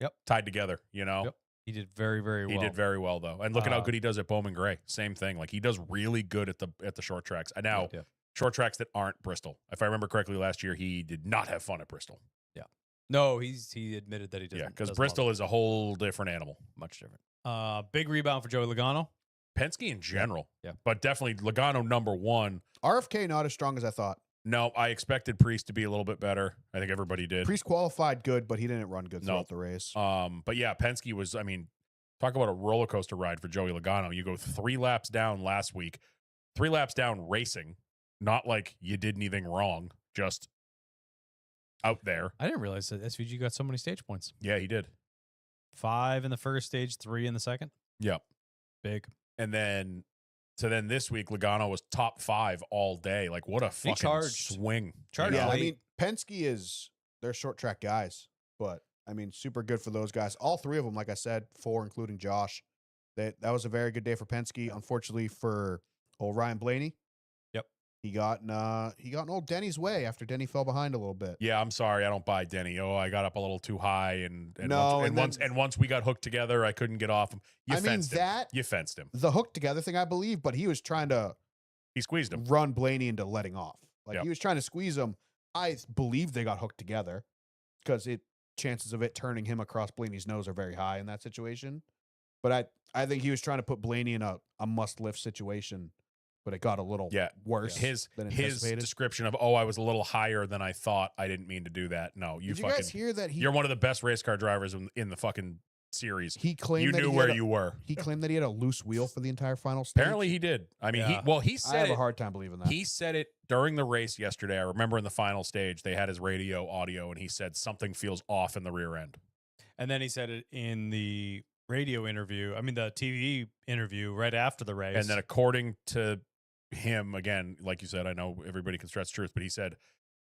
Yep. Tied together, Yep. He did very, very well. He did very well, though. And look at how Uh, good he does at Bowman Gray. Same thing. Like, he does really good at the short tracks. And now, Yeah. short tracks that aren't Bristol. If I remember correctly, last year, he did not have fun at Bristol. No, he admitted that he doesn't. Yeah, because doesn't love Bristol it. is a whole different animal. Much different. Big rebound for Joey Logano. Penske in general. Yeah. But definitely Logano number 1. RFK not as strong as I thought. No, I expected Priest to be a little bit better. I think everybody did. Priest qualified good, but he didn't run good No. throughout the race. But yeah, Penske was, I mean, talk about a roller coaster ride for Joey Logano. You go 3 laps down last week, 3 laps down racing, not like you did anything wrong, just out there. I didn't realize that SVG got so many stage points. Yeah, he did. 5 in the first stage, 3 in the second. Yep. Big. And then to then this week, Logano was top 5 all day. Like, what a fucking charged. swing. Charged Yeah, I late. mean, Penske they're short track guys, but I mean, super good for those guys. All three of them, like I said, 4, including Josh. That was a very good day for Penske. Unfortunately for old Ryan Blaney, Yep. he got in old Denny's way after Denny fell behind a little bit. Yeah, I'm sorry. I don't buy Denny. Oh, I got up a little too high. And No, once we got hooked together, I couldn't get off him. You I mean, fenced him. You fenced him. The hook together thing, I believe, but he was trying to He squeezed him. run Blaney into letting off. Like Yep. he was trying to squeeze him. I believe they got hooked together because chances of it turning him across Blaney's nose are very high in that situation. But I think he was trying to put Blaney in a must lift situation, but it got a little worse. His than his anticipated. description of, oh, I was a little higher than I thought. I didn't mean to do that. No, Did you guys hear that you're one of the best race car drivers in the fucking series. he claimed You that knew he where had you were. He claimed that he had a loose wheel for the entire final stage. Apparently he did. I mean, Yeah. he I said have it. a hard time believing that. He said it during the race yesterday. I remember in the final stage, they had his radio audio, and he said something feels off in the rear end. And then he said it in the radio interview. I mean, the TV interview right after the race. And then according to him, again, like you said, I know everybody can stretch truth, but he said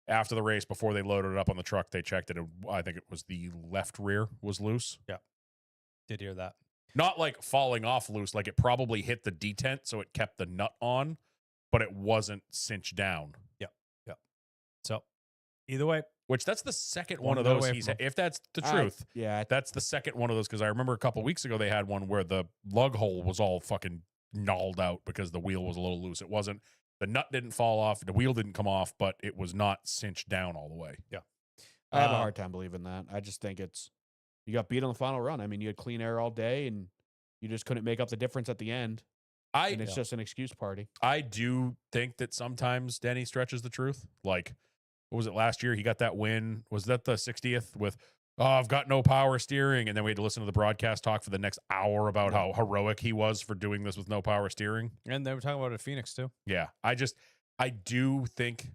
after the race, before they loaded it up on the truck, they checked it. I think it was the left rear was loose. did hear that. Not like falling off loose, like it probably hit the detent, so it kept the nut on, but it wasn't cinched down. So either way, Which that's the second One one of nut those away he's from had. If that's the I- truth, yeah, that's the second one of those, because I remember a couple weeks ago they had one where the lug hole was all fucking gnawed out because the wheel was a little loose. It wasn't, the nut didn't fall off, the wheel didn't come off, but it was not cinched down all the way. I have a Uh, hard time believing that. I just think you got beat on the final run. I mean, you had clean air all day, and you just couldn't make up the difference at the end. And it's just an excuse party. I do think that sometimes Denny stretches the truth. Like, what was it last year? He got that win. Was that the 60th with, oh, I've got no power steering? And then we had to listen to the broadcast talk for the next hour about how heroic he was for doing this with no power steering. and they were talking about it at Phoenix too. Yeah. I do think,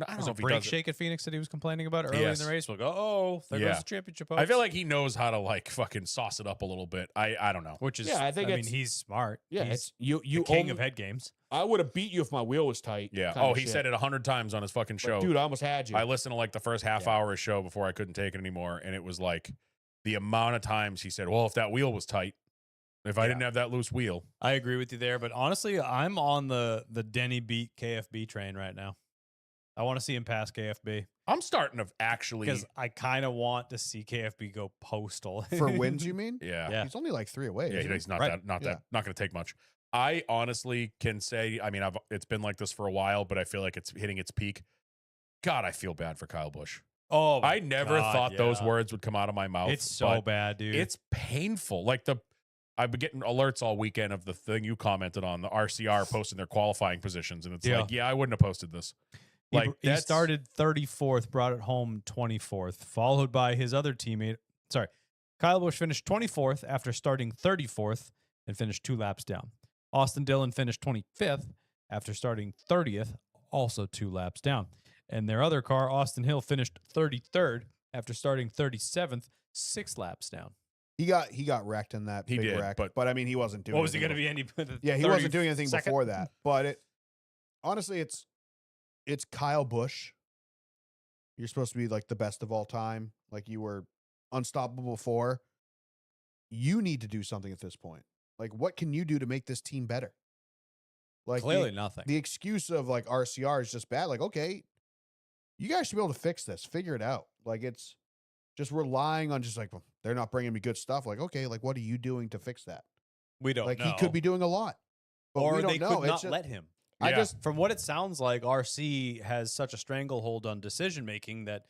I don't Was know it if he brake does it. shake at Phoenix that he was complaining about early Yes. in the race? Like, oh, there Yeah. goes the championship. I feel like he knows how to like fucking sauce it up a little bit. I don't know. which is, Yeah, I think I mean, it's- he's smart. Yeah, he's it's you the king only, of head games. I would have beat you if my wheel was tight. Yeah. kinda Oh, he shit. said it 100 times on his fucking Like, show. dude, I almost had you. I listened to like the first half hour of his show before I couldn't take it anymore. And it was like the amount of times he said, well, if that wheel was tight, if I didn't have that loose wheel. I agree with you there, but honestly, I'm on the Denny beat KFB train right now. I want to see him pass KFB I'm starting to actually. because I kind of want to see KFB go postal For wins, you mean? Yeah. Yeah. He's only like 3 away. Yeah, isn't he? he's not Right. that, not Yeah. that, not going to take much. I honestly can say, I mean, it's been like this for a while, but I feel like it's hitting its peak. God, I feel bad for Kyle Busch. Oh, my I never God, thought those yeah. words would come out of my mouth. It's so but bad, dude. It's painful. Like I've been getting alerts all weekend of the thing you commented on, the RCR posting their qualifying positions, and it's Yeah. like, yeah, I wouldn't have posted this. He started 34th, brought it home 24th, followed by his other teammate. Sorry, Kyle Busch finished 24th after starting 34th and finished 2 laps down. Austin Dillon finished 25th after starting 30th, also 2 laps down. And their other car, Austin Hill, finished 33rd after starting 37th, 6 laps down. He got wrecked in that He big did, wreck. but I mean, he wasn't doing. What was he going anything to be? Yeah, he wasn't doing anything 32nd? before that. But honestly, it's Kyle Busch. You're supposed to be like the best of all time. Like you were unstoppable before. You need to do something at this point. Like, what can you do to make this team better? Like Clearly nothing. the excuse of like RCR is just bad. Like, okay, you guys should be able to fix this. Figure it out. Like it's just relying on just like, well, they're not bringing me good stuff. Like, okay, like what are you doing to fix that? We don't Like know. he could be doing a lot. But or we don't they know. could It's not just- let him. I Yeah. just From what it sounds like, RC has such a stranglehold on decision making that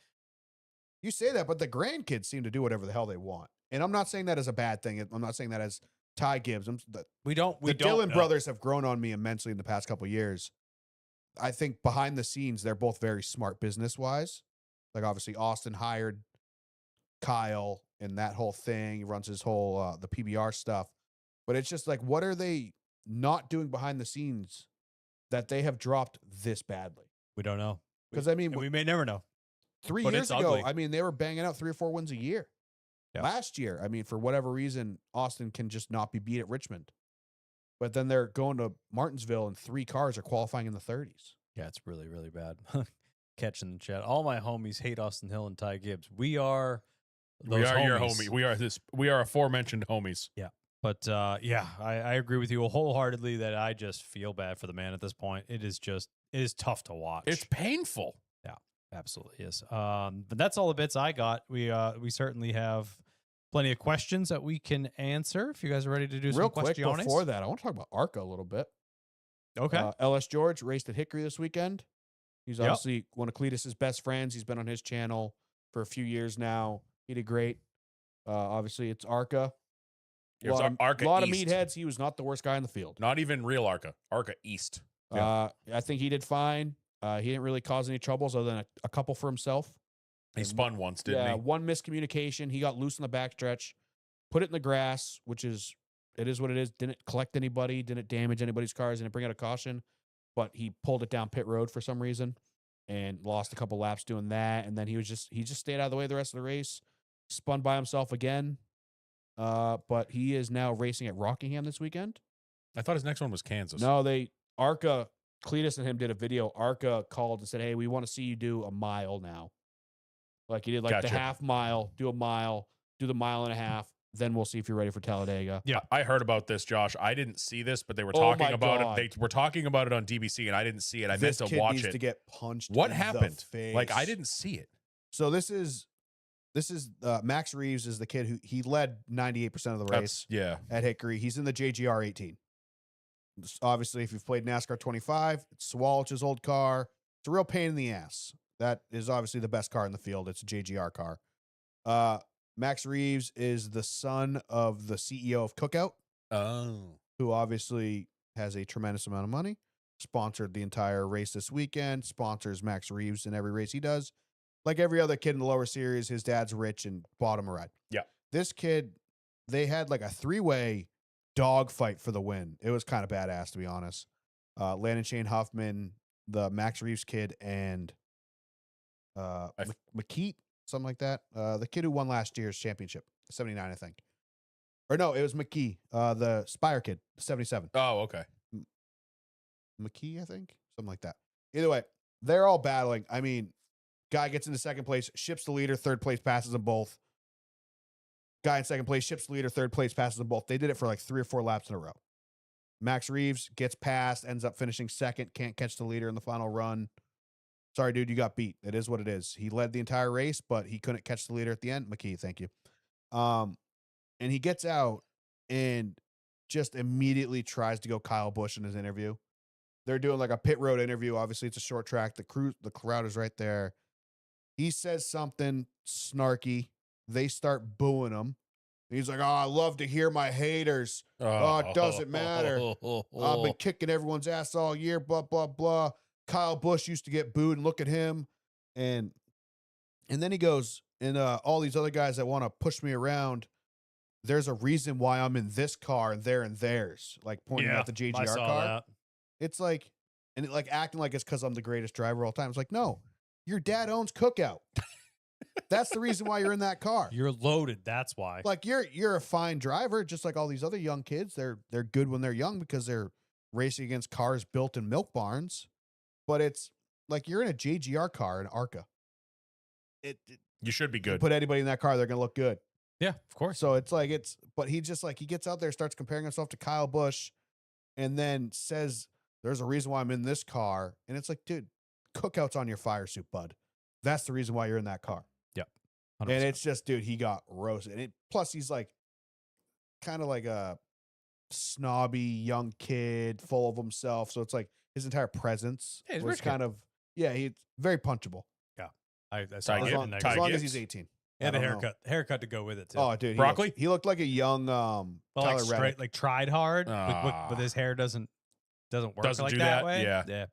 You say that, but the grandkids seem to do whatever the hell they want. And I'm not saying that as a bad thing. I'm not saying that as Ty Gibbs. The we don't. Dillon know. brothers have grown on me immensely in the past couple of years. I think behind the scenes, they're both very smart business wise. Like obviously Austin hired Kyle and that whole thing. He runs his whole the PBR stuff. But it's just like, what are they not doing behind the scenes that they have dropped this badly? We don't know. Because I mean, And we may never know. 3 But years it's ago, ugly. I mean, they were banging out 3 or 4 wins a year. Yeah. Last year, I mean, for whatever reason, Austin can just not be beat at Richmond. but then they're going to Martinsville and 3 cars are qualifying in the 30s. Yeah, it's really, really bad. Catching the chat. All my homies hate Austin Hill and Ty Gibbs. We are those your homies. homie. We are aforementioned homies. But yeah, I agree with you wholeheartedly that I just feel bad for the man at this point. It is tough to watch. It's painful. Absolutely is. But that's all the bits I got. We certainly have plenty of questions that we can answer. If you guys are ready to do Real some quick questiones. before that, I want to talk about ARCA a little bit. Okay. LS George raced at Hickory this weekend. He's Yep. obviously one of Cletus's best friends. He's been on his channel for a few years now. He did great. Obviously, it's ARCA. It was ARCA A lot of East. meatheads. He was not the worst guy in the field. Not even real ARCA. ARCA East. Yeah. I think he did fine. He didn't really cause any troubles other than a couple for himself. He spun once, didn't Yeah, he? one miscommunication. He got loose in the backstretch, put it in the grass, which is what it is. Didn't collect anybody, didn't damage anybody's cars, didn't bring out a caution, but he pulled it down pit road for some reason and lost a couple laps doing that. And then he just stayed out of the way the rest of the race, spun by himself again. But he is now racing at Rockingham this weekend. I thought his next one was Kansas. No, ARCA, Cletus and him did a video. ARCA called and said, "Hey, we want to see you do a mile now." Like he did like the Gotcha. half mile, do a mile, do the mile and a half. Then we'll see if you're ready for Talladega. Yeah. I heard about this, Josh. I didn't see this, but they were Oh talking my about God. it. They were talking about it on DBC, and I didn't see it. I This meant kid to watch needs it. to get punched. What in the happened? Like I face. didn't see it. So this is Max Reeves is the kid who he led 98% of the race Yeah. at Hickory. He's in the JGR 18. Obviously, if you've played NASCAR 25, it's Swalch's old car. It's a real pain in the ass. That is obviously the best car in the field. It's a JGR car. Max Reeves is the son of the CEO of Cookout, Oh. who obviously has a tremendous amount of money, sponsored the entire race this weekend, sponsors Max Reeves in every race he does. Like every other kid in the lower series, his dad's rich and bought him a ride. Yeah. This kid, they had like a 3-way dog fight for the win. It was kind of badass, to be honest. Landon Shane Huffman, the Max Reeves kid, and McKeat, something like that. The kid who won last year's championship, 79, I think. Or no, it was McKee, the Spire kid, 77. Oh, okay. McKee, I think, something like that. Either way, they're all battling. I mean, guy gets into second place, ships the leader, third place, passes them both. Guy in second place, ships the leader, third place, passes them both. They did it for like 3 or 4 laps in a row. Max Reeves gets past, ends up finishing second, can't catch the leader in the final run. Sorry, dude, you got beat. It is what it is. He led the entire race, but he couldn't catch the leader at the end. McKee, thank you. And he gets out and just immediately tries to go Kyle Busch in his interview. They're doing like a pit road interview. Obviously, it's a short track. The crowd is right there. He says something snarky. They start booing him. He's like, "Oh, I love to hear my haters. Oh, it doesn't matter. I've been kicking everyone's ass all year, blah, blah, blah. Kyle Busch used to get booed, and look at him." And then he goes, and all these other guys that want to push me around, there's a reason why I'm in this car and they're in theirs. Like pointing at the I JGR saw car. that. It's like, and like acting like it's because I'm the greatest driver of all time. It's like, no, your dad owns Cookout. That's the reason why you're in that car. You're loaded. That's why. Like you're a fine driver, just like all these other young kids. They're good when they're young because they're racing against cars built in milk barns. But it's like you're in a JGR car in ARCA. You should be You good. put anybody in that car, they're gonna look good. Yeah, of course. So it's like but he just like he gets out there, starts comparing himself to Kyle Busch, and then says, "There's a reason why I'm in this car." And it's like, dude, Cookout's on your fire suit, bud. That's the reason why you're in that car. 100%. And it's just, dude, he got roasted. And plus, he's like kind of like a snobby young kid, full of himself. So it's like his entire presence Yeah, he's a was rich kid. kind of, yeah, he's very punchable. I saw Ty it. Gibbs? And I As Ty long as Gibbs? he's 18. yeah, I the don't know. haircut to go with it too. Oh, dude. Broccoli? He looked like a young But Tyler like straight, Reddick. like tried hard, Ah. but his hair doesn't work Doesn't like do that that? way. Yeah.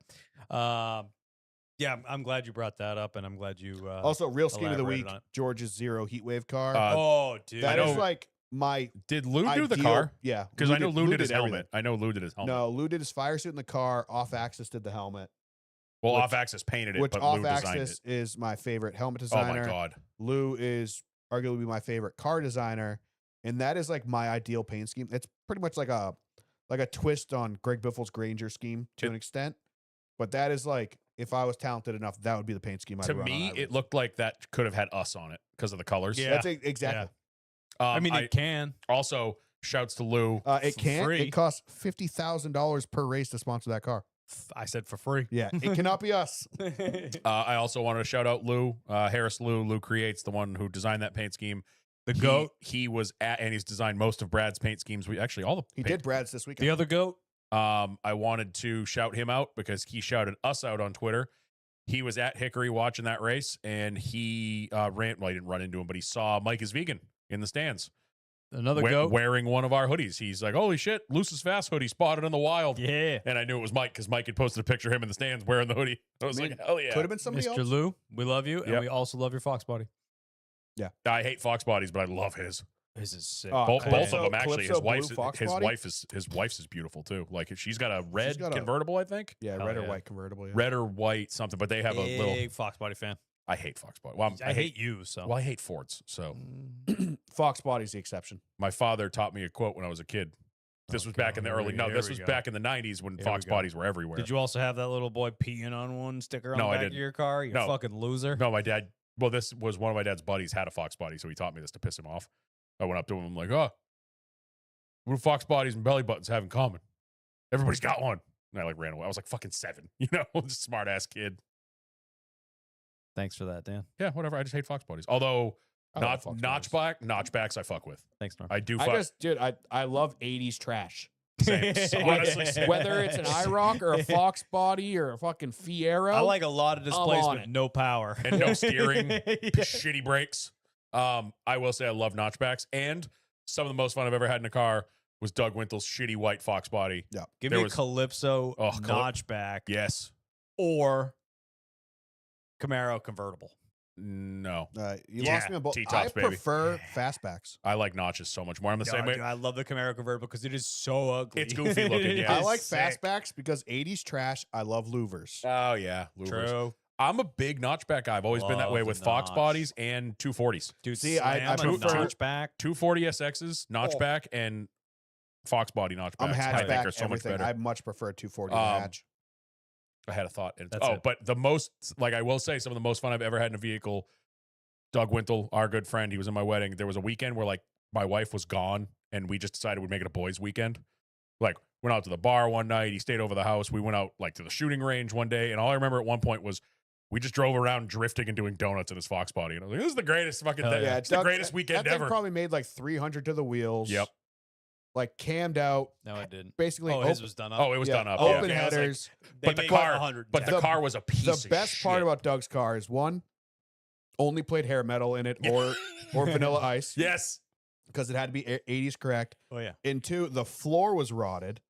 Yeah. I'm glad you brought that up, and I'm glad you. Also, real scheme of the elaborated week, on it. George's Zero Heatwave car. Oh, dude, That I is know. like my Did Lou do the ideal- car? Yeah. Because I know Lou did his everything. helmet. I know Lou did his helmet. No, Lou did his fire suit in the car. Off Axis did the helmet. Well, which- Off Axis painted it, Which but Off Lou designed Axis it. is my favorite helmet Oh designer. my god. Lou is arguably my favorite car designer, and that is like my ideal paint scheme. It's pretty much like a like a twist on Greg Biffle's Granger scheme to an extent. But that is like, if I was talented enough, that would be the paint scheme I'd To run me, on it looked like that could have had us on it because of the colors. Yeah. That's exactly. I mean, it can. Also, shouts to Lou. It For can't. free. It costs $50,000 per race to sponsor that car. I said for free. Yeah, it cannot be us. I also wanted to shout out Lou, Harris Lou. Lou Creates, the one who designed that paint scheme. The goat. He was at, and he's designed most of Brad's paint schemes. We actually all the He paint- did Brad's this weekend. The other goat. I wanted to shout him out because he shouted us out on Twitter. He was at Hickory watching that race, and he ran. Well, he didn't run into him, but he saw Mike is vegan in the stands. Another goat. Wearing one of our hoodies. He's like, holy shit, Luce's Fast hoodie spotted in the wild. Yeah. And I knew it was Mike because Mike had posted a picture of him in the stands wearing the hoodie. I was like, hell yeah. Could have been somebody Mr. else. Lou, we love you, and Yep. we also love your Fox body. I hate Fox bodies, but I love his. This is sick. Both Calypso- of them actually. Calypso blue Fox body? His wife's is beautiful too. Like she's got a red got a- convertible, I think. Yeah, Hell red or yeah. white convertible. Yeah. Red or white something, but they have a little. Big Fox body fan. I hate Fox body. Well, I hate you. So. Well, I hate Fords. So Fox body's the exception. my father taught me a quote when I was a kid. This was back in the early. No, here this we was go. back in the '90s when Here Fox we go. bodies were everywhere. Did you also have that little boy peeing on one sticker on No, the I back of didn't. your car? You No. fucking loser. No, my dad. Well, this was one of my dad's buddies had a Fox body, so he taught me this to piss him off. I went up to him. I'm like, oh, what do Fox bodies and belly buttons have in common? Everybody's got one. And I like ran away. I was like fucking 7, smart ass kid. Thanks for that, Dan. Yeah, whatever. I just hate Fox bodies. Although I love Fox bodies. notchbacks I fuck with. Thanks, Norm. I do. I Fuck. just, dude, I love 80s trash. Same. Honestly, same. Whether it's an IROC or a Fox body or a fucking Fiero. I like a lot of displays on with it. no power And no steering, Yeah. shitty brakes. I will say I love notchbacks, and some of the most fun I've ever had in a car was Doug Wintel's shitty white Fox body. Give There me was- a Calypso Oh, notchback Yes. or Camaro convertible. No. You Yeah, lost me on both. T-tops, I baby. prefer fastbacks. I like notches so much more. I'm the same God, way. dude, I love the Camaro convertible because it is so ugly. It's goofy looking, yeah. I It like is sick. fastbacks because 80s trash. I love louvers. Oh yeah, louvers. True. I'm a big notchback guy. I've always been that way Love with the Fox notch. bodies and 240s. Dude, See, I slam a prefer- notchback. 240 SXs, notchback, and Fox body notchbacks. I'm I think hatchback. are so everything. much better. I much prefer 240 hatch. I had a thought. And That's it. but the most, like I will say, some of the most fun I've ever had in a vehicle. Doug Wintel, our good friend, he was in my wedding. There was a weekend where like my wife was gone, and we just decided we'd make it a boys' weekend. Like went out to the bar one night. He stayed over the house. We went out like to the shooting range one day, and all I remember at one point was we just drove around drifting and doing donuts in his Fox body. And I was like, "This is the greatest fucking Hell thing. yeah. It's the Doug- greatest weekend that thing ever." probably made like 300 to the wheels. Yep. Like cammed out. No, I didn't. Basically, Oh, his was done up. Oh, it was yeah, done up. open yeah. I was like, headers. They But the make car- 100. But the The- car was a piece. The best part about Doug's car is one, only played hair metal in it or vanilla ice yes. because it had to be 80s correct. Oh yeah. And two, the floor was rotted.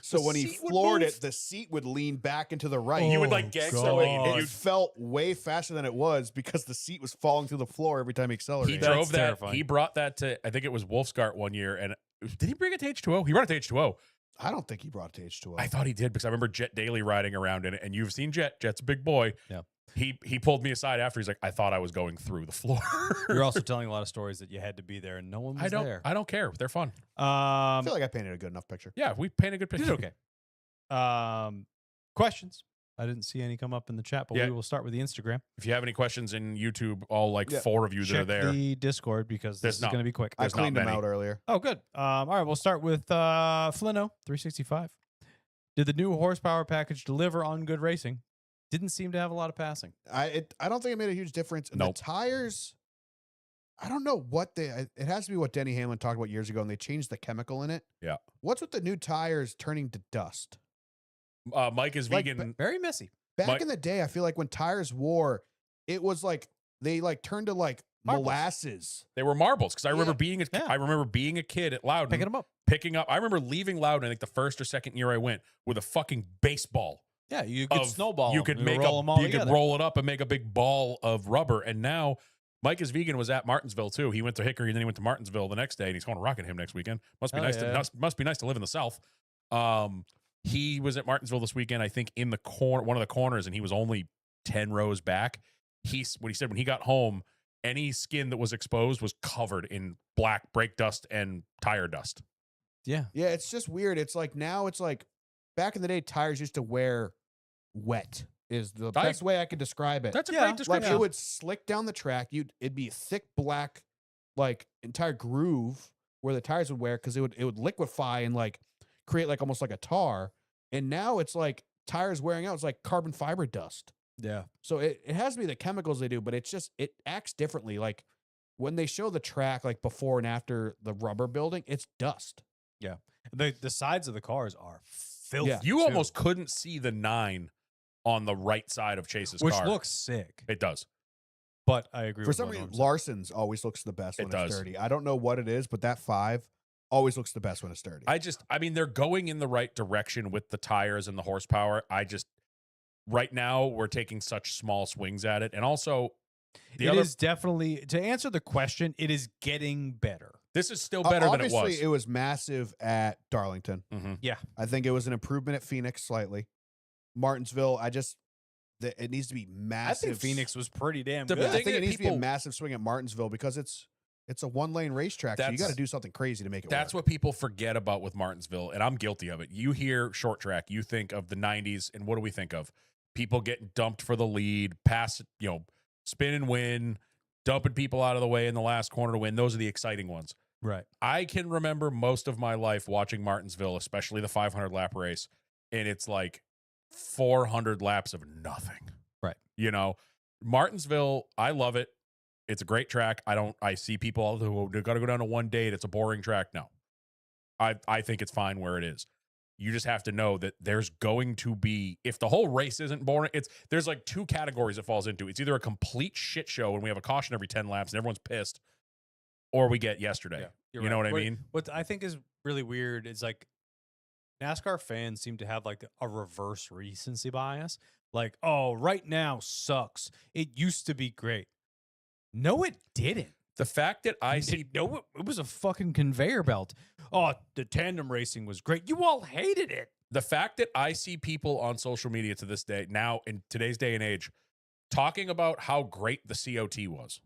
So The when he seat would floored move. it, the seat would lean back and to the right. You would Oh, like gangster God. lean. it You'd felt way faster than it was because the seat was falling through the floor every time he He accelerated. That's drove that. terrifying. He brought that to, I think it was Wolfsgart one year. And did he bring it to H2O? He brought it to H2O. I don't think he brought it to H2O. I thought he did because I remember Jet Daly riding around in it. And you've seen Jet. Jet's a big boy. Yeah. He pulled me aside after. He's like, I thought I was going through the floor. You're also telling a lot of stories that you had to be there and no one was there. I don't care. They're fun. I feel like I painted a good enough picture. Yeah, we paint a good You picture. did okay. Questions? I didn't see any come up in the chat, but Yeah. we will start with the Instagram. If you have any questions in YouTube, all like Yeah. 4 of you that are Check there. the Discord because There's this is not- going to be quick. I There's not cleaned them many. out earlier. Oh, good. All right, we'll start with Flino 365. Did the new horsepower package deliver on good racing? Didn't seem to have a lot of passing. I don't think it made a huge difference. And Nope. the tires, I don't know what it has to be what Denny Hamlin talked about years ago, and they changed the chemical in it. Yeah. What's with the new tires turning to dust? Mike is Like, vegan. Very messy. Back Mike- in the day, I feel like when tires wore, it was like they like turned to like Marbles. molasses. They were marbles because I remember Yeah. being Yeah. I remember being a kid at Loudon, Picking them up. picking up. I remember leaving Loudon. I think the first or second year I went with a fucking baseball. Yeah, you could of- snowball. You 'em. could You make roll them all you could together. roll it up and make a big ball of rubber. And now Mike is vegan was at Martinsville too. He went to Hickory and then he went to Martinsville the next day, and he's going to Rockingham next weekend. Must be Hell nice yeah. to must be nice to live in the South. He was at Martinsville this weekend, I think, in the one of the corners, and he was only 10 rows back. He said when he got home, any skin that was exposed was covered in black brake dust and tire dust. Yeah. Yeah, it's just weird. It's like now it's like back in the day, tires used to wear wet is the best way I could describe it. That's a Yeah, great like, description. Like it would slick down the track. It'd be a thick black, like entire groove where the tires would wear because it would liquefy and like create like almost like a tar. And now it's like tires wearing out. It's like carbon fiber dust. Yeah. So it has to be the chemicals they do, but it's just it acts differently. Like when they show the track like before and after the rubber building, it's dust. Yeah. The sides of the cars are filthy. Yeah. You too, almost couldn't see the 9 on the right side of Chase's which car. looks sick. It does. But I agree For with some what reason, Norm said. Larson's always looks the best It when does. it's dirty. I don't know what it is, but that 5 always looks the best when it's dirty. I mean, they're going in the right direction with the tires and the horsepower. Right now, we're taking such small swings at it. And also, It is definitely, to answer the question, it is getting better. this is still better than it was. Obviously, it was massive at Darlington. Mhm. Yeah. I think it was an improvement at Phoenix slightly. Martinsville, it needs to be I massive. think Phoenix was pretty damn The good. I thing think it that needs to be a people- massive swing at Martinsville because it's a 1-lane racetrack. So you That's- got to do something crazy to make it That's work. what people forget about with Martinsville, and I'm guilty of it. You hear short track, you think of the 90s, and what do we think of? People getting dumped for the lead, pass, spin and win, dumping people out of the way in the last corner to win. Those are the exciting ones. Right. I can remember most of my life watching Martinsville, especially the 500 lap race, and it's like 400 laps of nothing. Right. Martinsville, I love it. It's a great track. I see people who got to go down to one date. It's a boring track. No, I think it's fine where it is. You just have to know that there's going to be, if the whole race isn't boring, there's like 2 categories it falls into. It's either a complete shit show and we have a caution every 10 laps and everyone's pissed, or we get yesterday. Yeah, you're You know right. what I mean? What I think is really weird is like NASCAR fans seem to have like a reverse recency bias. Like, oh, right now sucks. It used to be great. No, it didn't. The fact that I see No, it was a fucking conveyor belt. Oh, the tandem racing was great. You all hated it. the fact that I see people on social media to this day, now in today's day and age, talking about how great the COT was.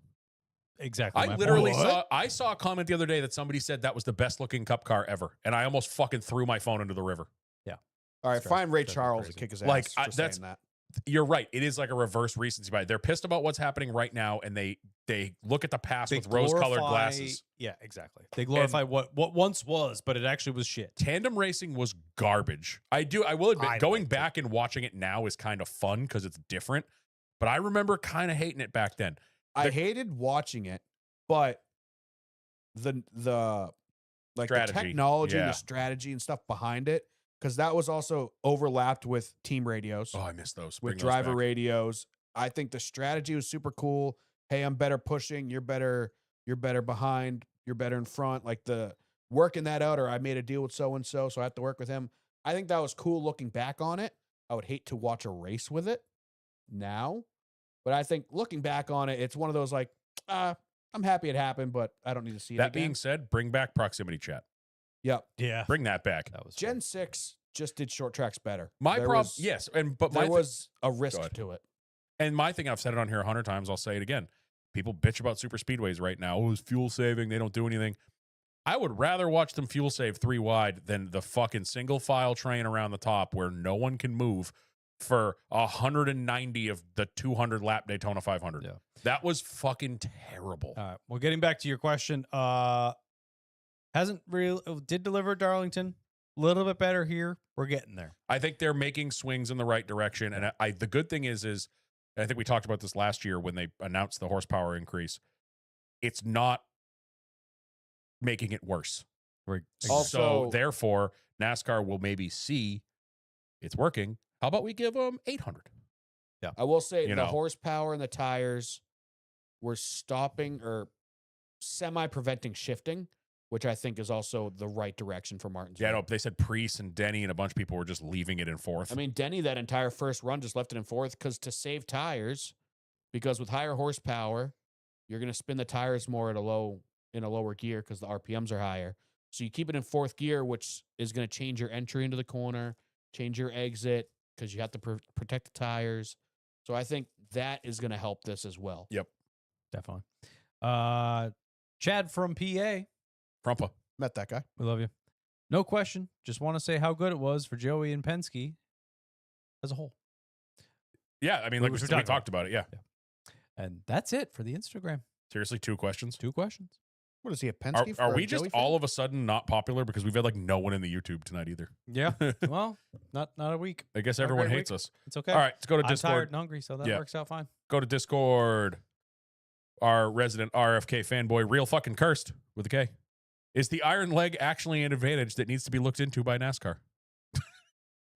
Exactly. I literally saw a comment the other day that somebody said that was the best looking cup car ever. And I almost fucking threw my phone into the river. All right, That's find Ray that's Charles crazy. and kick his ass. Like, for that's- saying that. You're right. It is like a reverse recency bias. They're pissed about what's happening right now, and they look at the past with rose-colored glasses. Yeah, exactly. They glorify what once was, but it actually was shit. Tandem racing was garbage. I will admit, I going liked back and watching it now is kind of fun because it's different. But I remember kind of hating it back then. I hated watching it, but the like Strategy, the technology and yeah. the strategy and stuff behind it, because that was also overlapped with team radios, Oh, I miss those. with Bring those driver back. radios. I think the strategy was super cool. Hey, I'm better pushing, you're better behind, you're better in front. Like the working that out, or I made a deal with so and so, so I have to work with him. I think that was cool looking back on it. I would hate to watch a race with it now, but I think looking back on it, it's one of those like, I'm happy it happened, but I don't need to see it That again. being said, bring back proximity chat. Yep. Yeah. Bring that back. That was Gen fun. 6 just did short tracks better. My There problem, was- yes, but There my was a risk ahead. to it. and my thing, I've said it on here 100 times. I'll say it again. People bitch about super speedways right now. Oh, it's fuel saving. They don't do anything. I would rather watch them fuel save 3 wide than the fucking single file train around the top where no one can move for 190 of the 200 lap Daytona 500. Yeah. That was fucking terrible. All right. Well, getting back to your question, did deliver at Darlington. A little bit better here. We're getting there. I think they're making swings in the right direction. And the good thing is I think we talked about this last year when they announced the horsepower increase. It's not making it worse. We're Also- So therefore, NASCAR will maybe see it's working. How about we give them 800? I will say You the know. horsepower and the tires were stopping or semi preventing shifting, which I think is also the right direction for Martinsville. Yeah, no, they said Priest and Denny and a bunch of people were just leaving it in fourth. I mean, Denny, that entire first run just left it in fourth because to save tires, because with higher horsepower, you're going to spin the tires more in a lower gear because the RPMs are higher. So you keep it in fourth gear, which is going to change your entry into the corner, change your exit because you have to protect the tires. So I think that is going to help this as well. definitely. Chad from PA. Frumpa. Met that guy. We love you. No question. Just want to say how good it was for Joey and Penske as a whole. Yeah, I mean, like we talked about it. Yeah. And that's it for the Instagram. Seriously, 2 questions. 2 questions. What is he, a Penske? Are for we a just Joey fan? all of a sudden not popular because we've had like no one in the YouTube tonight either? Yeah. Well, not a week. I guess Not a everyone great hates week. us. It's okay. All right, let's go to I'm Discord. tired and hungry, so that Yeah. works out fine. Go to Discord. Our resident RFK fanboy, real fucking cursed with a K. Is the iron leg actually an advantage that needs to be looked into by NASCAR?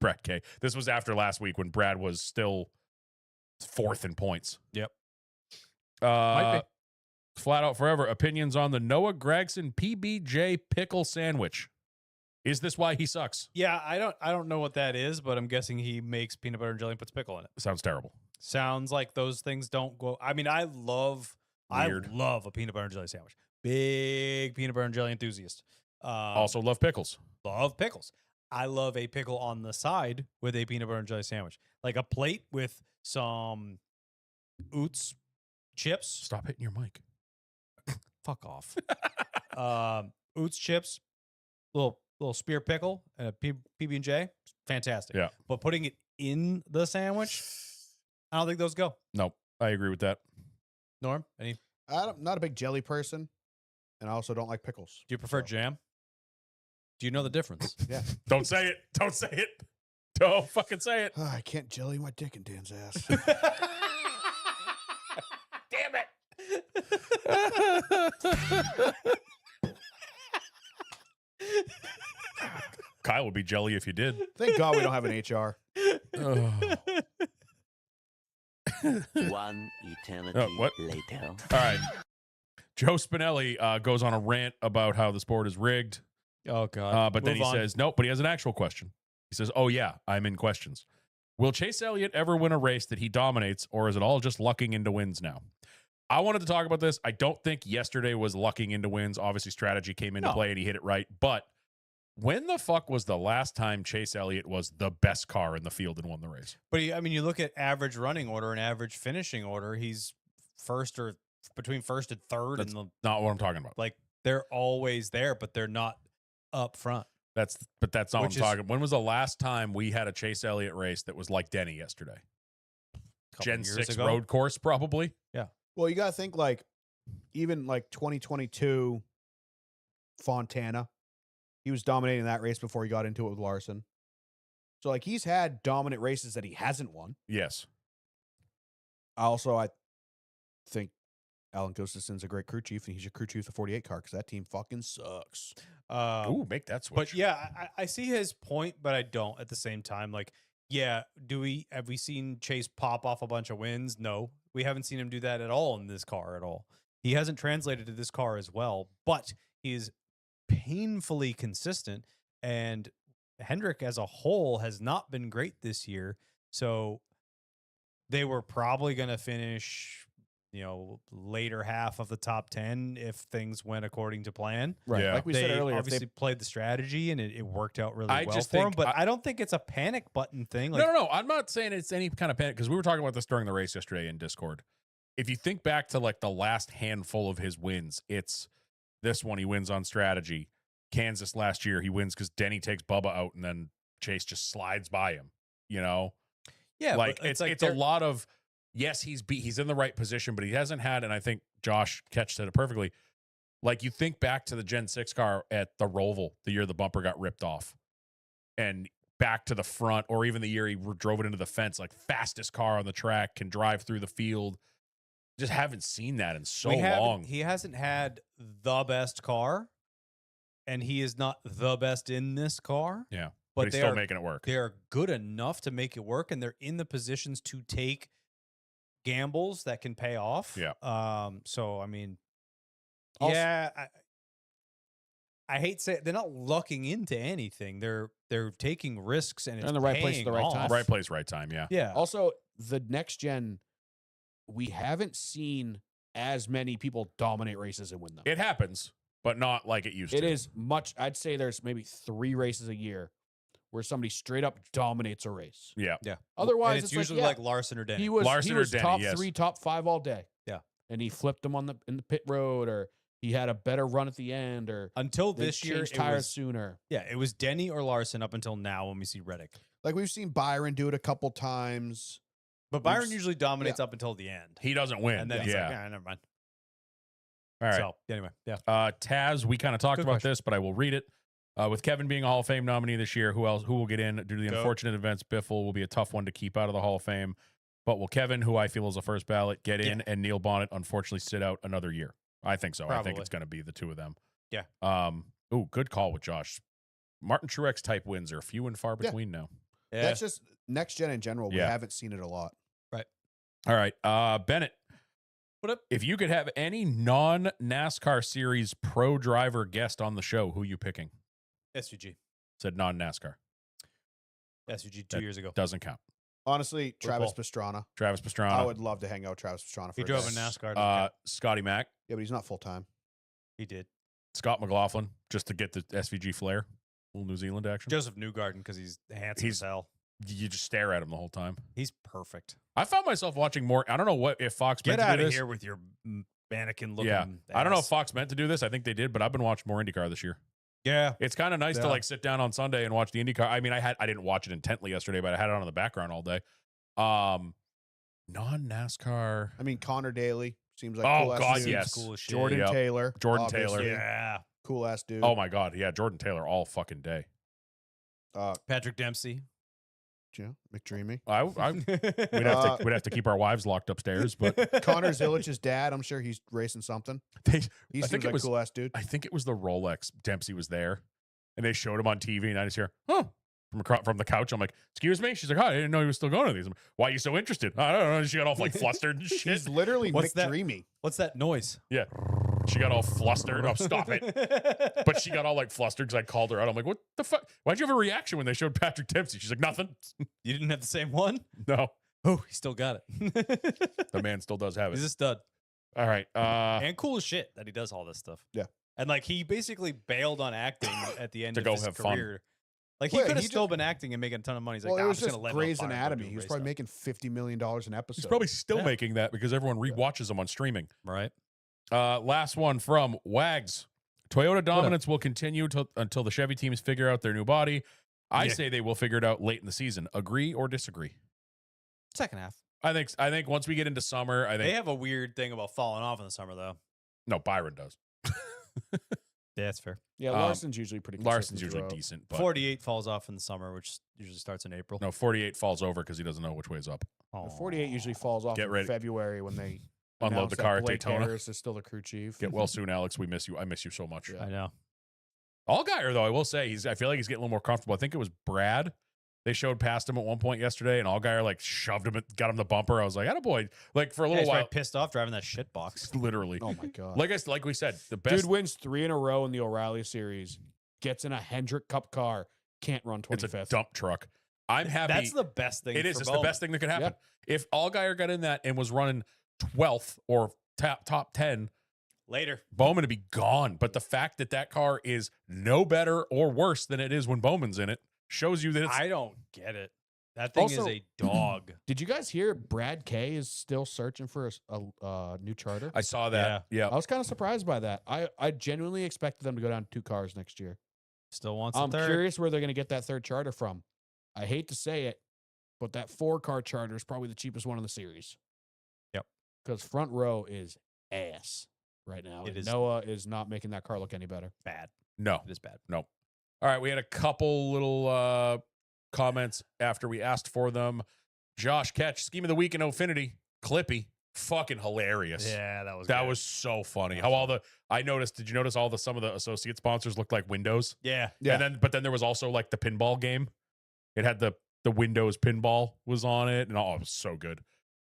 Brad K. This was after last week when Brad was still 4th in points. Yep. Might be. Flat out forever. Opinions on the Noah Gragson PBJ pickle sandwich. Is this why he sucks? Yeah, I don't know what that is, but I'm guessing he makes peanut butter and jelly and puts pickle in it. Sounds terrible. Sounds like those things don't go. I mean, I love a peanut butter and jelly sandwich. Big peanut butter and jelly enthusiast. Also love pickles. Love pickles. I love a pickle on the side with a peanut butter and jelly sandwich. Like a plate with some Oots chips. Stop hitting your mic. Fuck off. Oots chips, little spear pickle, and a PB&J. Fantastic. Yeah. But putting it in the sandwich, I don't think those go. Nope. I agree with that. Norm, any? I'm not a big jelly person, and I also don't like pickles. Do you prefer jam? Do you know the difference? Yeah. Don't say it. Don't say it. Don't fucking say it. I can't jelly my dick in Dan's ass. Damn it. Kyle would be jelly if you did. Thank God we don't have an HR. One eternity what? later. All right. Joe Spinelli goes on a rant about how the sport is rigged. Oh, God. But then Move he on. says, nope, but he has an actual question. He says, oh, yeah, I'm in questions. Will Chase Elliott ever win a race that he dominates, or is it all just lucking into wins now? I wanted to talk about this. I don't think yesterday was lucking into wins. Obviously, strategy came into play and he hit it right. But when the fuck was the last time Chase Elliott was the best car in the field and won the race? But I mean, you look at average running order and average finishing order, he's first or between first and third. That's and not what I'm talking about. like they're always there, but they're not up front. That's not what I'm Which is- talking. When was the last time we had a Chase Elliott race that was like Denny yesterday? Couple Gen years 6 ago. road course, probably. Well, you got to think like even like 2022 Fontana, he was dominating that race before he got into it with Larson. So like he's had dominant races that he hasn't won. Yes. I think Alan Gustafson's a great crew chief, and he's your crew chief of the 48 car because that team fucking sucks. Ooh, make that switch. But yeah, I see his point, but I don't at the same time. Like, yeah, have we seen Chase pop off a bunch of wins? No, we haven't seen him do that at all in this car at all. He hasn't translated to this car as well, but he's painfully consistent. And Hendrick as a whole has not been great this year. So they were probably going to finish, later half of the top 10 if things went according to plan. Right. Yeah. Like we They said earlier, if obviously played the strategy and it worked out really I well just for him. think But I don't think it's a panic button thing. Like, no. I'm not saying it's any kind of panic because we were talking about this during the race yesterday in Discord. If you think back to like the last handful of his wins, it's this one he wins on strategy. Kansas last year he wins because Denny takes Bubba out and then Chase just slides by him. yeah, Like but it's a lot of yes, he's in the right position, but he hasn't had, and I think Josh Ketch said it perfectly. Like you think back to the Gen 6 car at the Roval, the year the bumper got ripped off, and back to the front, or even the year he drove it into the fence, like fastest car on the track, can drive through the field. Just haven't seen that in so long. He hasn't had the best car, and he is not the best in this car. Yeah, but he's they still are making it work. They're good enough to make it work, and they're in the positions to take gambles that can pay off. Yeah. So I mean, Also- yeah, I hate saying they're not lucking into anything. They're taking risks and it's in the right place at the paying right time. off. Right place, right time. Yeah. Yeah. Also, the next gen, we haven't seen as many people dominate races and win them. It happens, but not like it used to. It is much. I'd say there's maybe 3 races a year where somebody straight up dominates a race. Yeah. Yeah. Otherwise, and it's usually like Larson or Denny. he was Larson he or was Denny, top yes. 3, top 5 all day. Yeah. And he flipped them in the pit road, or he had a better run at the end, or Until they this year, changed it tires was sooner. it was Denny or Larson up until now when we see Reddick. Like we've seen Byron do it a couple times. But Byron usually dominates up until the end. He doesn't win. And then he's like, never mind. All right. So, anyway, yeah. Taz, we kind of talked Good about question. this, but I will read it. With Kevin being a Hall of Fame nominee this year, who will get in due to the Go. unfortunate events? Biffle will be a tough one to keep out of the Hall of Fame. But will Kevin, who I feel is a first ballot, get in, and Neil Bonnet unfortunately sit out another year? I think so. I think Probably. it's going to be the two of them. Yeah. Ooh, good call with Josh. Martin Truex type wins are few and far between now. Yeah. That's just next gen in general. We Yeah. haven't seen it a lot. All right. Bennett. What up? If you could have any non-NASCAR series pro driver guest on the show, who you picking? SVG. Said non-NASCAR. SVG 2 That years ago. Doesn't count. Honestly, Travis Bull. Pastrana. Travis Pastrana. I would love to hang out with Travis Pastrana for He a drove day. in NASCAR. Scotty Mack. Yeah, but he's not full time. He did. Scott McLaughlin, just to get the SVG flair. Little New Zealand action. Joseph Newgarden, because he's handsome He's- as hell. You just stare at him the whole time. He's perfect. I found myself watching more. I don't know what if Fox Get meant to out do of this. here with your mannequin looking. Yeah. I don't know if ass. Fox meant to do this. I think they did, but I've been watching more IndyCar this year. Yeah. It's kind of nice to Yeah. like sit down on Sunday and watch the IndyCar. I mean, I didn't watch it intently yesterday, but I had it on in the background all day. Non-NASCAR. I mean, Connor Daly seems like Oh, cool ass God, dude. yes. Cool as shit. Jordan Yep. Taylor. Jordan obviously. Taylor. Yeah. Cool ass dude. Oh my God. Yeah. Jordan Taylor all fucking day. Patrick Dempsey. Yeah, McDreamy. We'd have to keep our wives locked upstairs, but Connor Zilich's dad. I'm sure he's racing something. they, He I seems think like it was a cool ass dude. I think it was the Rolex. Dempsey was there, and they showed him on TV, and I just hear, "Huh." From the couch. I'm like, "Excuse me." She's like, "Oh, I didn't know he was still going to these." I'm like, "Why are you so interested?" I don't know. She got all like flustered and shit. He's literally What's that? McDreamy. What's that noise? Yeah, she got all flustered. Oh, stop it! But she got all like flustered because I called her out. I'm like, "What the fuck? Why'd you have a reaction when they showed Patrick Dempsey?" She's like, "Nothing." You didn't have the same one? No, Oh, he still got it. the man still does have it. He's a stud. All right. And cool as shit that he does all this stuff. Yeah. And like he basically bailed on acting at the end To of go his have fun. career. Like he Well, could have he still just- been acting and making a ton of money. He's Well, like, it "Nah, I'm was just just gonna let Grey's it on fire and go Anatomy. do He was Grey probably stuff." making $50 million an episode. He's probably still Yeah. making that because everyone rewatches them on streaming. right. Last one from Wags. Toyota dominance will continue until the Chevy teams figure out their new body. I Yeah. say they will figure it out late in the season. Agree or disagree? Second half. I think once we get into summer, I They think have a weird thing about falling off in the summer though. no, Byron does. Yeah, that's fair. Yeah, Larson's usually pretty. Larson's consistent usually throughout. decent, but 48 falls off in the summer, which usually starts in April. no, 48 falls over because he doesn't know which way's up. The 48 usually falls off Get in ready. February when they Unload announce the that car at Blake Daytona. Harris is still the crew chief. Get well soon, Alex. We miss you. I miss you so much. Yeah. I know. Allgaier, though, I will say, I feel like he's getting a little more comfortable. I think it was Brad. They showed past him at one point yesterday, and Allgaier like shoved him, got him the bumper. I was like, "Attaboy!" Like for a Yeah, little he's while, probably pissed off driving that shit box. literally. Oh my god! Like we said, the best. Dude wins 3 in a row in the O'Reilly Series. Gets in a Hendrick Cup car. Can't run It's 25th. a dump truck. I'm happy. That's the best thing. It is. for It's Bowman. the best thing that could happen. If Allgaier got in that and was running 12th or top 10, Later. Bowman would be gone. But the fact that car is no better or worse than it is when Bowman's in it shows you that it's. I don't get it. That thing Also- is a dog. Did you guys hear Brad Kay is still searching for a new charter? I saw that. Yeah. I was kind of surprised by that. I genuinely expected them to go down 2 cars next year. Still wants I'm a third. curious where they're going to get that 3rd charter from. I hate to say it, but that 4-car charter is probably the cheapest one in the series. Yep. Because front row is ass right now. It and is. Noah is not making that car look any better. Bad. No. It is bad. No. All right. We had a couple little comments after we asked for them. Josh Ketch, scheme of the week in Ofinity. Clippy. Fucking hilarious. Yeah, that was That good. was so funny. How all the I noticed. Did you notice all some of the associate sponsors looked like Windows? Yeah. Yeah. And then there was also like the pinball game. It had the Windows pinball was on it, and it was so good.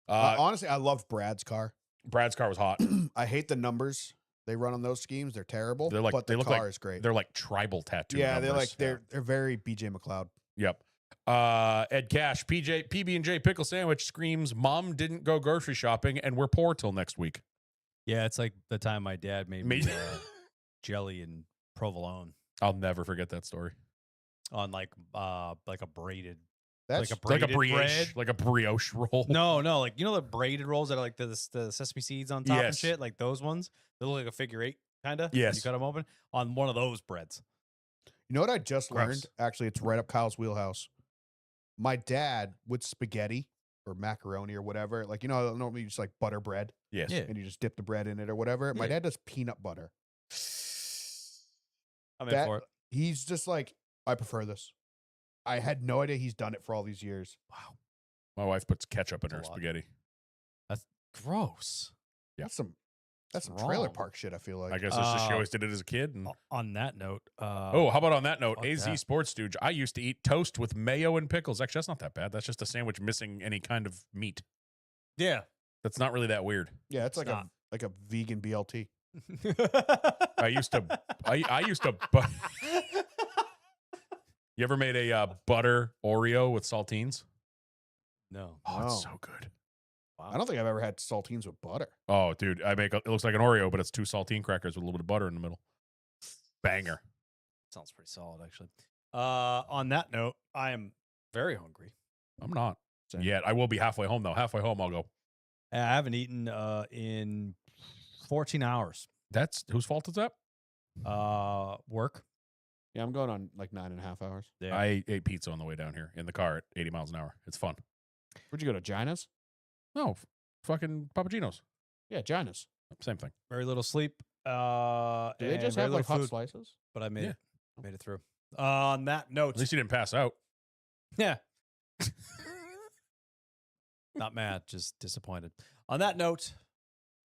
Honestly, I love Brad's car. Brad's car was hot. I hate the numbers they run on those schemes. They're terrible. They're like- but they the look car like- is great. They're like tribal tattoo. Yeah, numbers. they're very BJ McLeod. Yep. Ed Cash, PB&J pickle sandwich screams, "Mom didn't go grocery shopping, and we're poor till next week." Yeah, it's like the time my dad made me Me- jelly and provolone I'll never forget that story. on like a braided That's like a Like a braided brioche, bread. like a brioche roll. No, like you know the braided rolls that are like the sesame seeds on top Yes. and shit, like those ones. They look like a figure 8. kind of. Yes. You cut them open on one of those breads. You know what I just Gross. learned? Actually, it's right up Kyle's wheelhouse. My dad with spaghetti or macaroni or whatever, like, you know, normally you just like butter bread Yes. Yeah. and you just dip the bread in it or whatever. My Yeah. dad does peanut butter. I'm in That- for it. He's just like, I prefer this. I had no idea he's done it for all these years. Wow. My wife puts ketchup in That's her a lot. spaghetti. That's gross. Yeah. That's some That's trailer wrong. park shit, I feel like. I guess it's just she always did it as a kid. And, On that note, oh, how about on that note, fuck AZ that. Sports Stooge, I used to eat toast with mayo and pickles. Actually, that's not that bad. That's just a sandwich missing any kind of meat. yeah. That's not really that weird. Yeah, it's like not. a vegan BLT. I used to, I used to, bu- you ever made a butter Oreo with saltines? No. Oh, No. it's so good. I don't think I've ever had saltines with butter. Oh, dude, it looks like an Oreo, but it's 2 saltine crackers with a little bit of butter in the middle. Banger. Sounds pretty solid, actually. On that note, I am very hungry. I'm not Same. yet. I will be halfway home though. Halfway home, I'll go. I haven't eaten in 14 hours. That's whose fault is that? Work. Yeah, I'm going on like 9.5 hours. Yeah. I ate pizza on the way down here in the car at 80 miles an hour. It's fun. Where'd you go to Gina's? No, fucking Papagino's. Yeah, Gina's. Same thing. Very little sleep. Do they and just very have like little hot food, slices? but I made Yeah. it. Made it through. On that note, At least you didn't pass out. yeah. Not mad, just disappointed. On that note,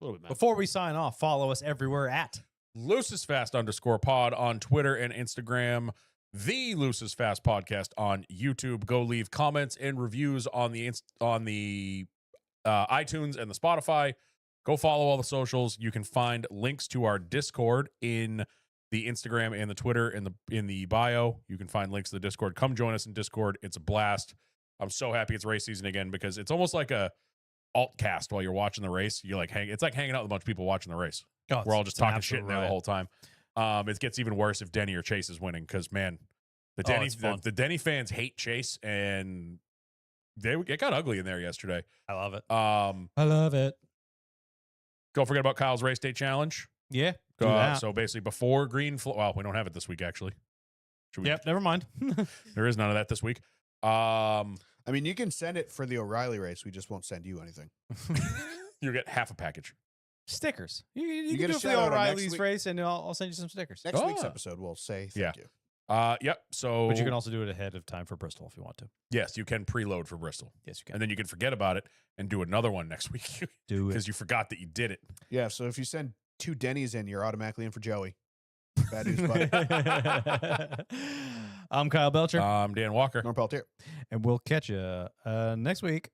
A little bit mad. before we sign off, follow us everywhere at LoosesFast_pod on Twitter and Instagram. The Loosest Fast podcast on YouTube. Go leave comments and reviews on the iTunes and the Spotify. Go follow all the socials. You can find links to our Discord in the Instagram and the Twitter in the bio. You can find links to the Discord. Come join us in Discord. It's a blast. I'm so happy it's race season again because it's almost like a alt cast while you're watching the race. You're like it's like hanging out with a bunch of people watching the race. Oh, We're all just it's an talking shit absolute in there the riot. whole time. It gets even worse if Denny or Chase is winning because man, the Denny it's fun. the Denny fans hate Chase and it got ugly in there yesterday. I love it. I love it. Don't forget about Kyle's race day challenge. Yeah. Do that. So basically, before green flag. Well, we don't have it this week actually. Should we? Yep, never mind. There is none of that this week. I mean, you can send it for the O'Reilly race. We just won't send you anything. You get half a package. Stickers. You get can a do it for the shout out on next O'Reilly's week. race, and I'll send you some stickers. Next week's Oh. episode, we'll say Yeah. thank you. Yep. So, But you can also do it ahead of time for Bristol if you want to. yes, you can preload for Bristol, Yes, you can. and then you can forget about it and do another one next week do because you forgot that you did it. Yeah, so if you send 2 Denny's in, you're automatically in for Joey. Bad news, buddy. I'm Kyle Belcher, Dan Walker. Norm Peltier. and we'll catch you next week.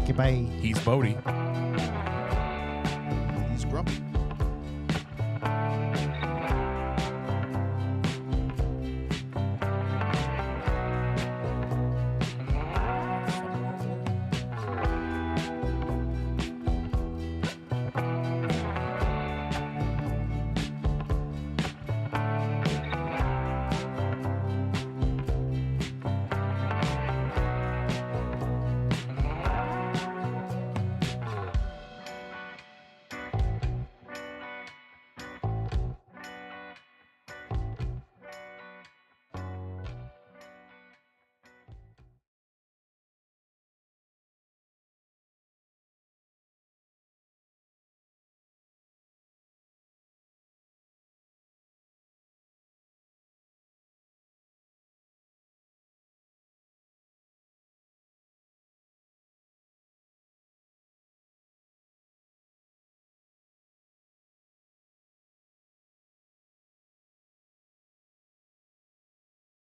Goodbye. He's Bodie. He's grumpy.